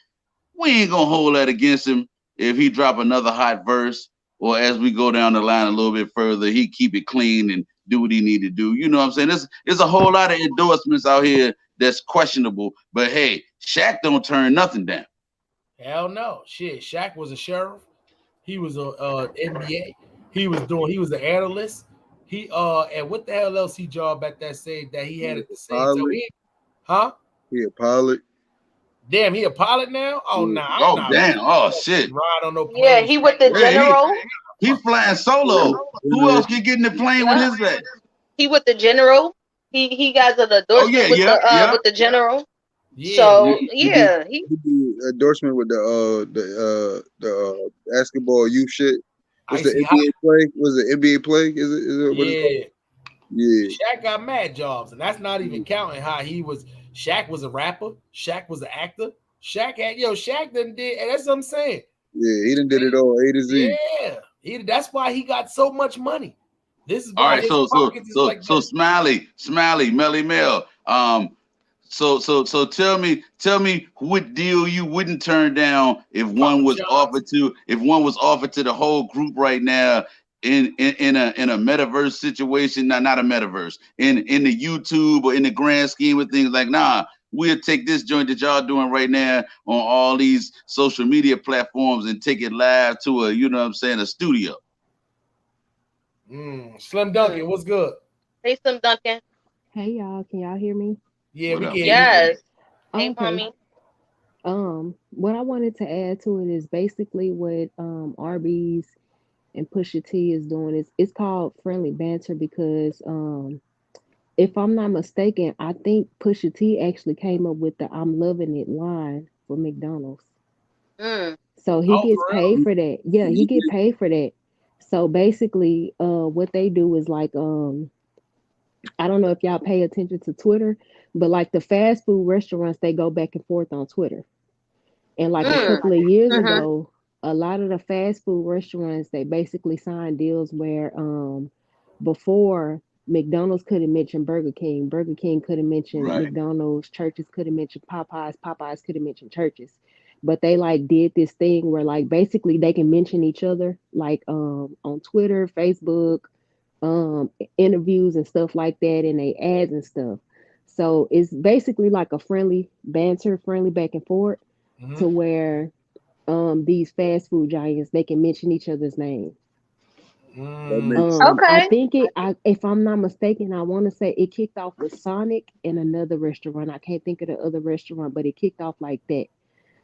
we ain't gonna hold that against him. If he drop another hot verse, or as we go down the line a little bit further, he keep it clean and do what he need to do. You know what I'm saying? There's a whole lot of endorsements out here that's questionable. But hey, Shaq don't turn nothing down. Hell no. Shit, Shaq was a sheriff. He was a NBA. He was an analyst. He and what the hell else he job at that same that he had at the same time? He a pilot. Damn, he a pilot now? Oh no! Nah, oh damn! Oh shit! Ride on no plane. Yeah, he with the general. He flying solo. Who else can get in the plane with his ass? He with the general. He got an endorsement with the general. Yeah. So yeah, he did the endorsement with the basketball youth shit. What's the NBA play? Was it NBA play? Is it what it's called? Yeah. Shaq got mad jobs, and that's not even counting how he was. Shaq was a rapper. Shaq was an actor. Shaq done did, and that's what I'm saying. Yeah, he done did it all A to Z. Yeah, that's why he got so much money. This is all why right. So Smiley, Melly Mel. So tell me what deal you wouldn't turn down if one was offered to the whole group right now in a metaverse situation. Not a metaverse, in the YouTube or in the grand scheme of things, like, nah, we'll take this joint that y'all doing right now on all these social media platforms and take it live to a studio. Slim Duncan, what's good? Hey, Slim Duncan. Hey y'all, can y'all hear me? Yeah, we can. Yes. Hey, Okay. mommy. What I wanted to add to it is basically what Arby's and Pusha T is doing. It's called friendly banter because if I'm not mistaken, I think Pusha T actually came up with the "I'm loving it" line for McDonald's. So he gets paid for that. Yeah, he get paid for that. So basically, what they do is like, I don't know if y'all pay attention to Twitter, but like the fast food restaurants, they go back and forth on Twitter. And like a couple of years ago, a lot of the fast food restaurants, they basically signed deals where before McDonald's couldn't mention Burger King couldn't mention McDonald's, Churches couldn't mention Popeyes couldn't mention Churches. But they like did this thing where like basically they can mention each other like on Twitter, Facebook, interviews and stuff like that, and they ads and stuff. So it's basically like a friendly banter, friendly back and forth to where these fast food giants, they can mention each other's name. I think if I'm not mistaken, I want to say it kicked off with Sonic and another restaurant. I can't think of the other restaurant, but it kicked off like that.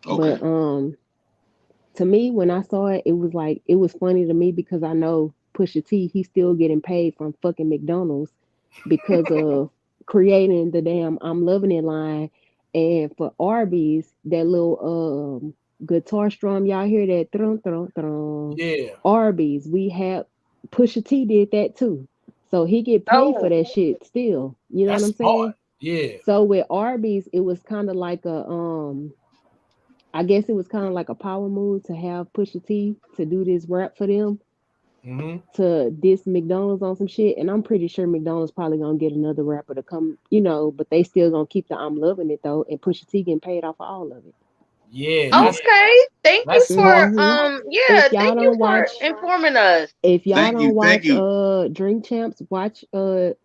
But to me, when I saw it, it was funny to me because I know Pusha T, he's still getting paid from fucking McDonald's because of creating the damn "I'm loving it" line. And for Arby's, that little guitar strum, y'all hear that? Thrum, thrum, thrum. Yeah. Arby's, we have Pusha T did that too. So he get paid for that shit still. You know what I'm saying? Yeah. So with Arby's, it was kind of like a I guess it was kind of like a power move to have Pusha T to do this rap for them. To diss McDonald's on some shit, and I'm pretty sure McDonald's probably gonna get another rapper to come, but they still gonna keep the "I'm loving it" though, and Pusha T getting paid off of all of it. Yeah. Okay. Thank you for thank you for informing us. If y'all don't watch Drink Champs, watch the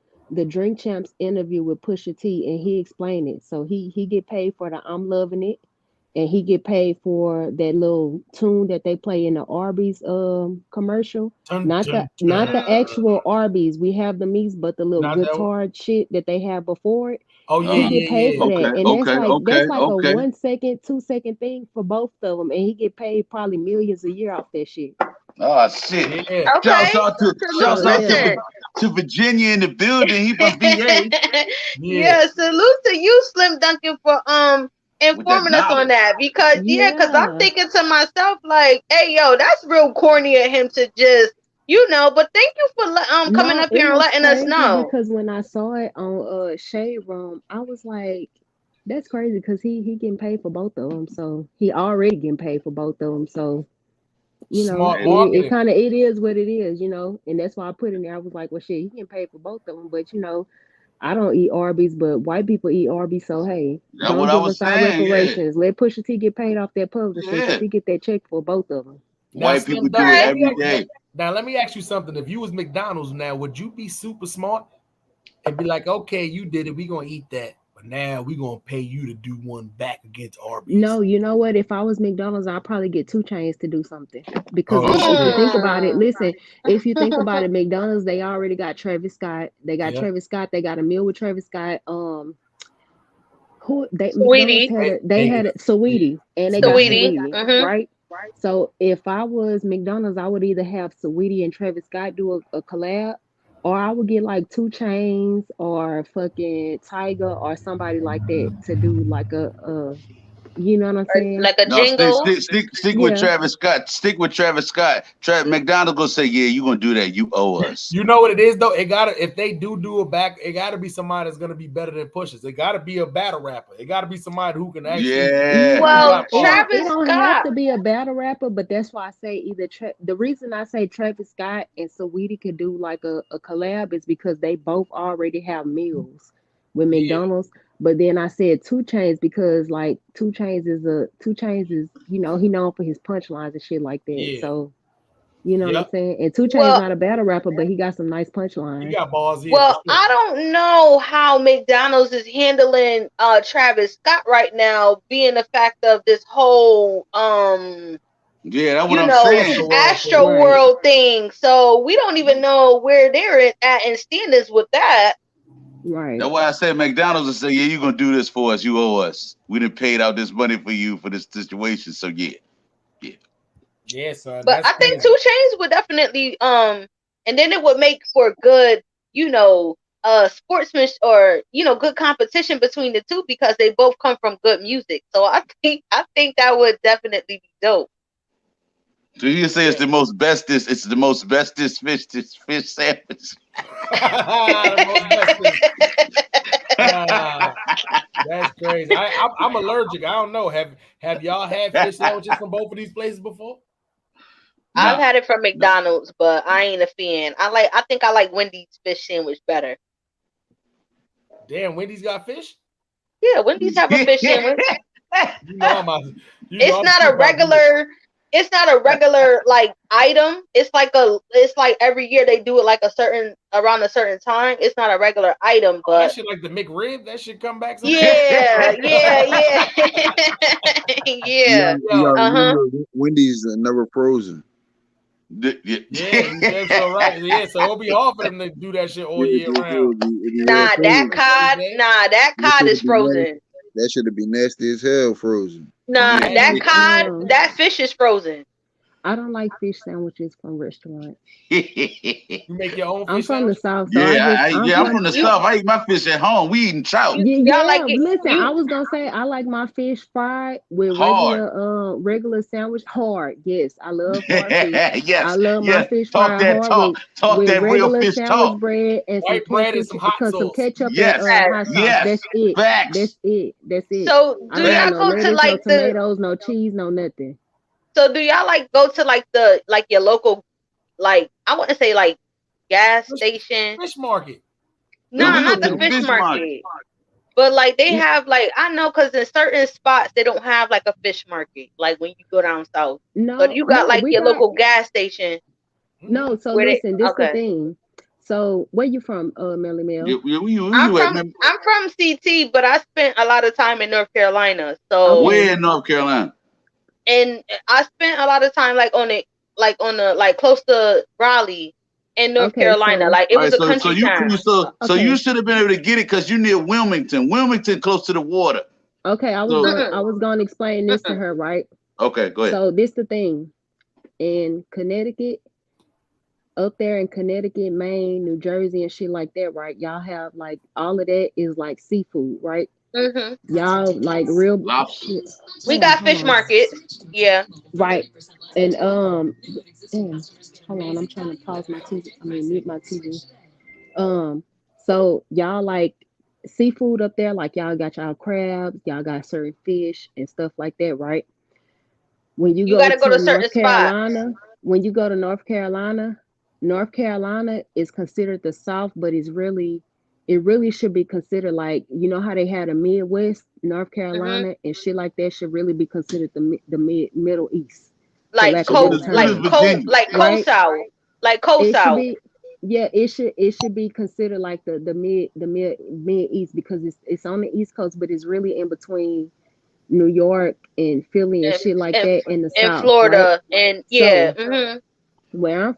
Drink Champs interview with Pusha T, and he explained it. So he get paid for the "I'm loving it." And he get paid for that little tune that they play in the Arby's commercial. Not the actual Arby's. We have the meats, but the little guitar shit that they have before it. Oh yeah, he get paid for that. And that's like a 1 second, 2 second thing for both of them. And he get paid probably millions a year off that shit. Oh shit. Yeah. Shouts out to Virginia in the building. He from VA. Yeah, salute to you, Slim Duncan, for informing us on that because I'm thinking to myself like, hey yo, that's real corny of him to just but thank you for coming up here and letting us know. Because when I saw it on Shade Room, I was like, that's crazy because he getting paid for both of them, so he already getting paid for both of them, so it kind of it is what it is, and that's why I put in there. I was like, well shit, he getting paid for both of them, but I don't eat Arby's, but white people eat Arby's, so hey, don't give us our reparations. Let Pusha T get paid off that publishing because he get that check for both of them. White people do it every day. Now let me ask you something. If you was McDonald's now, would you be super smart and be like, okay, you did it, we gonna eat that, but now we gonna pay you to do one back against Arby's? No, you know what? If I was McDonald's, I'd probably get 2 Chainz to do something. Because if you think about it, if you think about it, McDonald's, they already got Travis Scott. They got Travis Scott. They got a meal with Travis Scott. Sweetie. They had Sweetie, and they got Sweetie, right? So if I was McDonald's, I would either have Sweetie and Travis Scott do a collab, Or I would get like 2 Chains or fucking Tiger or somebody like that to do like a you know what I'm saying? Like a No, jingle. stick with Yeah. Travis Scott. Stick with Travis Scott. McDonald's gonna say, yeah, you gonna do that. You owe us. You know what it is though? It gotta if they do a back, it gotta be somebody that's gonna be better than Pushes. It gotta be a battle rapper. It gotta be somebody who can actually. Yeah. Well, It Travis don't have Scott. to be a battle rapper, but that's why I say either the reason I say Travis Scott and Saweetie could do like a collab is because they both already have meals with McDonald's. But then I said 2 Chains because like 2 Chains is you know he known for his punchlines and shit like that. Yeah. So you know what I'm Yep. saying? And 2 Chains Well, not a battle rapper, but he got some nice He punchlines. got balls. Yeah, Well, for sure. I don't know how McDonald's is handling Travis Scott right now, being the fact of this whole Yeah, that's what you I'm know, saying. Astro Right. World thing. So we don't even know where they're at in standards with that. Right. That's why I said McDonald's will say, yeah, you gonna do this for us. You owe us. We done paid out this money for you for this situation. So yeah. Yeah, son. But That's I think crazy. 2 Chains would definitely and then it would make for good, you know, sportsman or good competition between the two because they both come from good music. So I think that would definitely be dope. So you say it's the most bestest. It's the most bestest fish sandwich. That's crazy. I'm allergic. I don't know. Have y'all had fish sandwiches from both of these places before? I've had it from McDonald's, but I ain't a fan. I think I like Wendy's fish sandwich better. Damn, Wendy's got fish? Yeah, Wendy's have a fish sandwich. You know I'm out. It's not a regular like item. It's like every year they do it around a certain time. It's not a regular item, but that shit like the McRib. That shit come back. Yeah. You remember Wendy's never frozen. Yeah, you're so right. Yeah, so it'll be hard for them to do that shit all year round. Nah, that cod is frozen. That should be nasty as hell frozen. Nah, that fish is frozen. I don't like fish sandwiches from restaurants. You make your own fish I'm from the South. So I'm from the South. I eat my fish at home. We eating trout. Listen, I was gonna say I like my fish fried with regular sandwich hard. Yes, I love hard fish. Yes, I love my fish fried hard with that regular real fish sandwich talk. bread and White bread and some hot sauce. Ketchup Yes, and hot sauce. yes. That's it. Facts. That's it. So I do don't y'all want go lettuce, to like no tomatoes, no cheese, no nothing. So do y'all go to your local, I want to say gas station? Fish market. No, not the fish market. But they have I know because in certain spots they don't have a fish market when you go down south. No, but you got your local gas station. No, so listen, this the thing. So where you from, Melly Mel? I'm from CT, but I spent a lot of time in North Carolina. So where in North Carolina? And I spent a lot of time on the close to Raleigh in North Carolina. It was a country town. So you should have been able to get it because you're near Wilmington. Wilmington close to the water. Okay, I was going to explain this to her, right? Okay, go ahead. So this the thing. In Connecticut, up there in Connecticut, Maine, New Jersey, and shit like that, right? Y'all have all of that is seafood, right? Mm-hmm. Y'all real lobster. We got fish markets, yeah. Right, and hold on, I'm trying to pause my TV. Mute my TV. So y'all seafood up there, y'all got y'all crabs, y'all got certain fish and stuff like that, right? When you gotta go to North Carolina, when you go to North Carolina is considered the South, but it really should be considered how they had a Midwest, North Carolina, and shit like that should really be considered the Middle East. Cold South. Yeah, it should be considered the mid East because it's on the East Coast, but it's really in between New York and Philly and shit like that in the South. And Florida, right? and yeah. So, where I'm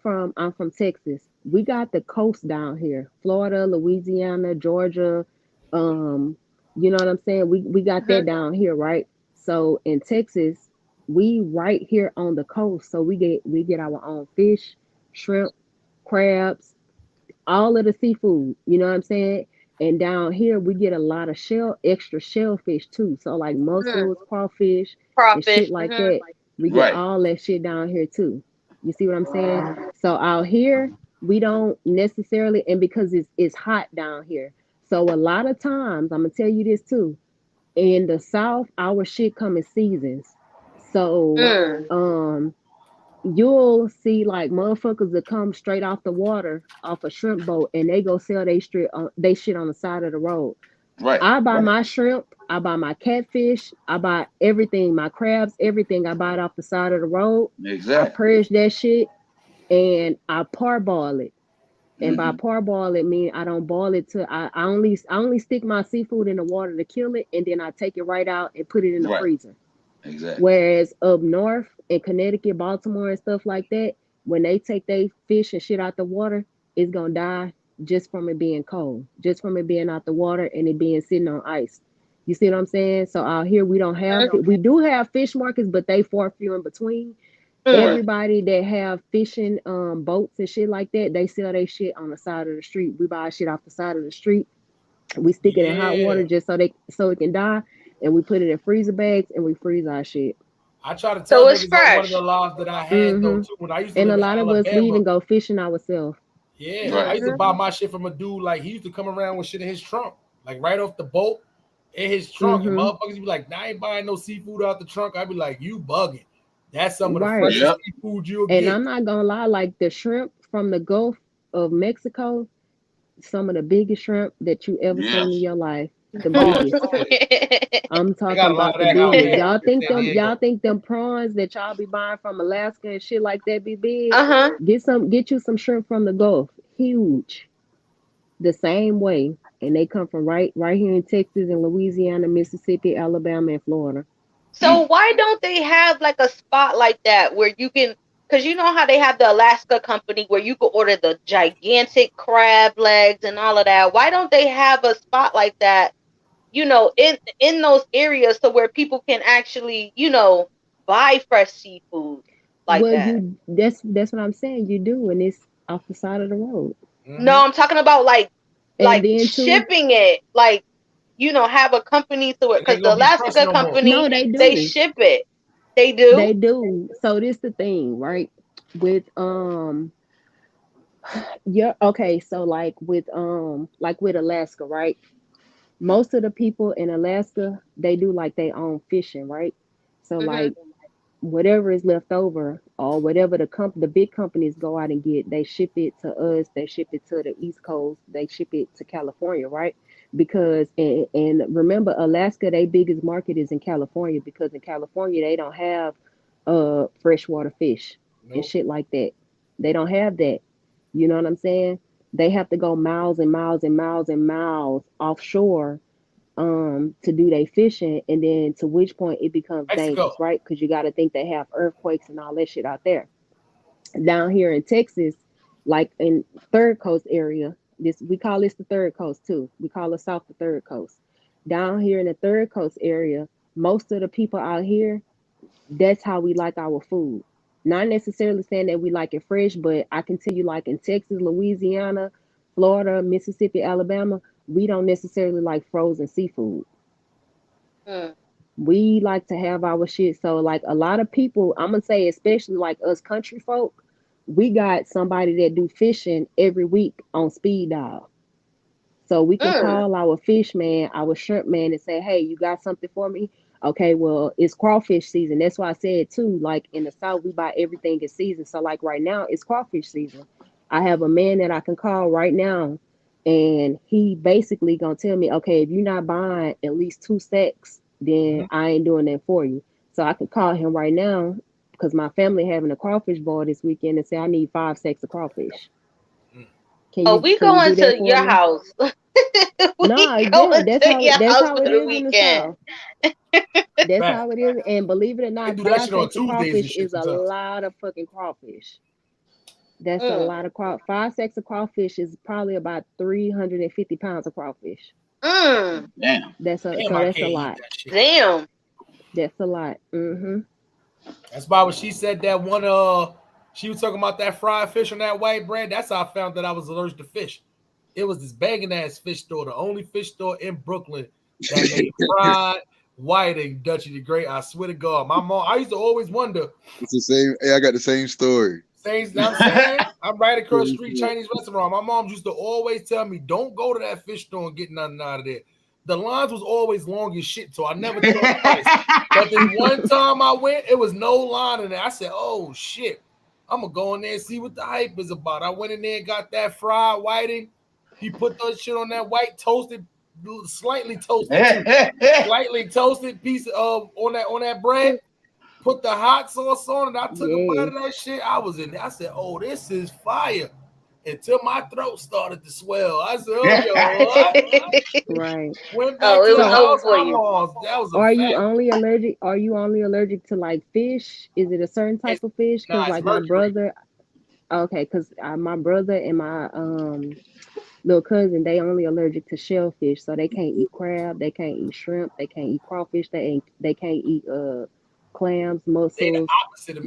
from Texas. We got the coast down here, Florida, Louisiana, Georgia. You know what I'm saying? We got that down here, right? So in Texas, we right here on the coast, so we get our own fish, shrimp, crabs, all of the seafood. You know what I'm saying? And down here we get a lot of extra shellfish too. So like mussels, crawfish, and shit like that. We get all that shit down here too. You see what I'm saying? So out here we don't necessarily, and because it's hot down here. So a lot of times, I'm gonna tell you this too. In the South, our shit come in seasons. So you'll see like motherfuckers that come straight off the water, off a shrimp boat, and they go sell they shit on the side of the road. Right. I buy my shrimp, I buy my catfish, I buy everything, my crabs, everything. I buy it off the side of the road. Exactly. I purge that shit and I parboil it. And by parboil it mean I don't boil it to I only stick my seafood in the water to kill it, and then I take it right out and put it in the freezer. Exactly. Whereas up north in Connecticut, Baltimore, and stuff like that, when they take their fish and shit out the water, it's gonna die just from it being cold, just from it being out the water and it being sitting on ice. You see what I'm saying? So out here we don't have we do have fish markets, but they far few in between. Everybody that have fishing boats and shit like that, they sell their shit on the side of the street. We buy shit off the side of the street. We stick it in hot water just so it can die, and we put it in freezer bags and we freeze our shit. I try to tell niggas that's one of the laws that I had though too. When I used to and live a lot in of Alabama, us, we even go fishing ourselves. Yeah, I used to buy my shit from a dude. Like he used to come around with shit in his trunk, like right off the boat in his trunk. And motherfuckers be like, "Nah, I ain't buying no seafood out the trunk." I'd be like, "You bugging." That's some of the freshest seafood you'll get. And I'm not gonna lie, like the shrimp from the Gulf of Mexico, some of the biggest shrimp that you ever seen in your life. The biggest. I'm talking about the biggest. Y'all think them prawns that y'all be buying from Alaska and shit like that be big? Get you some shrimp from the Gulf. Huge. The same way. And they come from right here in Texas and Louisiana, Mississippi, Alabama, and Florida. So why don't they have like a spot like that where you can, because you know how they have the Alaska company where you can order the gigantic crab legs and all of that. Why don't they have a spot like that, you know, in those areas so where people can actually, you know, buy fresh seafood like that? That's what I'm saying. You do, and it's off the side of the road. No, I'm talking about like shipping it, like, you know, have a company to it, because the Alaska company, no, they do. They ship it. They do. They do. So this the thing, right? With okay. So like with Alaska, right? Most of the people in Alaska, they do like their own fishing, right? So like whatever is left over or whatever the big companies go out and get, they ship it to us. They ship it to the East Coast. They ship it to California, right? Because and remember, Alaska, their biggest market is in California, because in California they don't have freshwater fish and shit like that. They don't have that. You know what I'm saying? They have to go miles and miles and miles and miles offshore to do their fishing, and then to which point it becomes dangerous, right? Because you got to think they have earthquakes and all that shit out there. Down here in Texas, like in Third Coast area, we call this the Third Coast too. We call the South the Third Coast. Down here in the Third Coast area, most of the people out here, that's how we like our food. Not necessarily saying that we like it fresh, but I can tell you, like in Texas, Louisiana, Florida, Mississippi, Alabama, we don't necessarily like frozen seafood. We like to have our shit. So like a lot of people, I'm gonna say, especially like us country folk, we got somebody that do fishing every week on speed dial. So we can call our fish man, our shrimp man, and say, "Hey, you got something for me?" Okay, well, it's crawfish season. That's why I said too, like in the South, we buy everything in season. So like right now, it's crawfish season. I have a man that I can call right now, and he basically gonna tell me, okay, if you're not buying at least 2 sacks, then I ain't doing that for you. So I could call him right now, because my family having a crawfish boil this weekend, and say I need 5 sacks of crawfish. We going to your house. No, yeah, that's how it is in the South. That's how it is. And believe it or not, 5 sacks of crawfish is a lot of fucking crawfish. That's a lot of 5 sacks of crawfish is probably about 350 pounds of crawfish. Damn. That's a lot. Damn. That's a lot. That's why when she said that one, she was talking about that fried fish on that white bread. That's how I found that I was allergic to fish. It was this banging ass fish store, the only fish store in Brooklyn that made fried whiting Dutchy the Great. I swear to God, my mom. I used to always wonder. It's the same. Hey, I got the same story. I'm saying I'm right across the street Chinese restaurant. My mom used to always tell me, "Don't go to that fish store and get nothing out of there." The lines was always long as shit, so I never thought twice. But this one time I went, it was no line in there. I said, "Oh shit, I'm gonna go in there and see what the hype is about." I went in there and got that fried whiting. He put that shit on that white toasted, slightly toasted piece of on that bread. Put the hot sauce on it. I took a bite of that shit. I was in there. I said, "Oh, this is fire." Until my throat started to swell. I said, "Oh, yo, what?" Right. Went back to the house. That was Are you only allergic? Are you only allergic to like fish? Is it a certain type of fish? Because like my brother, okay, because my brother and my little cousin, they only allergic to shellfish, so they can't eat crab, they can't eat shrimp, they can't eat crawfish, they can't eat clams, mussels.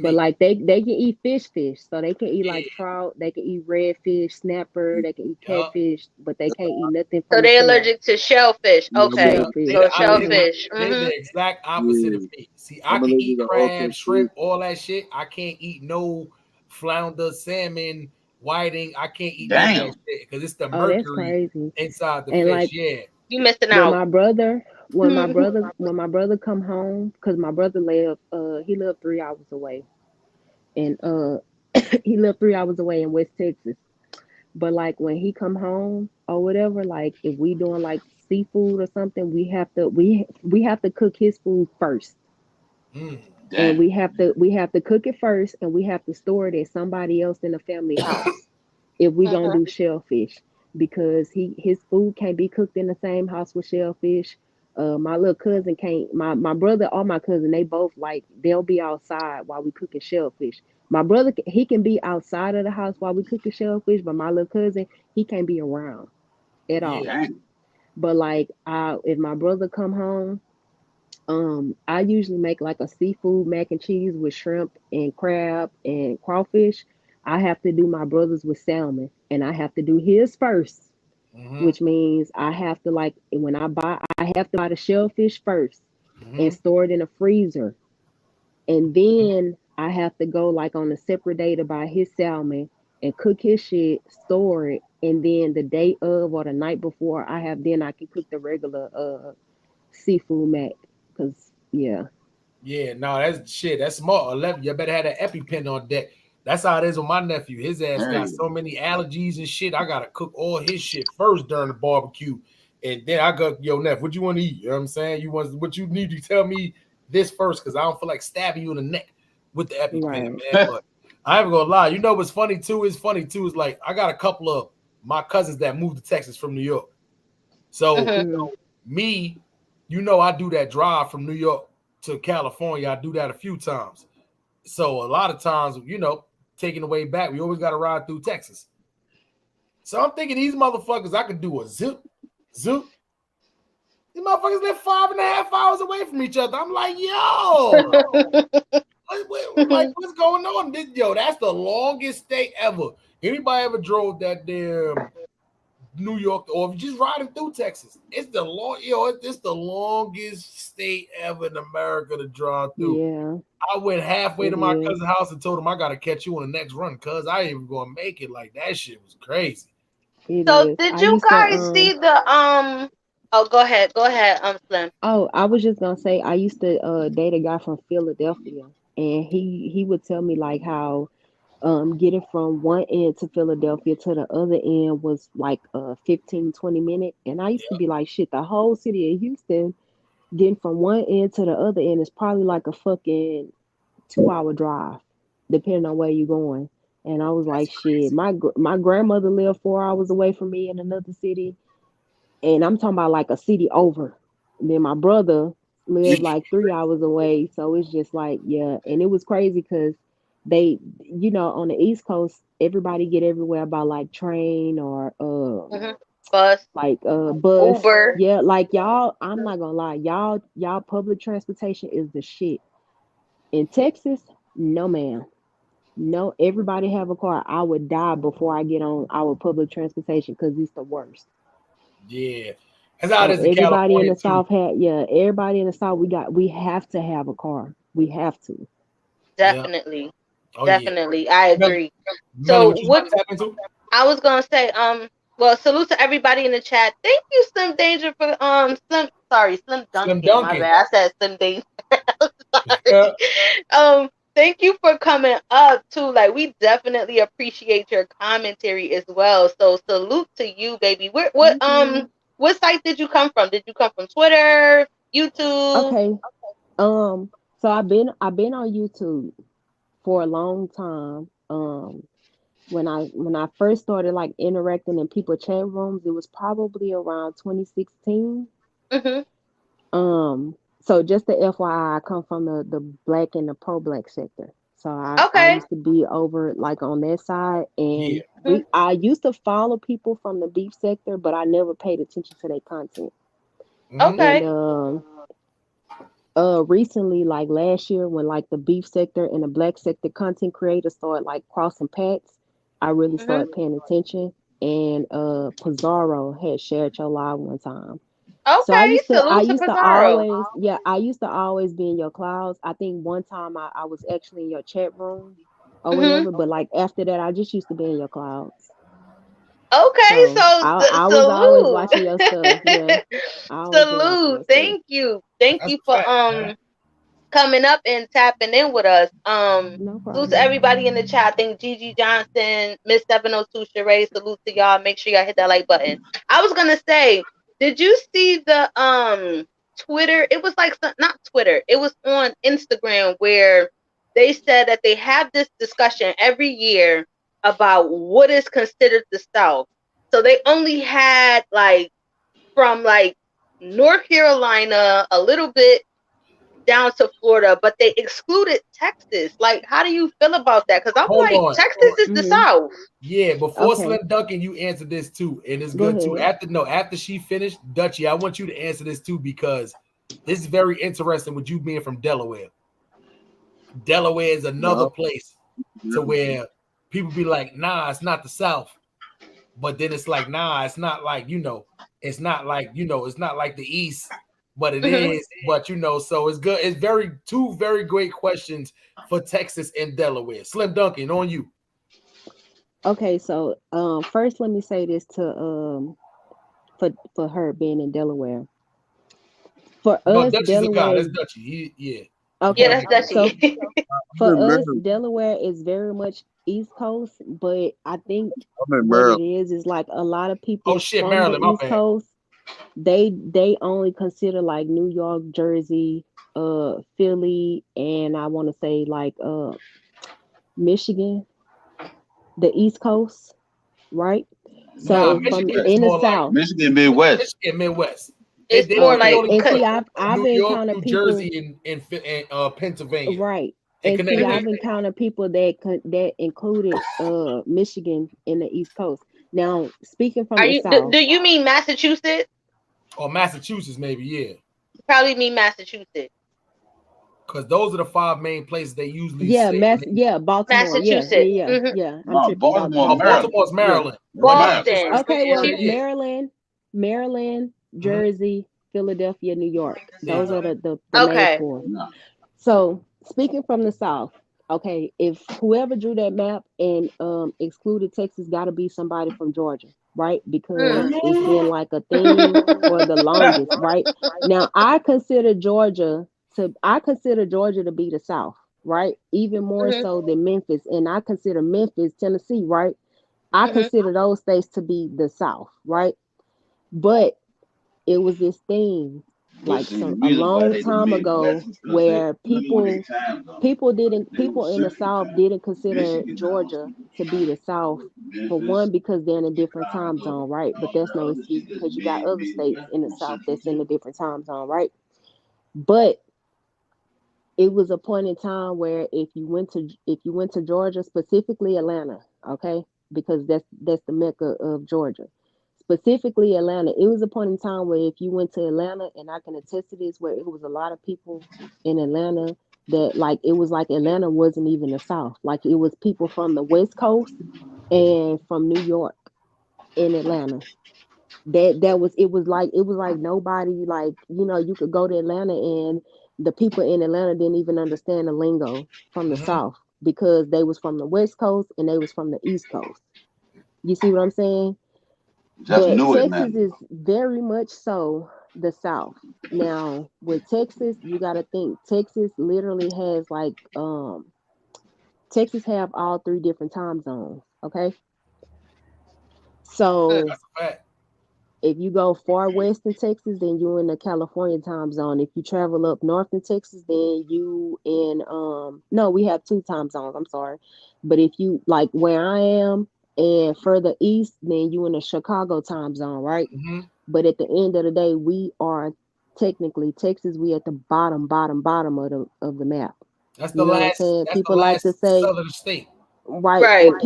But like they can eat fish, so they can eat like trout, they can eat redfish, snapper, they can eat catfish, but they can't eat nothing. So they're allergic to shellfish. Okay, so shellfish. They're the exact opposite of me. See, I can eat crab, shrimp, all that shit. I can't eat no flounder, salmon, whiting. I can't eat that shit because it's the mercury inside the fish. Like, you missing out. When my brother come home, because my brother he lived 3 hours away, and he lived 3 hours away in West Texas. But like when he come home or whatever, like if we doing like seafood or something, we have to cook his food first. And we have to cook it first, and we have to store it at somebody else in the family house if we gonna do shellfish, because his food can't be cooked in the same house with shellfish. My little cousin can't. My brother or my cousin, they both like they'll be outside while we cooking shellfish. My brother, he can be outside of the house while we cooking shellfish, but my little cousin, he can't be around at all. But like, if my brother come home, I usually make like a seafood mac and cheese with shrimp and crab and crawfish. I have to do my brother's with salmon, and I have to do his first, which means I have to I have to buy the shellfish first and store it in a freezer, and then I have to go like on a separate day to buy his salmon and cook his shit, store it, and then the day of or the night before I can cook the regular seafood mac. Cause no, that's shit. That's smart. 11. You better have an EpiPen on deck. That's how it is with my nephew. His ass got so many allergies and shit. I gotta cook all his shit first during the barbecue, and then I go, "Yo, Neff, what you want to eat?" You know what I'm saying? What you need to tell me this first, because I don't feel like stabbing you in the neck with the EpiPen, man. But I ain't gonna lie. You know what's funny too? Is like I got a couple of my cousins that moved to Texas from New York. So me. You know, I do that drive from New York to California. I do that a few times. So a lot of times, taking the way back, we always got to ride through Texas. So I'm thinking these motherfuckers, I could do a zip. These motherfuckers live 5.5 hours away from each other. I'm like, yo, what's going on? That's the longest stay ever. Anybody ever drove that damn New York, or just riding through Texas? It's the longest state ever in America to drive through. Yeah. I went halfway to my cousin's house and told him I gotta catch you on the next run, cuz I ain't even gonna make it. Like, that shit was crazy. So did you guys see the oh, go ahead, Slim. Oh, I was just gonna say I used to date a guy from Philadelphia, and he would tell me like how getting from one end to Philadelphia to the other end was like 15-20 minutes. And I used to be like, shit, the whole city of Houston, getting from one end to the other end is probably like a fucking 2-hour drive, depending on where you're going. And I was like, shit, my grandmother lived 4 hours away from me in another city, and I'm talking about like a city over. And then my brother lived like 3 hours away, so it's just like, and it was crazy because they, on the East Coast, everybody get everywhere by like train or bus, like bus, Uber. Yeah, like y'all, I'm not gonna lie, y'all public transportation is the shit. In Texas, no ma'am. No, everybody have a car. I would die before I get on our public transportation because it's the worst. Yeah, that's how it So is in everybody in California the too. South everybody in the South we have to have a car. We have to. Yeah. Definitely. Oh yeah. Definitely. I Melly, agree. Melly, So what you what want to tap into? I was gonna say, well, salute to everybody in the chat. Thank you, Slim Danger, for Slim Slim Duncan. My Duncan. bad. I said Slim Danger. Yeah. Thank you for coming up too. Like, we definitely appreciate your commentary as well. So salute to you, baby. What site did you come from? Did you come from Twitter, YouTube? Okay. So I've been on YouTube for a long time. When I first started like interacting in people chat rooms, it was probably around 2016. Mm-hmm. So just the FYI, I come from the black and the pro black sector. So I Okay. used to be over like on that side, Yeah. and I used to follow people from the beef sector, but I never paid attention to their content. Okay. And recently, like last year, when like the beef sector and the black sector content creators started like crossing paths, I really Mm-hmm. started paying attention. And Pizarro had shared your live one time. So I Okay. used to I Salute to used to Pizarro. always I used to always be in your clouds. I think one time I was actually in your chat room or Mm-hmm. whatever, but like after that I just used to be in your clouds. Okay, So so I was always salute. watching your stuff. Yeah. I always been watching Salute. your stuff. Thank you. Thank That's you a for fact, man. coming up and tapping in with us. No Salute to problem. everybody in the chat. I think Gigi Johnson, Miss 702 Sheree, salute to y'all. Make sure y'all hit that like button. I was gonna say, did you see the Twitter? It was like not Twitter, it was on Instagram where they said that they have this discussion every year about what is considered the South. So they only had like from like North Carolina, a little bit down to Florida, but they excluded Texas. Like, how do you feel about that? Because I'm Hold like, on. Texas is the Hmm. South. Yeah, before Okay. Slim Duncan, you answered this too, and it's Go good too. ahead. After she finished, Dutchie, I want you to answer this too because this is very interesting with you being from Delaware. Delaware is another No. place to where people be like, nah, it's not the South. But then it's like, nah, it's not like, it's not like, it's not like the East, but it Mm-hmm. is. But so it's good. It's two very great questions for Texas and Delaware. Slim Duncan, on you. Okay, so first let me say this to for her being in Delaware. For No, us, Dutchie's a guy. Delaware That's is Dutchie. Yeah. Yeah, okay. that's So Dutchy. for I'm in us, Maryland. Delaware is very much East Coast, but I think I'm in what it Maryland. is like a lot of Oh people shit, from the Maryland, my East bad. Coast, they only consider like New York, Jersey, Philly, and I want to say like Michigan, the East Coast, right? Nah, So from Michigan is in the more like South. Michigan Midwest. Michigan, Midwest. They It's they more only they like only Okay, and put see, I've New York, encountered New people, Jersey, and Pennsylvania right? and And see, Connecticut. I've encountered people that included Michigan in the East Coast. Now, speaking from Are the you? South, Do you mean Massachusetts? Or Massachusetts, maybe, yeah. You probably mean Massachusetts. Because those are the five main places they usually yeah, say. Baltimore, Massachusetts. I'm No, tripping, Baltimore, Oh, Baltimore, Maryland. Baltimore's yeah. Maryland. But Maryland. just Boston. the Okay, well, area, yeah. Period. Maryland, Mhm. Jersey, Philadelphia, New York. There you Those are go. the main Okay. four. No. So speaking from the South, okay, if whoever drew that map and excluded Texas, got to be somebody from Georgia, right? Because it's been like a thing for the longest, right? Now I consider Georgia to be the South, right? Even more Mm-hmm. so than Memphis, and I consider Memphis, Tennessee, right? I Mm-hmm. consider those states to be the South, right? But it was this thing But like see, the a reason why long they the time ago Midwest is because where they know their time zone. They people was in the Central South Time. didn't consider Michigan now is Georgia to be the South. For Memphis, one, because they're in a different time Chicago, zone, right? But all that's the no other excuse shit that's because you got other states Midwest in the on South Central that's in a Time. different time zone, right? But it was a point in time where if you went to Georgia, specifically Atlanta, okay, because that's the mecca of Georgia, specifically Atlanta. It was a point in time where if you went to Atlanta, and I can attest to this, where it was a lot of people in Atlanta that like it was like Atlanta wasn't even the South. Like it was people from the West Coast and from New York in Atlanta. That was it was like nobody, like, you know, you could go to Atlanta and the people in Atlanta didn't even understand the lingo from the South because they was from the West Coast and they was from the East Coast. You see what I'm saying? Just But knew it, Texas man. is very much so the South. Now with Texas, you got to think Texas literally has like Texas have all three different time zones. Okay, so That's a fact. if you go far west in Texas, then you're in the California time zone. If you travel up north in Texas, then you in no, we have two time zones. I'm sorry, but if you like where I am and further east, then you in the Chicago time zone, right? Mm-hmm. But at the end of the day, we are technically Texas. We at the bottom of the map. That's You the know what I'm last. saying? That's the People like to last say, southern state. right, Right. and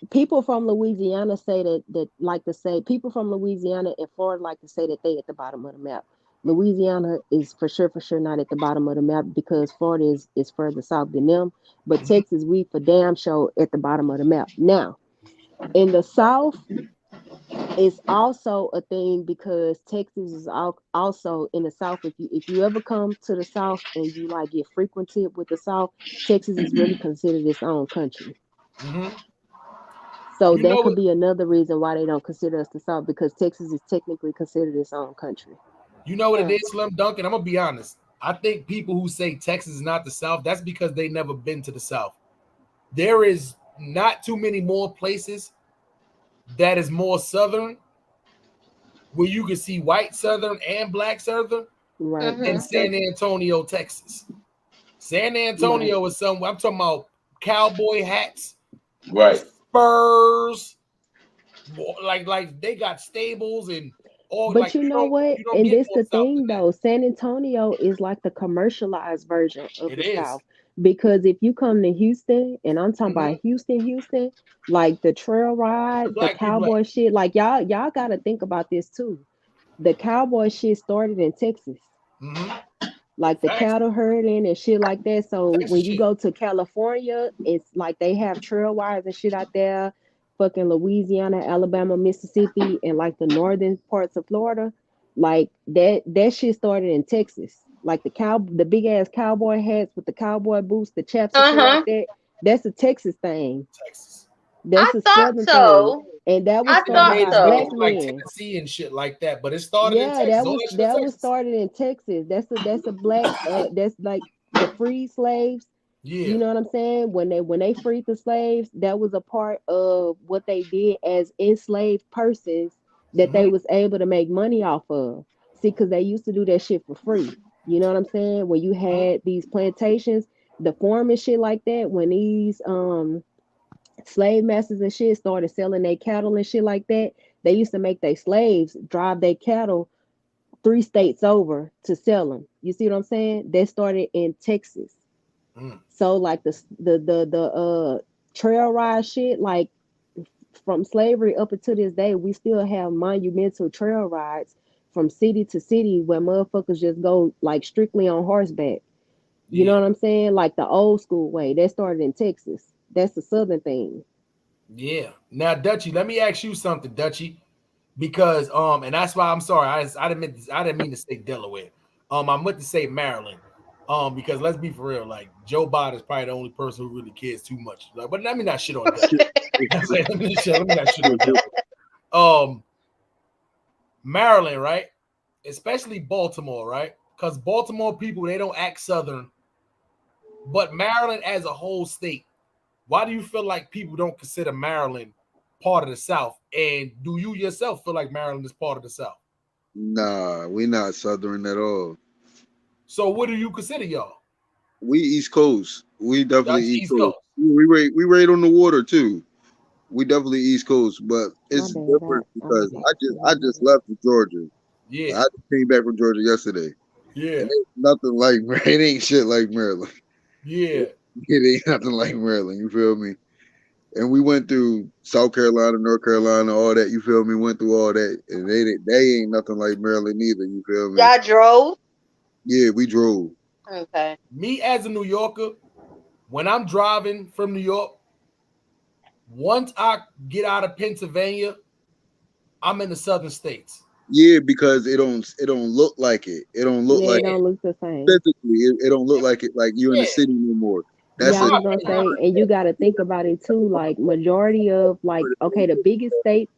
people from Louisiana say that like to say people from Louisiana and Florida like to say that they at the bottom of the map. Louisiana is for sure not at the bottom of the map because Florida is further south than them. But Texas, we for damn sure at the bottom of the map. Now, in the South, it's also a thing because Texas is also in the South. If you ever come to the South and you like get frequented with the South, Texas is really considered its own country. Mm-hmm. So You that know could what? be another reason why they don't consider us the South because Texas is technically considered its own country. You know what it is, Slim Duncan? I'm gonna be honest. I think people who say Texas is not the South, that's because they never been to the South. There is not too many more places that is more southern where you can see white southern and black southern Right. than San Antonio, Texas. San Antonio is somewhere. I'm talking about cowboy hats, Right. Spurs, like they got stables and all. But Like you know what? you don't And get this more the south thing than that. though. San Antonio is like the commercialized version of It the is. South. Because if you come to Houston, and I'm talking about Houston, like the trail The ride, the black people. cowboy shit, like y'all gotta think about this too. The cowboy shit started in Texas. Like the Facts. cattle herding and shit like that. So Texas when you shit. go to California, it's like they have trail rides and shit out there. Fucking Louisiana, Alabama, Mississippi, and like the northern parts of Florida. Like that shit started in Texas. Like the big ass cowboy hats with the cowboy boots, the chaps and shit like that. That's a Texas thing. Texas. That's I a thought southern thing. so. And that was I And they thought started made by it go black so. to like men. Tennessee and shit like that. But it started in Yeah, Texas. All that shit in that was Texas. started in Texas. That's a black that's like the free slaves. Yeah. You know what I'm saying? When they freed the slaves, that was a part of what they did as enslaved persons that they was able to make money off of. See, because they used to do that shit for free. You know what I'm saying? When you had these plantations, the farm and shit like that, when these slave masters and shit started selling their cattle and shit like that, they used to make their slaves drive their cattle 3 states over to sell them. You see what I'm saying? That started in Texas. So like the trail ride shit, like from slavery up until this day, we still have monumental trail rides from city to city where motherfuckers just go like strictly on horseback. You know what I'm saying? Like the old school way. That started in Texas. That's the southern thing. Yeah. Now, Dutchy, let me ask you something, Dutchy, because and that's why I'm sorry. I didn't mean to say Delaware. I meant to say Maryland. Because let's be for real, like Joe Biden is probably the only person who really cares too much. Like, but let me not shit on that. let me not shit on that. Maryland, right? Especially Baltimore, right? Because Baltimore people, they don't act southern. But Maryland as a whole state, why do you feel like people don't consider Maryland part of the South? And do you yourself feel like Maryland is part of the South? Nah, we not Southern at all. So what do you consider y'all? We East Coast. We definitely That's East Coast. We rate on the water too. We definitely East Coast, but it's different because I just left for Georgia. Yeah. I just came back from Georgia yesterday. Yeah. And it's nothing like it ain't shit like Maryland. Yeah. It ain't nothing like Maryland, you feel me? And we went through South Carolina, North Carolina, all that, you feel me? Went through all that. And they ain't nothing like Maryland either, you feel me? Y'all drove? Yeah, we drove. Okay. Me as a New Yorker, when I'm driving from New York, once I get out of Pennsylvania, I'm in the southern states. Yeah, because it don't look like it. It don't look like it don't look the same. physically. It don't look like it like you're in the city anymore. That's I was gonna say, and you got to think about it too. Like majority of like, okay, the biggest states,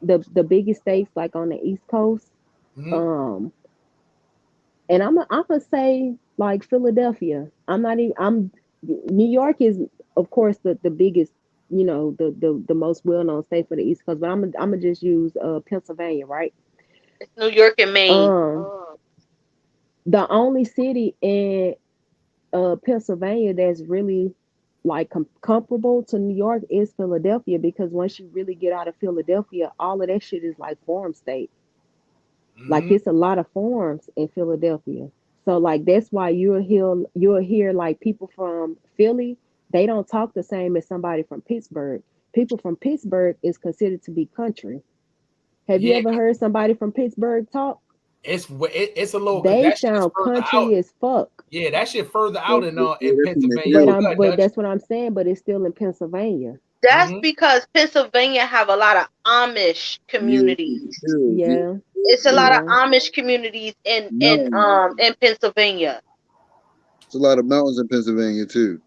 the biggest states like on the East Coast, and I'm gonna say like Philadelphia. I'm not even. New York is of course the biggest, you know, the most well known state for the East Coast. But I'm gonna just use Pennsylvania, right? It's New York and Maine. The only city in Pennsylvania that's really like comparable to New York is Philadelphia, because once you really get out of Philadelphia, all of that shit is like farm state. Like it's a lot of farms in Philadelphia. So like that's why you'll hear like people from Philly, they don't talk the same as somebody from Pittsburgh. People from Pittsburgh is considered to be country. Have you ever heard somebody from Pittsburgh talk? It's a little. They sound country as fuck. Yeah, that shit further out in Pennsylvania. But that's what I'm saying. But it's still in Pennsylvania. That's because Pennsylvania have a lot of Amish communities. Yeah, it's a lot of Amish communities in Pennsylvania. It's a lot of mountains in Pennsylvania too.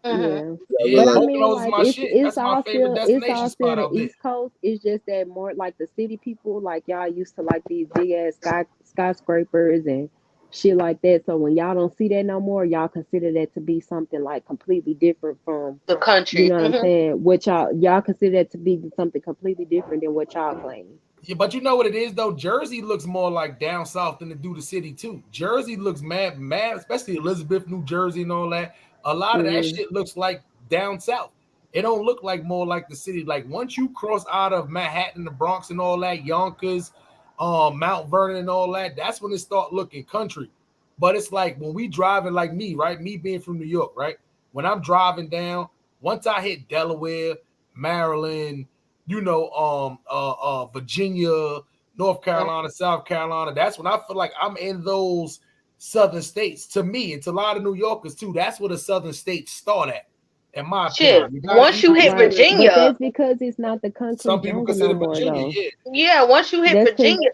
Yeah, but I mean, like it's all still the East Coast. It's just that more like the city people, like y'all used to like these big ass skyscrapers and shit like that. So when y'all don't see that no more, y'all consider that to be something like completely different from the country. You know what I'm saying? What y'all consider that to be something completely different than what y'all claim. Yeah, but you know what it is though. Jersey looks more like down south than it do the city too. Jersey looks mad, especially Elizabeth, New Jersey, and all that. A lot of that shit looks like down south. It don't look like more like the city. Like once you cross out of Manhattan, the Bronx, and all that, Yonkers, Mount Vernon, and all that, that's when it start looking country. But it's like when we driving, like me, right? Me being from New York, right? When I'm driving down, once I hit Delaware, Maryland, you know, Virginia, North Carolina, South Carolina, that's when I feel like I'm in those southern states. To me, and to a lot of New Yorkers too, that's where the southern states start at. In my opinion. Once you hit Virginia, but that's because it's not the country. Some people consider no more, Virginia, yeah. Once you hit Virginia,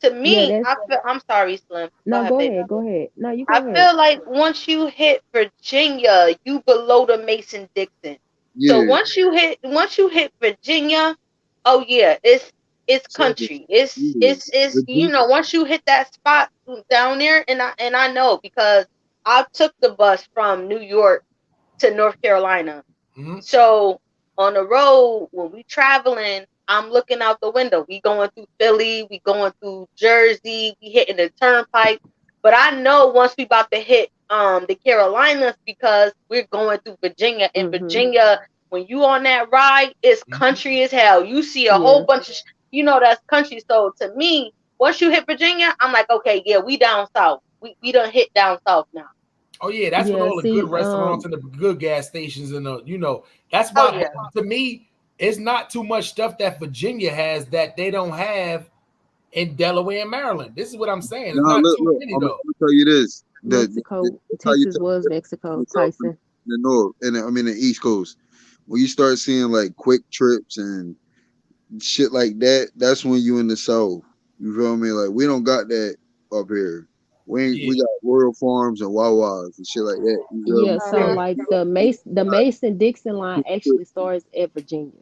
to me, I'm sorry, Slim. No, go ahead. No, you go ahead. I feel like once you hit Virginia, you below the Mason-Dixon. Yeah. So once you hit Virginia, oh yeah, it's country. It's you know, once you hit that spot down there, and I know because I took the bus from New York to North Carolina. So on the road when we traveling, I'm looking out the window. We going through Philly, we going through Jersey, we hitting the turnpike. But I know once we about to hit the Carolinas, because we're going through Virginia. And Virginia, when you on that ride, it's country as hell. You see a whole bunch of you know that's country. So to me, once you hit Virginia, I'm like, okay, yeah, we down south. We done hit down south now. Oh yeah, that's when all the good restaurants and the good gas stations and the, you know, that's why to me it's not too much stuff that Virginia has that they don't have in Delaware and Maryland. This is what I'm saying. It's not too many though. I'm gonna tell you this. Mexico, Texas was Mexico, Tyson. The North, and I mean the East Coast. When you start seeing like quick trips and shit like that, that's when you in the South. You feel me? Like we don't got that up here. We got Royal Farms and Wawas and shit like that. Yeah, so like the Mason-Dixon line actually starts at Virginia.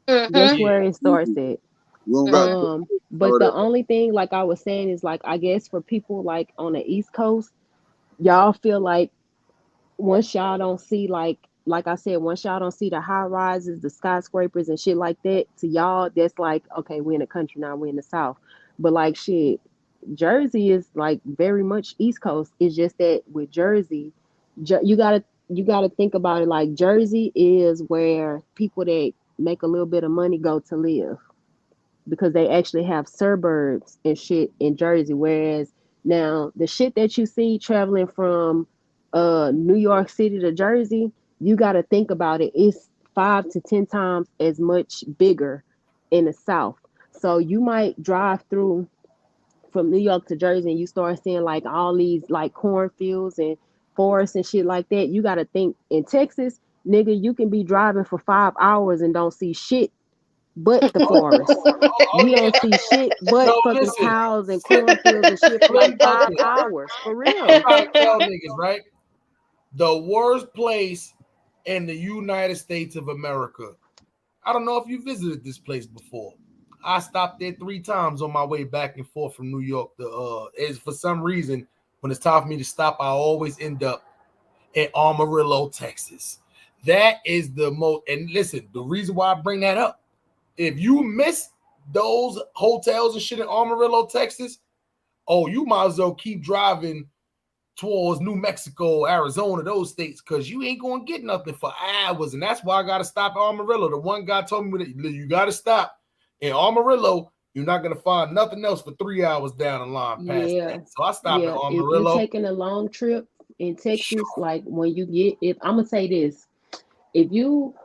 That's where it starts at. But the only thing, like I was saying, is like I guess for people like on the East Coast, y'all feel like once y'all don't see like I said, once y'all don't see the high rises, the skyscrapers and shit like that, to y'all that's like, okay, we're in the country now, we're in the South. But like shit, Jersey is like very much East Coast. It's just that with Jersey, you gotta think about it like Jersey is where people that make a little bit of money go to live, because they actually have suburbs and shit in Jersey. Whereas now the shit that you see traveling from New York City to Jersey, you got to think about it. It's 5 to 10 times as much bigger in the South. So you might drive through from New York to Jersey and you start seeing like all these like cornfields and forests and shit like that, you got to think in Texas, nigga, you can be driving for 5 hours and don't see shit but the forest. You don't see shit but fucking cows and cornfields and shit for like 5 hours. For real. I'm trying to tell niggas, right? The worst place in the United States of America. I don't know if you visited this place before. I stopped there 3 times on my way back and forth from New York. Is for some reason, when it's time for me to stop, I always end up in Amarillo, Texas. That is the most, and listen, the reason why I bring that up, if you miss those hotels and shit in Amarillo, Texas, oh, you might as well keep driving towards New Mexico, Arizona, those states, because you ain't going to get nothing for hours. And that's why I got to stop at Amarillo. The one guy told me that you got to stop in Amarillo. You're not going to find nothing else for 3 hours down the line past that. So I stopped at Amarillo. If you're taking a long trip in Texas, like when you get, I'm going to say this. If you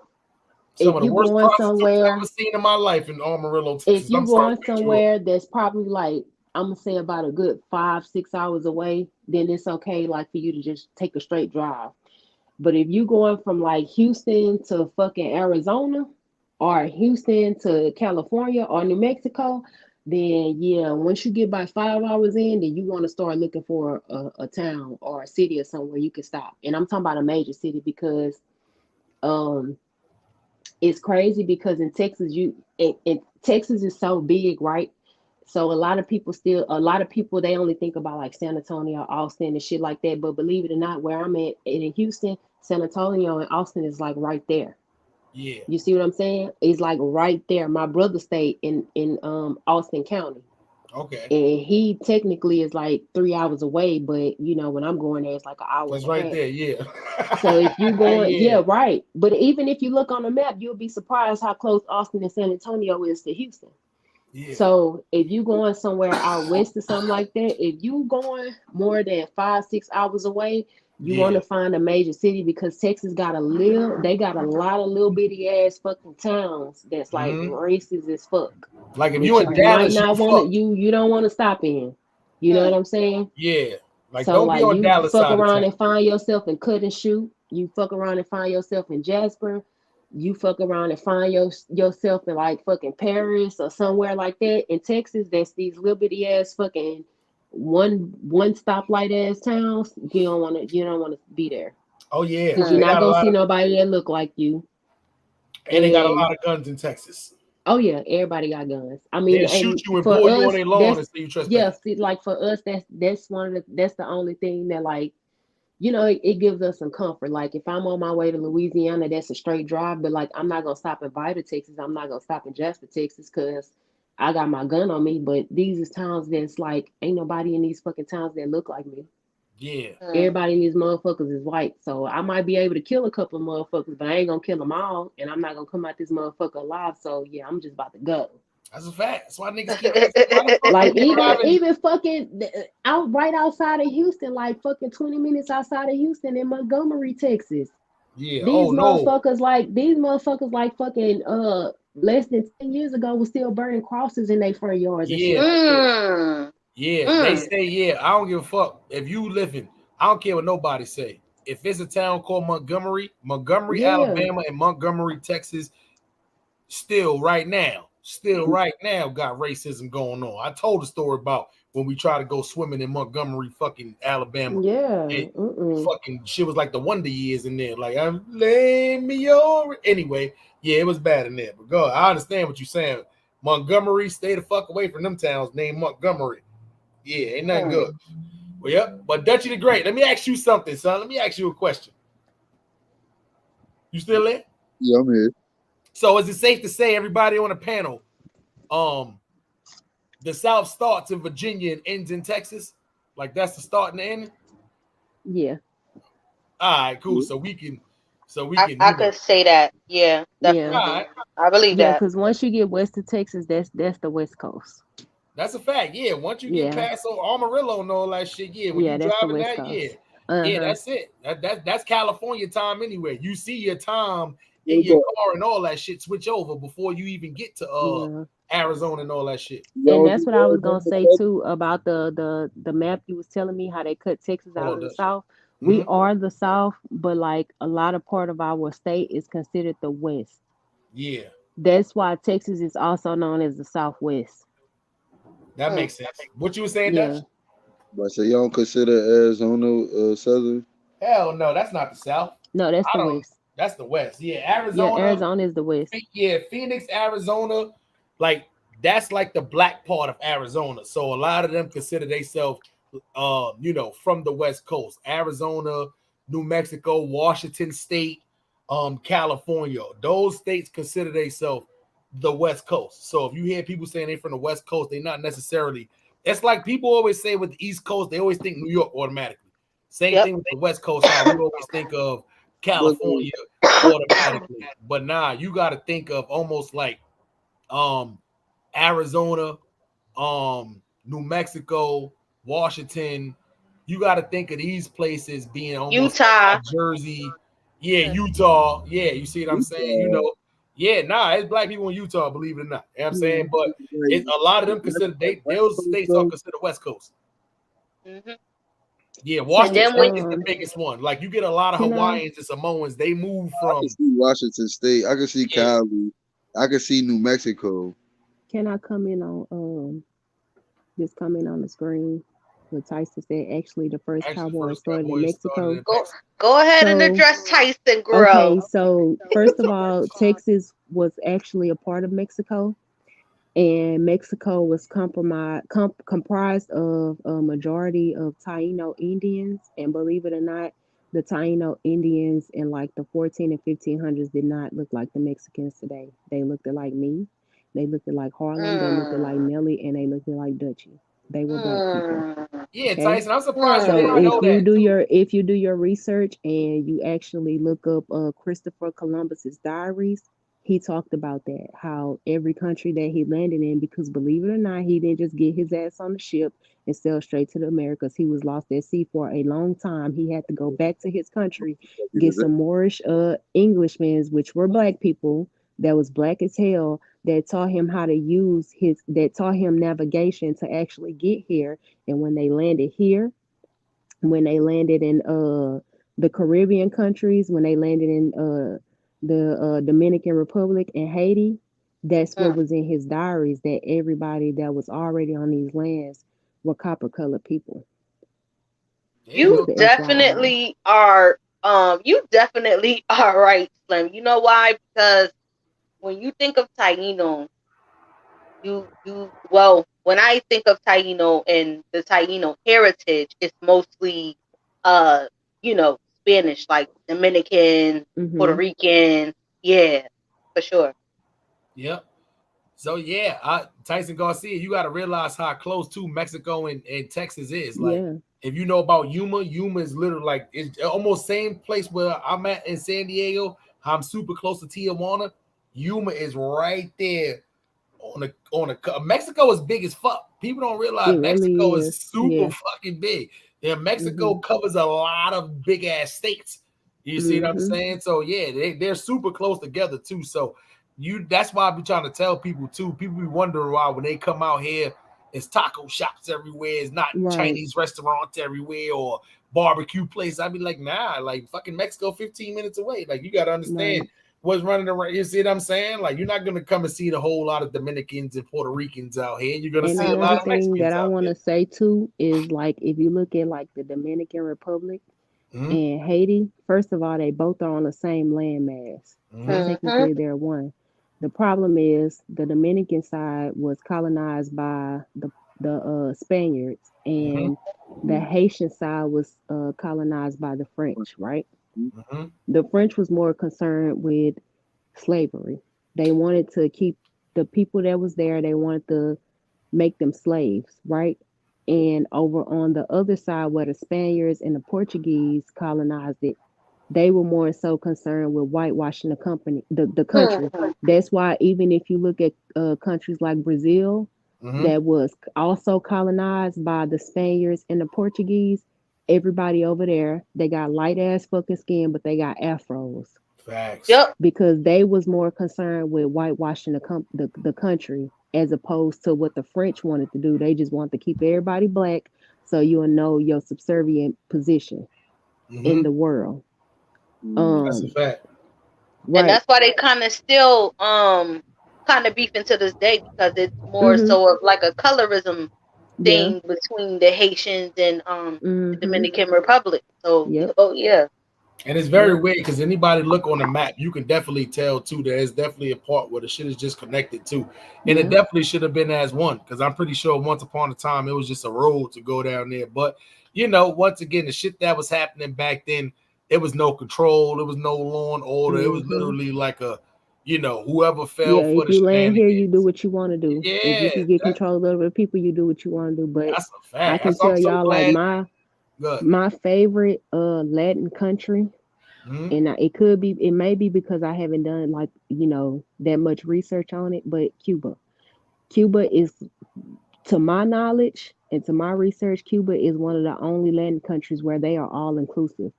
going somewhere, I've seen in my life in Amarillo, Texas. If you're going somewhere that's probably like, I'm gonna say about a good 5-6 hours away, then it's okay, like for you to just take a straight drive. But if you going from like Houston to fucking Arizona, or Houston to California or New Mexico, then yeah, once you get by 5 hours in, then you want to start looking for a town or a city or somewhere you can stop. And I'm talking about a major city because, it's crazy because in Texas, Texas is so big, right? So a lot of people, they only think about like San Antonio, Austin and shit like that. But believe it or not, where I'm at in Houston, San Antonio and Austin is like right there. Yeah. You see what I'm saying? It's like right there. My brother stayed in Austin County. Okay. And he technically is like 3 hours away, but you know, when I'm going there, it's like an hour. That's right there, yeah. So if you going, yeah, right. But even if you look on the map, you'll be surprised how close Austin and San Antonio is to Houston. Yeah. So if you going somewhere out west or something like that, if you going more than 5-6 hours away, you want to find a major city because Texas got a lot of little bitty ass fucking towns that's like racist as fuck. Like if you in Dallas, you don't want to stop in. You know what I'm saying? Yeah. Like so don't like be on you Dallas fuck side around and find yourself in Cut and Shoot. You fuck around and find yourself in Jasper. You fuck around and find yourself in like fucking Paris or somewhere like that. In Texas, that's these little bitty ass fucking one stoplight ass towns. You don't want to be there. Oh yeah, because you're not gonna see nobody that look like you. And they got a lot of guns in Texas. Oh yeah, everybody got guns. I mean, they shoot you and pull you on their lawn and say you trespass. Yeah, see, like for us, that's the only thing that like, you know, it gives us some comfort. Like if I'm on my way to Louisiana, that's a straight drive. But like I'm not gonna stop in Vida, Texas. I'm not gonna stop in Jasper, Texas, because I got my gun on me. But these is towns that's like ain't nobody in these fucking towns that look like me. Yeah. Everybody in these motherfuckers is white. So I might be able to kill a couple of motherfuckers, but I ain't gonna kill them all. And I'm not gonna come out this motherfucker alive. So yeah, I'm just about to go. That's a fact. That's why niggas keep like even fucking out right outside of Houston, like fucking 20 minutes outside of Houston in Montgomery, Texas. Yeah. These motherfuckers like fucking less than 10 years ago was still burning crosses in their front yards and shit like that. Yeah, they say, I don't give a fuck. If you living, I don't care what nobody say. If it's a town called Montgomery, Alabama, and Montgomery, Texas, still right now got racism going on. I told a story about when we tried to go swimming in Montgomery, fucking Alabama. Yeah. Fucking shit was like the Wonder Years in there. Like, I'm laying me over. Anyway, yeah, it was bad in there. But God, I understand what you're saying. Montgomery, stay the fuck away from them towns named Montgomery. Yeah, ain't nothing good. Well, yep. But Dutchy the Great, let me ask you something, son. Let me ask you a question. You still there? Yeah, I'm here. So is it safe to say, everybody on the panel, the South starts in Virginia and ends in Texas? Like that's the start and the end? Yeah. All right, cool. So we can I could say that. Yeah, definitely. Yeah. I believe that. Because once you get west of Texas, that's the West Coast. That's a fact. Yeah, once you get past Amarillo and all that shit, when you driving that, yeah, that's it. That's California time anyway. You see your time in your car and all that shit switch over before you even get to Arizona and all that shit. And that's what I was gonna say too about the map you was telling me how they cut Texas out of the South. We are the South, but like a lot of part of our state is considered the West. Yeah. That's why Texas is also known as the Southwest. That makes sense. What you were saying, Dutch? But so y'all don't consider Arizona Southern? Hell no, that's not the South. No, that's the West. That's the West. Yeah, Arizona. Yeah, Arizona is the West. Yeah, Phoenix, Arizona, like that's like the black part of Arizona. So a lot of them consider themselves, from the West Coast. Arizona, New Mexico, Washington State, California. Those states consider themselves the West Coast. So if you hear people saying they're from the West Coast, they're not necessarily. It's like people always say with the East Coast, they always think New York automatically. Same thing with the West Coast. How we always think of California automatically, but nah, you got to think of almost like Arizona, New Mexico, Washington. You got to think of these places being almost Utah, like Jersey, Utah, you see what I'm saying? It's black people in Utah, believe it or not. You know what I'm saying? But a lot of them consider those states are considered West Coast. Yeah, Washington State is the biggest one. Like you get a lot of Hawaiians and Samoans. They move from Washington State. I can see Cali. I can see New Mexico. Can I come in on just comment on the screen? What Tyson said. Actually, the first Cowboy started in Mexico. Go ahead and address Tyson, girl. Okay, so first of all, Texas was actually a part of Mexico. And Mexico was comprised of a majority of Taino Indians. And believe it or not, the Taino Indians in like the 14 and 1500s did not look like the Mexicans today. They looked like me. They looked like Harlem. They looked like Melly. And they looked like Dutchie. They were black people. Yeah, okay? Tyson, I'm surprised you didn't know that. If you do your research and you actually look up Christopher Columbus's diaries, he talked about that, how every country that he landed in, because believe it or not, he didn't just get his ass on the ship and sail straight to the Americas. He was lost at sea for a long time. He had to go back to his country, get some Moorish Englishmen, which were black people, that was black as hell, that taught him how to that taught him navigation to actually get here. And when they landed here, when they landed in the Caribbean countries, when they landed in the Dominican Republic and Haiti, that's what was in his diaries, that everybody that was already on these lands were copper colored people. You definitely are right, Slim. You know why? Because when you think of Taino, when I think of Taino and the Taino heritage, it's mostly Spanish, like Dominican, Puerto Rican. Yeah, for sure. Yep. So Tyson Garcia, you got to realize how close to Mexico and Texas is. Like, if you know about Yuma is literally like it's almost same place where I'm at in San Diego. I'm super close to Tijuana. Yuma is right there on a Mexico is big as fuck. People don't realize Mexico is super fucking big. Yeah, Mexico covers a lot of big ass states. You see what I'm saying? So they're super close together too. So that's why I be trying to tell people too. People be wondering why when they come out here, it's taco shops everywhere. It's not Chinese restaurants everywhere or barbecue places. I be like, nah, like fucking Mexico 15 minutes away. Like you gotta understand what's running around. You see what I'm saying? Like you're not gonna come and see the whole lot of Dominicans and Puerto Ricans out here. You're gonna see a lot of Mexicans that I want to say too is like if you look at like the Dominican Republic and Haiti, first of all, they both are on the same landmass. So technically they're one. The problem is the Dominican side was colonized by the Spaniards, and the Haitian side was colonized by the French, right? The French was more concerned with slavery. They wanted to keep the people that was there, they wanted to make them slaves, right? And over on the other side where the Spaniards and the Portuguese colonized it, they were more so concerned with whitewashing the country. That's why even if you look at countries like Brazil, that was also colonized by the Spaniards and the Portuguese, everybody over there, they got light ass fucking skin, but they got afros. Facts. Yep. Because they was more concerned with whitewashing the country as opposed to what the French wanted to do. They just want to keep everybody black so you'll know your subservient position in the world. That's a fact. Right. And that's why they kind of still kind of beefing to this day, because it's more so of like a colorism thing between the Haitians and the Dominican Republic. So yeah. And it's very weird because anybody look on the map, you can definitely tell too. There's definitely a part where the shit is just connected to, and it definitely should have been as one. Because I'm pretty sure once upon a time it was just a road to go down there. But you know, once again, the shit that was happening back then, it was no control, there was no law and order. It was literally like a, you know, whoever fell for the if you land here, shenanigans. you do what you want to do. If you can get control over the people, you do what you want to do. But That's a fact. I can tell y'all, like my favorite Latin country. And it may be because I haven't done like, you know, that much research on it, but Cuba is, to my knowledge and to my research, Cuba is one of the only Latin countries where they are all inclusive.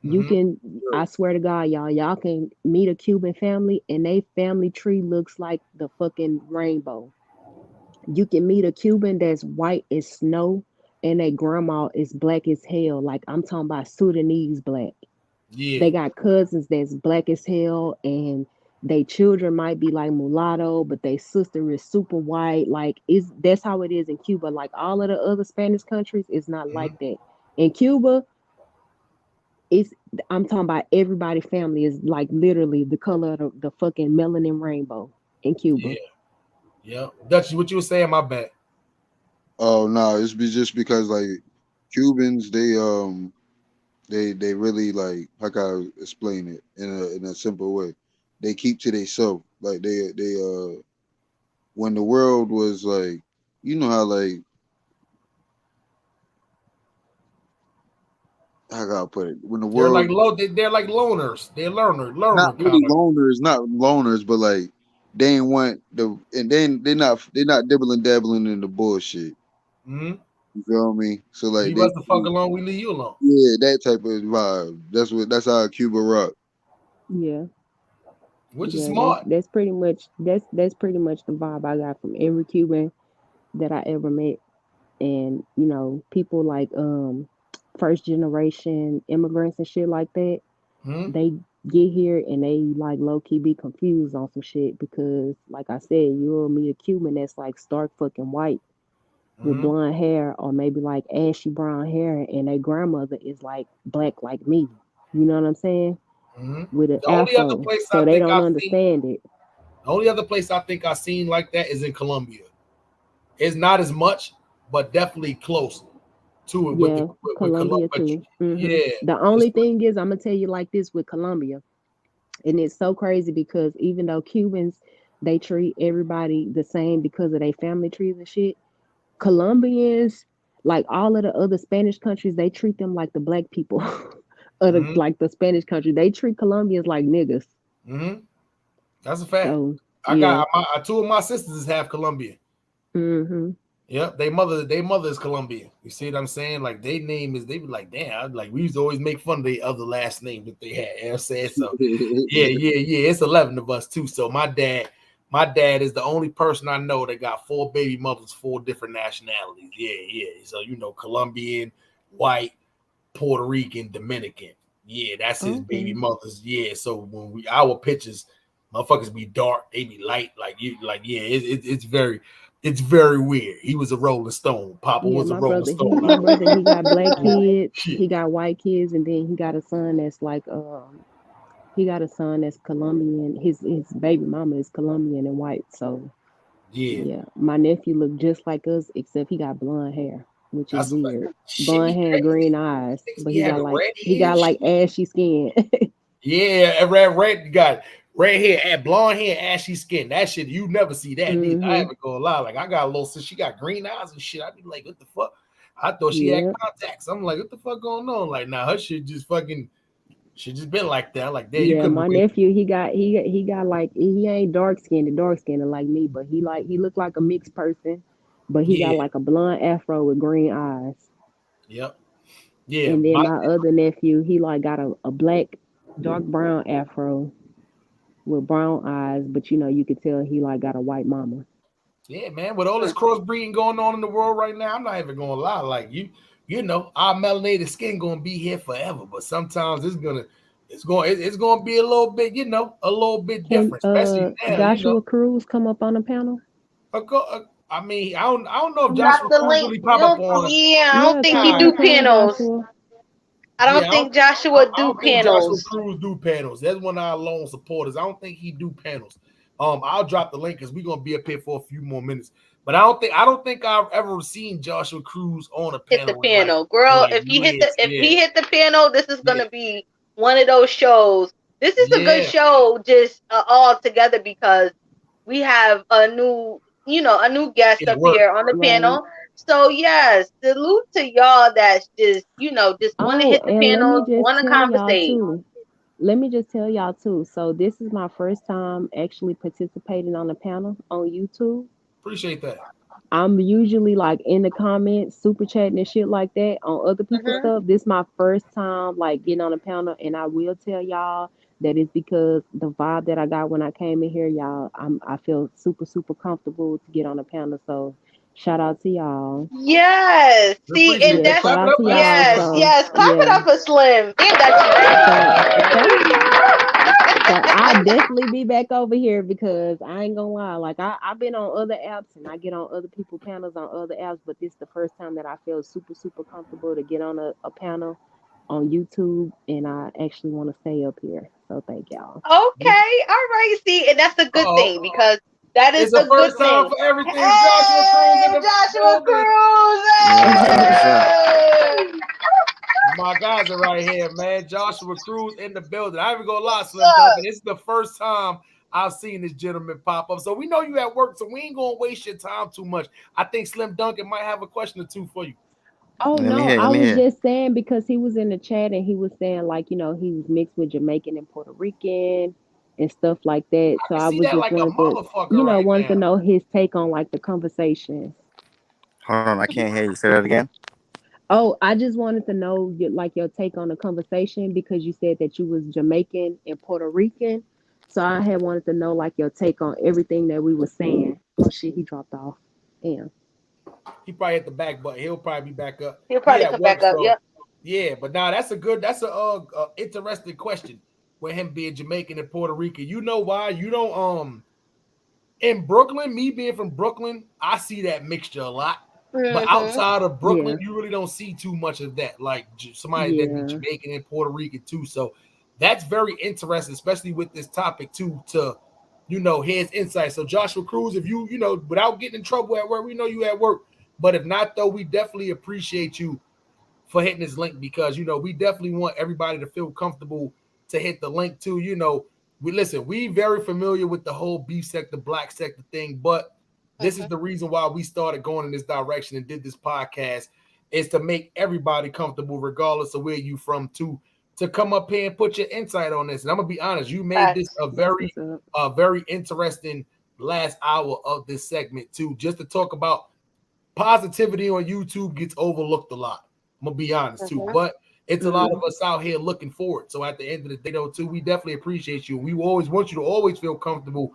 You can, I swear to God, y'all can meet a Cuban family and their family tree looks like the fucking rainbow. You can meet a Cuban that's white as snow and their grandma is black as hell. Like I'm talking about Sudanese black. Yeah. They got cousins that's black as hell, and they children might be like mulatto, but their sister is super white. Like that's how it is in Cuba. Like all of the other Spanish countries, it's not like that. In Cuba, I'm talking about everybody family is like literally the color of the fucking melanin rainbow in Cuba. Yeah. Dutch, what you were saying, my bad. Oh no, it's just because like Cubans, they really like, how can I explain it in a simple way? They keep to themselves. Like they when the world was like, you know how like, how can I put it? When the They're world they're like loners. They're learner not really loners, not loners, but like they ain't want the, and then they're not dabbling in the bullshit. You feel me? So like leave us the fuck alone, we leave you alone. Yeah, that type of vibe. That's how Cuba rock. Yeah. Which is smart. That's pretty much the vibe I got from every Cuban that I ever met. And you know, people like first generation immigrants and shit like that, they get here and they like low key be confused on some shit because, like I said, you'll meet a Cuban that's like stark fucking white with blonde hair or maybe like ashy brown hair, and their grandmother is like black like me. You know what I'm saying? With an afro, so they don't understand it. The only other place I think I've seen like that is in Colombia. It's not as much, but definitely close to it. Yeah, with Colombia too. Yeah. The only thing is, I'm gonna tell you like this with Colombia, and it's so crazy because even though Cubans, they treat everybody the same because of their family trees and shit, Colombians, like all of the other Spanish countries, they treat them like the black people of like the Spanish country. They treat Colombians like niggas. That's a fact. So, I got two of my sisters is half Colombian. Yep, they mother is Colombian. You see what I'm saying? Like they name is, they be like, damn, like we used to always make fun of their other last name that they had. You know what I'm saying? So yeah. It's 11 of us too. So my dad is the only person I know that got 4 baby mothers, 4 different nationalities. Yeah. So you know, Colombian, white, Puerto Rican, Dominican. Yeah, that's his baby mothers. Yeah. So when our pictures, motherfuckers be dark, they be light, it's very weird. He was a Rolling Stone. Papa was a Rolling Stone. My brother, he got black kids, he got white kids, and then he got a son that's like Colombian. His baby mama is Colombian and white. So yeah. My nephew looked just like us, except he got blonde hair, which is weird. Blonde hair, green eyes, but he got like ashy skin. Yeah, red got red hair, blonde hair, ashy skin. That shit, you never see that. I haven't gonna lie. Like I got a little sister, she got green eyes and shit. I'd be like, what the fuck? I thought she had contacts. I'm like, what the fuck going on? Like, nah, her shit just fucking, she just been like that. Like, damn, you couldn't. My nephew, he got like, he ain't dark skinned like me, but he looked like a mixed person, but he got like a blonde afro with green eyes. Yep. Yeah. And then my other nephew, he like got a black, dark brown afro with brown eyes, but you know, you could tell he like got a white mama. Yeah, man. With all this crossbreeding going on in the world right now, I'm not even gonna lie. Like you know, our melanated skin gonna be here forever. But sometimes it's gonna be a little bit, you know, a little bit Can different, especially now. You know, Joshua Cruz come up on the panel? I mean, I don't know if Drop Joshua the Cruz link. really pop up on. Yeah, I don't Yeah, think come he on the do panel, panels. Joshua. I don't think Joshua I do don't think Joshua panels. Cruz do panels. That's one of our lone supporters. I don't think he do panels. I'll drop the link because we're gonna be up here for a few more minutes. But I don't think I've ever seen Joshua Cruz on a panel. Hit the piano, girl. If he hit the piano, this is gonna be one of those shows. This is a good show, just all together because we have a new guest up here on the panel. So yes, salute to y'all that's just just want to hit the and panels, want to conversate. Let me just tell y'all too. So this is my first time actually participating on a panel on YouTube. Appreciate that. I'm usually like in the comments, super chatting and shit like that on other people's stuff. This is my first time like getting on a panel, and I will tell y'all that it's because the vibe that I got when I came in here, y'all. I feel super comfortable to get on a panel. So shout out to y'all. Yes, see, and that's clap yes, clap it up for Slim. And So I'll definitely be back over here because I ain't gonna lie. Like I've been on other apps and I get on other people's panels on other apps, but this is the first time that I feel super comfortable to get on a panel on YouTube, and I actually want to stay up here. So thank y'all. Okay, all right. See, and that's a good thing because that is a good thing. For everything, hey, Joshua Cruz. My guys are right here, man. Joshua Cruz in the building. I ain't even gonna lie, Slim Duncan. This is the first time I've seen this gentleman pop up. So we know you at work, so we ain't gonna waste your time too much. I think Slim Duncan might have a question or two for you. Oh no, I was just saying because he was in the chat and he was saying like, he was mixed with Jamaican and Puerto Rican and stuff like that. So I was just wanted to know his take on like the conversation. Hold on, I can't hear you. Say that again. Oh, I just wanted to know your take on the conversation because you said that you was Jamaican and Puerto Rican. So I had wanted to know like your take on everything that we were saying. Oh shit, he dropped off. Damn. He probably hit the back button. He'll probably be back up. He'll probably come back up. Yep. Yeah, but now that's a interesting question with him being Jamaican and Puerto Rican. You know why? You don't in Brooklyn, me being from Brooklyn, I see that mixture a lot. But outside of Brooklyn, you really don't see too much of that. Like somebody that be Jamaican and Puerto Rican too. So that's very interesting, especially with this topic too, to his insight. So Joshua Cruz, if you without getting in trouble at work, we know you at work. But if not, though, we definitely appreciate you for hitting this link because we definitely want everybody to feel comfortable to hit the link too. We very familiar with the whole beef sector, black sector thing, but this is the reason why we started going in this direction and did this podcast is to make everybody comfortable, regardless of where you from, to come up here and put your insight on this. And I'm gonna be honest, you made this a very interesting last hour of this segment too, just to talk about positivity on YouTube gets overlooked a lot. I'm gonna be honest too, but it's a lot of us out here looking for it. So at the end of the day, though, too, we definitely appreciate you. We always want you to always feel comfortable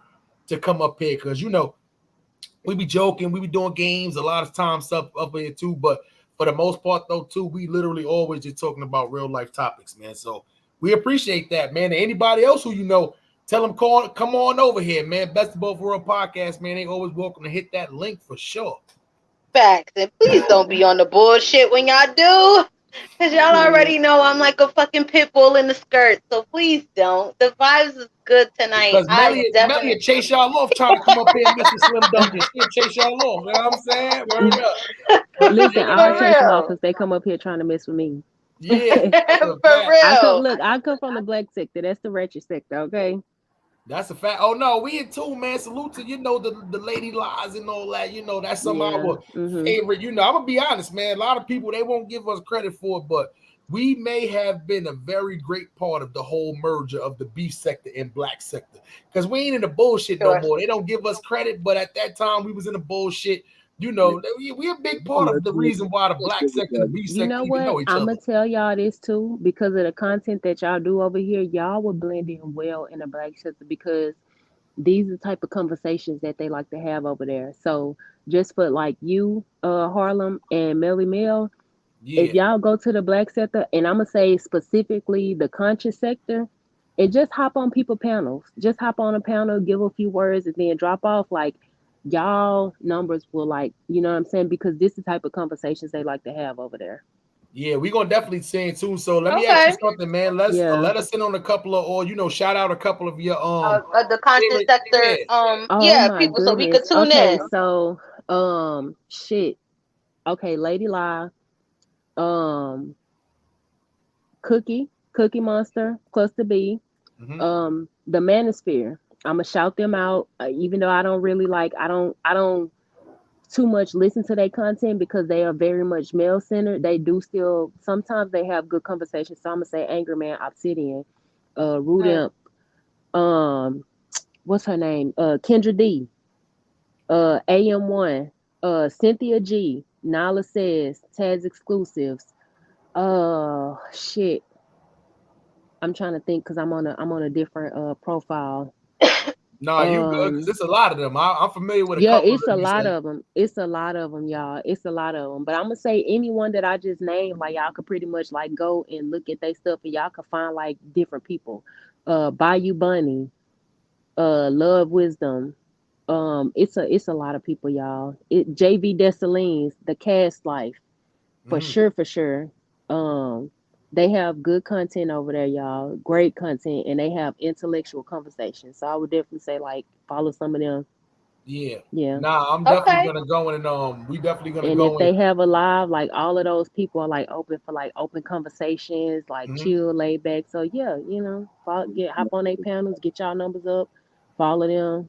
to come up here because we be joking, we be doing games a lot of times up here too, but for the most part though too, we literally always just talking about real life topics, man. So we appreciate that, man. And anybody else who tell them come on over here, man. Best of Both World Podcast, man. They always welcome to hit that link for sure. Facts, and please don't be on the bullshit when y'all do. Because y'all already know I'm like a fucking pit bull in the skirt. So please don't. The vibes is good tonight. Because Melly chase y'all off trying to come up here and mess with Slim Duncan. She'll chase y'all off. You know what I'm saying? Word up. Listen, I'll chase them off if they come up here trying to mess with me. Yeah. For real. I come from the black sector. That's the ratchet sector, okay? That's a fact. Oh no, we in too, man. Salute to the lady lies and all that. That's some of our favorite. I'm gonna be honest, man. A lot of people they won't give us credit for it, but we may have been a very great part of the whole merger of the beef sector and black sector. Because we ain't in the bullshit no more. They don't give us credit, but at that time we was in the bullshit. We a big part of the reason why the black sector and the beef sector know what? I'm gonna tell y'all this too, because of the content that y'all do over here, y'all will blend in well in the black sector because These are the type of conversations that they like to have over there. So just for like you, Harlem and Melly Mel, if Yeah. y'all go to the black sector, and I'm gonna say specifically the conscious sector, and just hop on people panels. Just hop on a panel, give a few words, and then drop off. Like y'all numbers will like, you know what I'm saying? Because this is the type of conversations they like to have over there. Yeah, we're gonna definitely stay tuned. So let me ask you Okay. something, man. Let's Yeah. let us in on a couple of, or shout out a couple of your The conscious favorite. sector, Yeah. Oh yeah, my people, so we could goodness. tune Okay, in. so shit. Okay, Lady Lie, um, Cookie Monster, Cluster B, the Manosphere. I'ma shout them out, even though I don't really like. I don't too much listen to their content because they are very much male centered. They do still sometimes they have good conversations. So I'm gonna say Anger Man, Obsidian, Root Imp, what's her name? Kendra D, AM1, Cynthia G, Nala Says, Taz Exclusives. Shit. I'm trying to think because I'm on a different profile. Nah, you good because it's a lot of them. I'm familiar with a Yeah, couple of it's them. a You lot said. of them. It's a lot of them, y'all. It's a lot of them. But I'm gonna say anyone that I just named, like y'all could pretty much like go and look at their stuff, and y'all could find like different people. Bayou Bunny, Love Wisdom. It's a lot of people, y'all. JV Dessalines, The Cast Life, for sure, for sure. Um, they have good content over there, y'all. Great content, and they have intellectual conversations. So I would definitely say like follow some of them. Yeah. Yeah. Nah, I'm definitely Okay. gonna go in and we definitely gonna And if go in. they have a live, like all of those people are like open for like open conversations, like chill, laid back. So yeah, hop on their panels, get y'all numbers up, follow them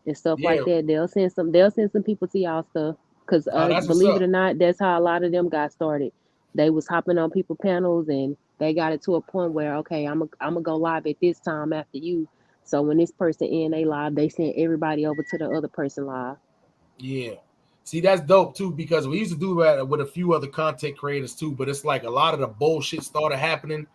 and stuff Yeah. like that. They'll send some people to y'all stuff. Cause That's what's believe it up. or not, that's how a lot of them got started. They was hopping on people panels and they got it to a point where okay, I'm gonna go live at this time after you. So when this person in they live, they send everybody over to the other person live. Yeah. See, that's dope too because we used to do that with a few other content creators too, but it's like a lot of the bullshit started happening,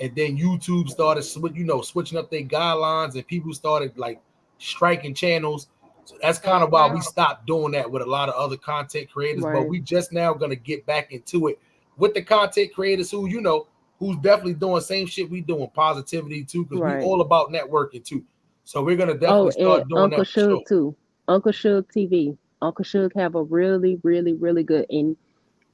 and then YouTube started, switching up their guidelines, and people started like striking channels. So that's kind of why we stopped doing that with a lot of other content creators. But Right. we just now gonna get back into it with the content creators who who's definitely doing same shit we doing, positivity too, because we Right. all about networking too. So we're gonna Oh, definitely and start doing Uncle that for sure. Suge too. Uncle Suge TV. Uncle Suge have a really, really, really good. And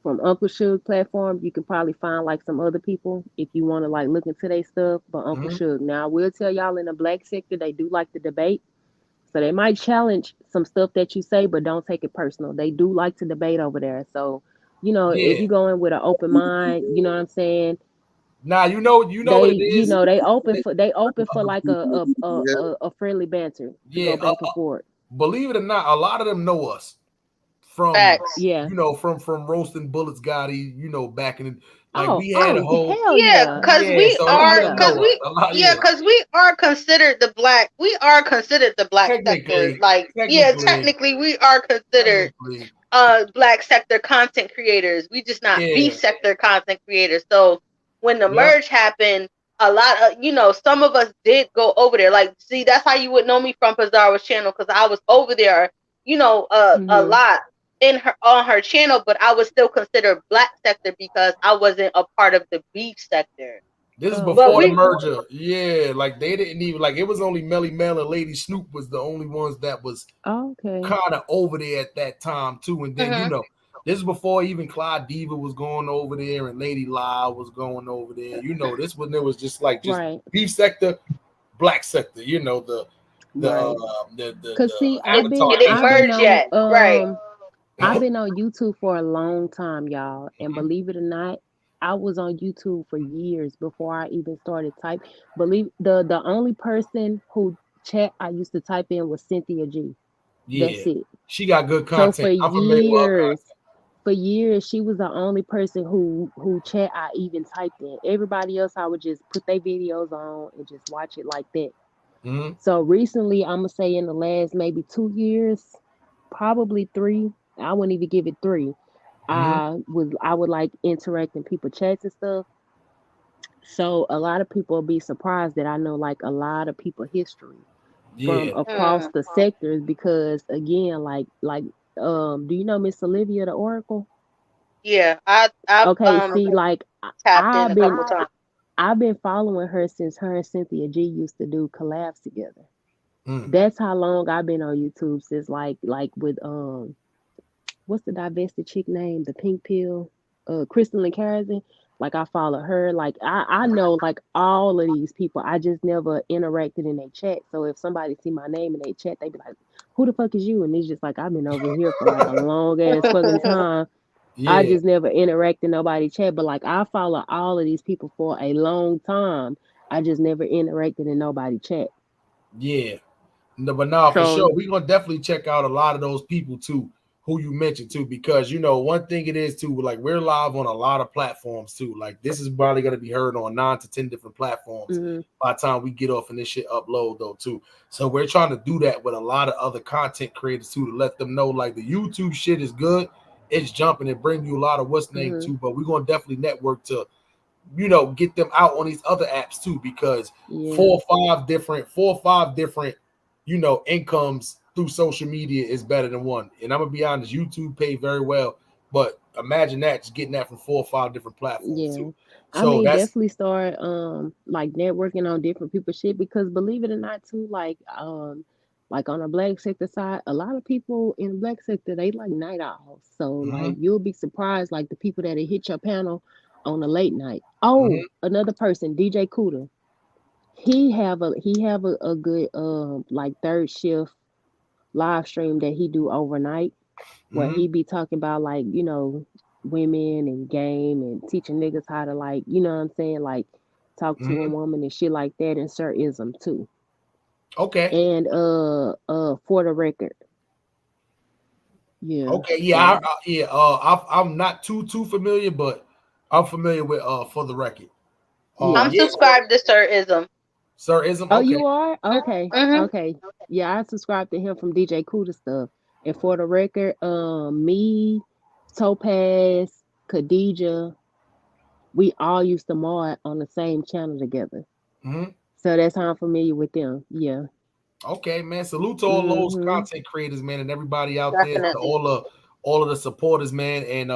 from Uncle Suge platform, you can probably find like some other people if you want to like look into their stuff. But Uncle Suge. Now I will tell y'all in the black sector, they do like to debate. So they might challenge some stuff that you say, but don't take it personal. They do like to debate over there. So, if Yeah. you go in with an open mind, you know what I'm saying? Nah, you know what They, it is. they open for like a friendly banter to Yeah, go back and forth. believe it or not, a lot of them know us from Facts. Yeah. from roasting bullets, Gotti. Back in like Oh, we had a oh, whole hell Yeah, yeah. cause we so a Oh lot of are, them yeah. cause know us we, a lot. yeah, Yeah, cause we are considered the black. We are considered the black sector. technically, Like, yeah, technically, technically, we are considered technically, black sector content creators. We just not yeah, beef sector content creators. So when the yep, merge happened, a lot of some of us did go over there. Like, see, that's how you would know me from Pizarro's channel because I was over there, a Mm-hmm. lot in her on her channel, but I was still considered black sector because I wasn't a part of the beef sector. this is Oh, But before the okay. we, merger. Yeah, like they didn't even like it was only Melly Mel and Lady Snoop was the only ones that was Okay. kind of over there at that time too. And then mhm. this is before even Clyde Diva was going over there and Lady Lie was going over there. This when there was just Right. beef sector, black sector. Right. The Cause see, it, Avatar it didn't Nation. merge yet, right? I've been on YouTube for a long time, y'all. And believe it or not, I was on YouTube for years before I even started type. Believe the only person who chat I used to type in was Cynthia G. Yeah, That's it. she got good So content. I'm familiar with her content. for years, she was the only person who chat I even typed in. Everybody else, I would just put their videos on and just watch it like that. Mhm. So recently, I'm gonna say in the last maybe 2 years, probably three. I wouldn't even give it three. Mhm. I would like interact in people chats and stuff. So a lot of people will be surprised that I know like a lot of people history. from Yeah. across the sectors because again, do you know Miss Olivia the Oracle? Yeah, I've Okay, see, like tapped in I've a been couple times. I've been following her since her and Cynthia G used to do collabs together. Mm. That's how long I've been on YouTube since like with what's the divested chick name? The pink pill, Crystal and Carson. Like I follow her. Like I know like all of these people. I just never interacted in their chat. So if somebody see my name in their chat, they be like, "Who the fuck is you?" And it's just like I've been over here for like a long ass fucking time. I Yeah. just never interact in nobody chat. But like I follow all of these people for a long time. I just never interacted in nobody chat. Yeah. No, but now for So sure, we're gonna definitely check out a lot of those people too, who you mentioned too, because you know one thing it is too, like we're live on a lot of platforms too. Like this is probably gonna be heard on 9 to 10 different platforms by the time we get off and this shit upload though too. So we're trying to do that with a lot of other content creators too, to let them know like the YouTube shit is good, it's jumping and bring you a lot of what's name too. But we're gonna definitely network to, you know, get them out on these other apps too, because 4 or 5 different, you know, incomes through social media is better than one. And I'm gonna be honest, YouTube pay very well, but imagine that, just getting that from 4 or 5 different platforms too. I So mean, that's definitely start like networking on different people's shit because believe it or not, too, like on the black sector side, a lot of people in the black sector they like night owls. So like you'll be surprised, like the people that hit your panel on a late night. Oh, another person, DJ Cuda. He have a good like third shift live stream that he do overnight where he be talking about like, you know, women and game and teaching niggas how to like, you know what I'm saying, like talk to a woman and shit like that and Sir Ism too. Okay. And for the record. Yeah. Okay, yeah, I'm not too familiar, but I'm familiar with for the record. I'm subscribed to Sir Ism. Sir Ism. Oh, Okay. you are? Okay. Okay. Yeah, I subscribe to him from DJ Cuda stuff. And for the record, me, Topaz, Khadija, we all used to mod on the same channel together. So that's how I'm familiar with them. Yeah. Okay, man. Salute to all those content creators, man, and everybody out there, to all of the supporters, man. And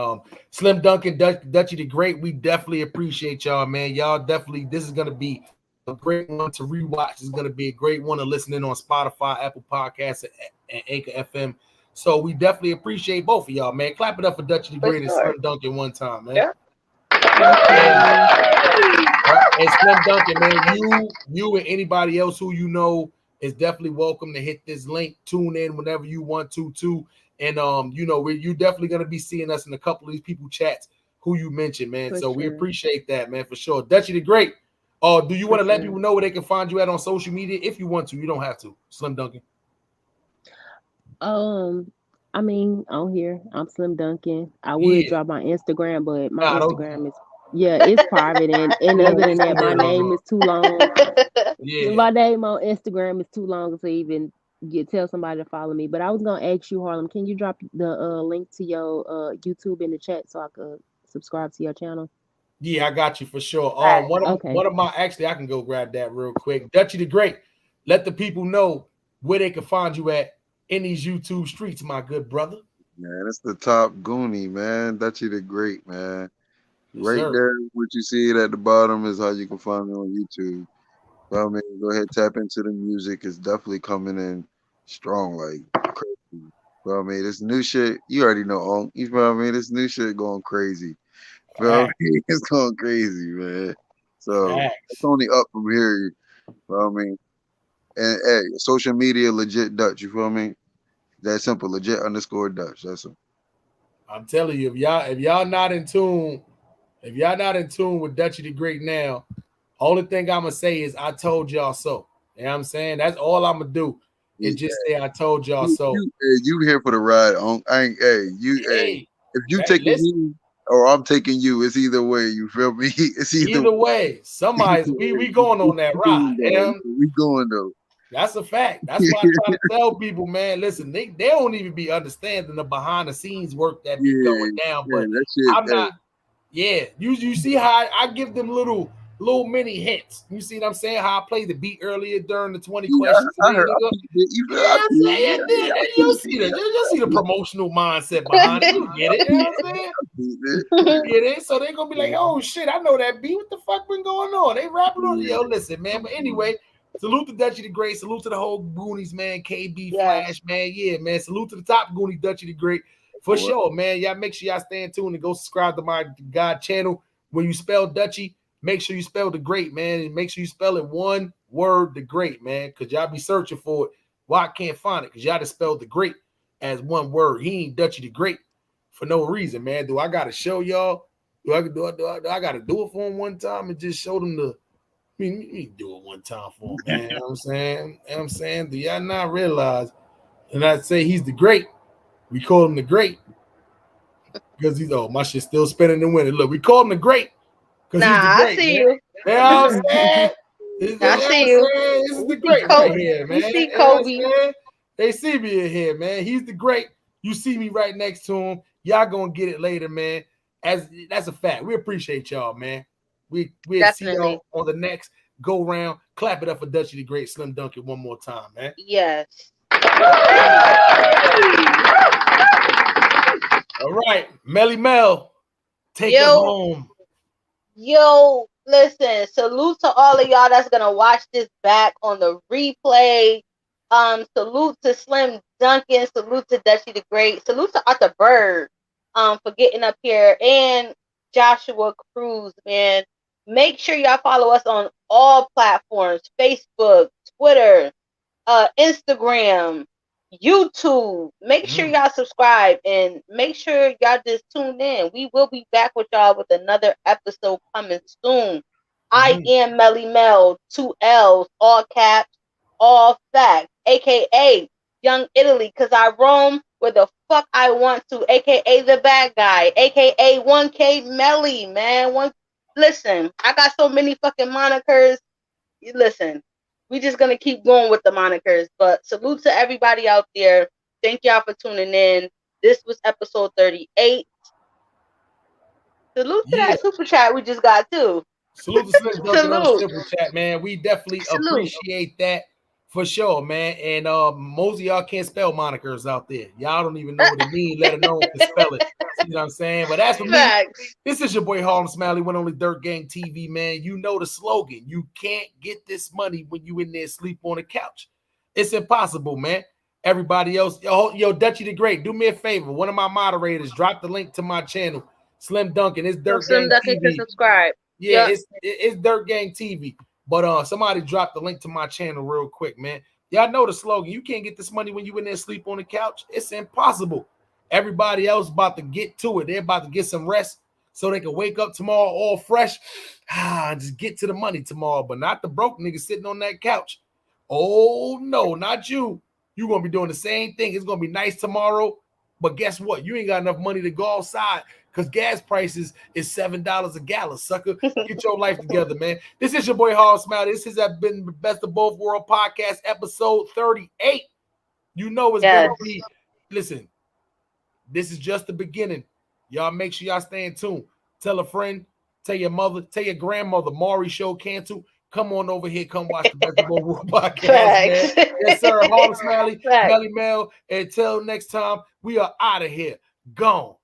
Slim Duncan, Dutchy the Great, we definitely appreciate y'all, man. Y'all definitely, this is gonna be a great one to rewatch. It's gonna be a great one to listen in on Spotify, Apple Podcasts, and Anchor FM. So we definitely appreciate both of y'all, man. Clap it up for Dutchy the Great and Slim Duncan one time, man. Yeah. And Slim Duncan, man, you and anybody else who you know is definitely welcome to hit this link. Tune in whenever you want to too. And you know, you definitely gonna be seeing us in a couple of these people chats who you mentioned, man. So we appreciate that, man, for sure. Dutchy the Great. Do you want to let people know where they can find you at on social media? If you want to, you don't have to. Slim Duncan. I mean, on here, I'm Slim Duncan. I would drop my Instagram, but my Instagram is it's private, and other than that, my name is too long. My name on Instagram is too long to even tell somebody to follow me. But I was gonna ask you, Harlem, can you drop the link to your YouTube in the chat so I could subscribe to your channel? Yeah, I got you for sure. One of my actually, I can go grab that real quick. Dutchy the Great, let the people know where they can find you at in these YouTube streets, my good brother. Man, it's the top Goonie, man. Dutchy the Great, man. Right sir. there, what you see at the bottom is how you can find me on YouTube. Well, I mean, go ahead, tap into the music. It's definitely coming in strong, like crazy. Well, I mean, this new shit, you already know. You feel me? This new shit going crazy. Feel me? It's going crazy, man. So it's only up from here. Feel me? And hey, social media legit Dutch. You feel me? That simple, legit _ Dutch. That's it. I'm telling you, if y'all not in tune with Dutchy the Great now, only thing I'm gonna say is I told y'all so. You know what I'm saying? That's all I'm gonna do. Is just say I told y'all so. You here for the ride? If you taking me or I'm taking you, it's either way. You feel me? It's either way. Somebody's we going on that ride. We going though. That's a fact. That's why I try to tell people, man. Listen, they don't even be understanding the behind the scenes work that be going down. But I'm not. Yeah, you see how I give them little little mini hints. You see what I'm saying? How I played the beat earlier during the 20 questions. I heard. You see that? You see the promotional mindset behind it. You get it? You know what I'm saying? You get it? So they're gonna be like, oh shit, I know that beat. What the fuck been going on? They rapping on yo. Listen, man. But anyway, salute to Dutchy the Great. Salute to the whole Goonies, man. KB Flash, man. Yeah, man. Salute to the top Goonies, Dutchy the Great. For sure, man. Y'all make sure y'all stay in tune and go subscribe to my God channel. When you spell Dutchy, make sure you spell the Great, man. And make sure you spell it one word, the Great, man. Because y'all be searching for it. Why I can't find it? Because y'all just spelled the Great as one word. He ain't Dutchy the Great for no reason, man. Do I got to show y'all? Do I got to do it for him one time and just show them the... I mean, you do it one time for him, man. You know what I'm saying? You know what I'm saying? Do y'all not realize? And I say he's the Great. We call him the Great because he's my shit's still spinning and winning. Look, we call him the Great because he's the Great. I see man. you. You know what I'm saying? I see you. This is the Great right here, man. We see Kobe. They see me in here, man. He's the Great. You see me right next to him. Y'all gonna get it later, man. That's a fact. We appreciate y'all, man. We'll see y'all on the next go round. Clap it up for Dutchy the Great, Slim Duncan one more time, man. Yes. All right, Melly Mel, take it home. Yo, listen, salute to all of y'all that's gonna watch this back on the replay. Salute to Slim Duncan, salute to Dutchy the Great, salute to Arthur Bird for getting up here, and Joshua Cruz, man. Make sure y'all follow us on all platforms: Facebook, Twitter, Instagram, YouTube. Make sure y'all subscribe and make sure y'all just tune in. We will be back with y'all with another episode coming soon. I am Melly Mel, 2 L's, all caps, all facts, aka Young Italy, because I roam where the fuck I want to, aka the bad guy, aka 1K Melly, man. Listen, I got so many fucking monikers. Listen, we just gonna keep going with the monikers. But salute to everybody out there. Thank y'all for tuning in. This was episode 38. Salute to that super chat we just got too. Salute to Slim Duncan on the super chat, man. We definitely appreciate that for sure, man. And most of y'all can't spell monikers out there. Y'all don't even know what it means, let alone to spell it. See what I'm saying? But that's for me. This is your boy Harlem Smiley, one only Dirt Gang TV, man. You know the slogan. You can't get this money when you in there sleep on the couch. It's impossible, man. Everybody else, yo, Dutchy the Great, do me a favor. One of my moderators, drop the link to my channel, Slim Duncan. It's Dirt Gang TV. Can subscribe. Yeah, it's Dirt Gang TV. But somebody drop the link to my channel real quick, man. Y'all know the slogan. You can't get this money when you in there sleep on the couch. It's impossible. Everybody else about to get to it. They're about to get some rest so they can wake up tomorrow all fresh. Just get to the money tomorrow, but not the broke nigga sitting on that couch. Oh, no, not you. You're going to be doing the same thing. It's going to be nice tomorrow, but guess what? You ain't got enough money to go outside because gas prices is $7 a gallon, sucker. Get your life together, man. This is your boy Harlem Smiley. This has been the Best of Both World podcast, episode 38. You know it's going to be, listen, this is just the beginning. Y'all make sure y'all stay in tune. Tell a friend, tell your mother, tell your grandmother, Maury show canceled. Come on over here. Come watch the Best of Both World podcast, man. Yes, sir. Harlem Smiley, Melly Mel. Until next time, we are out of here. Gone.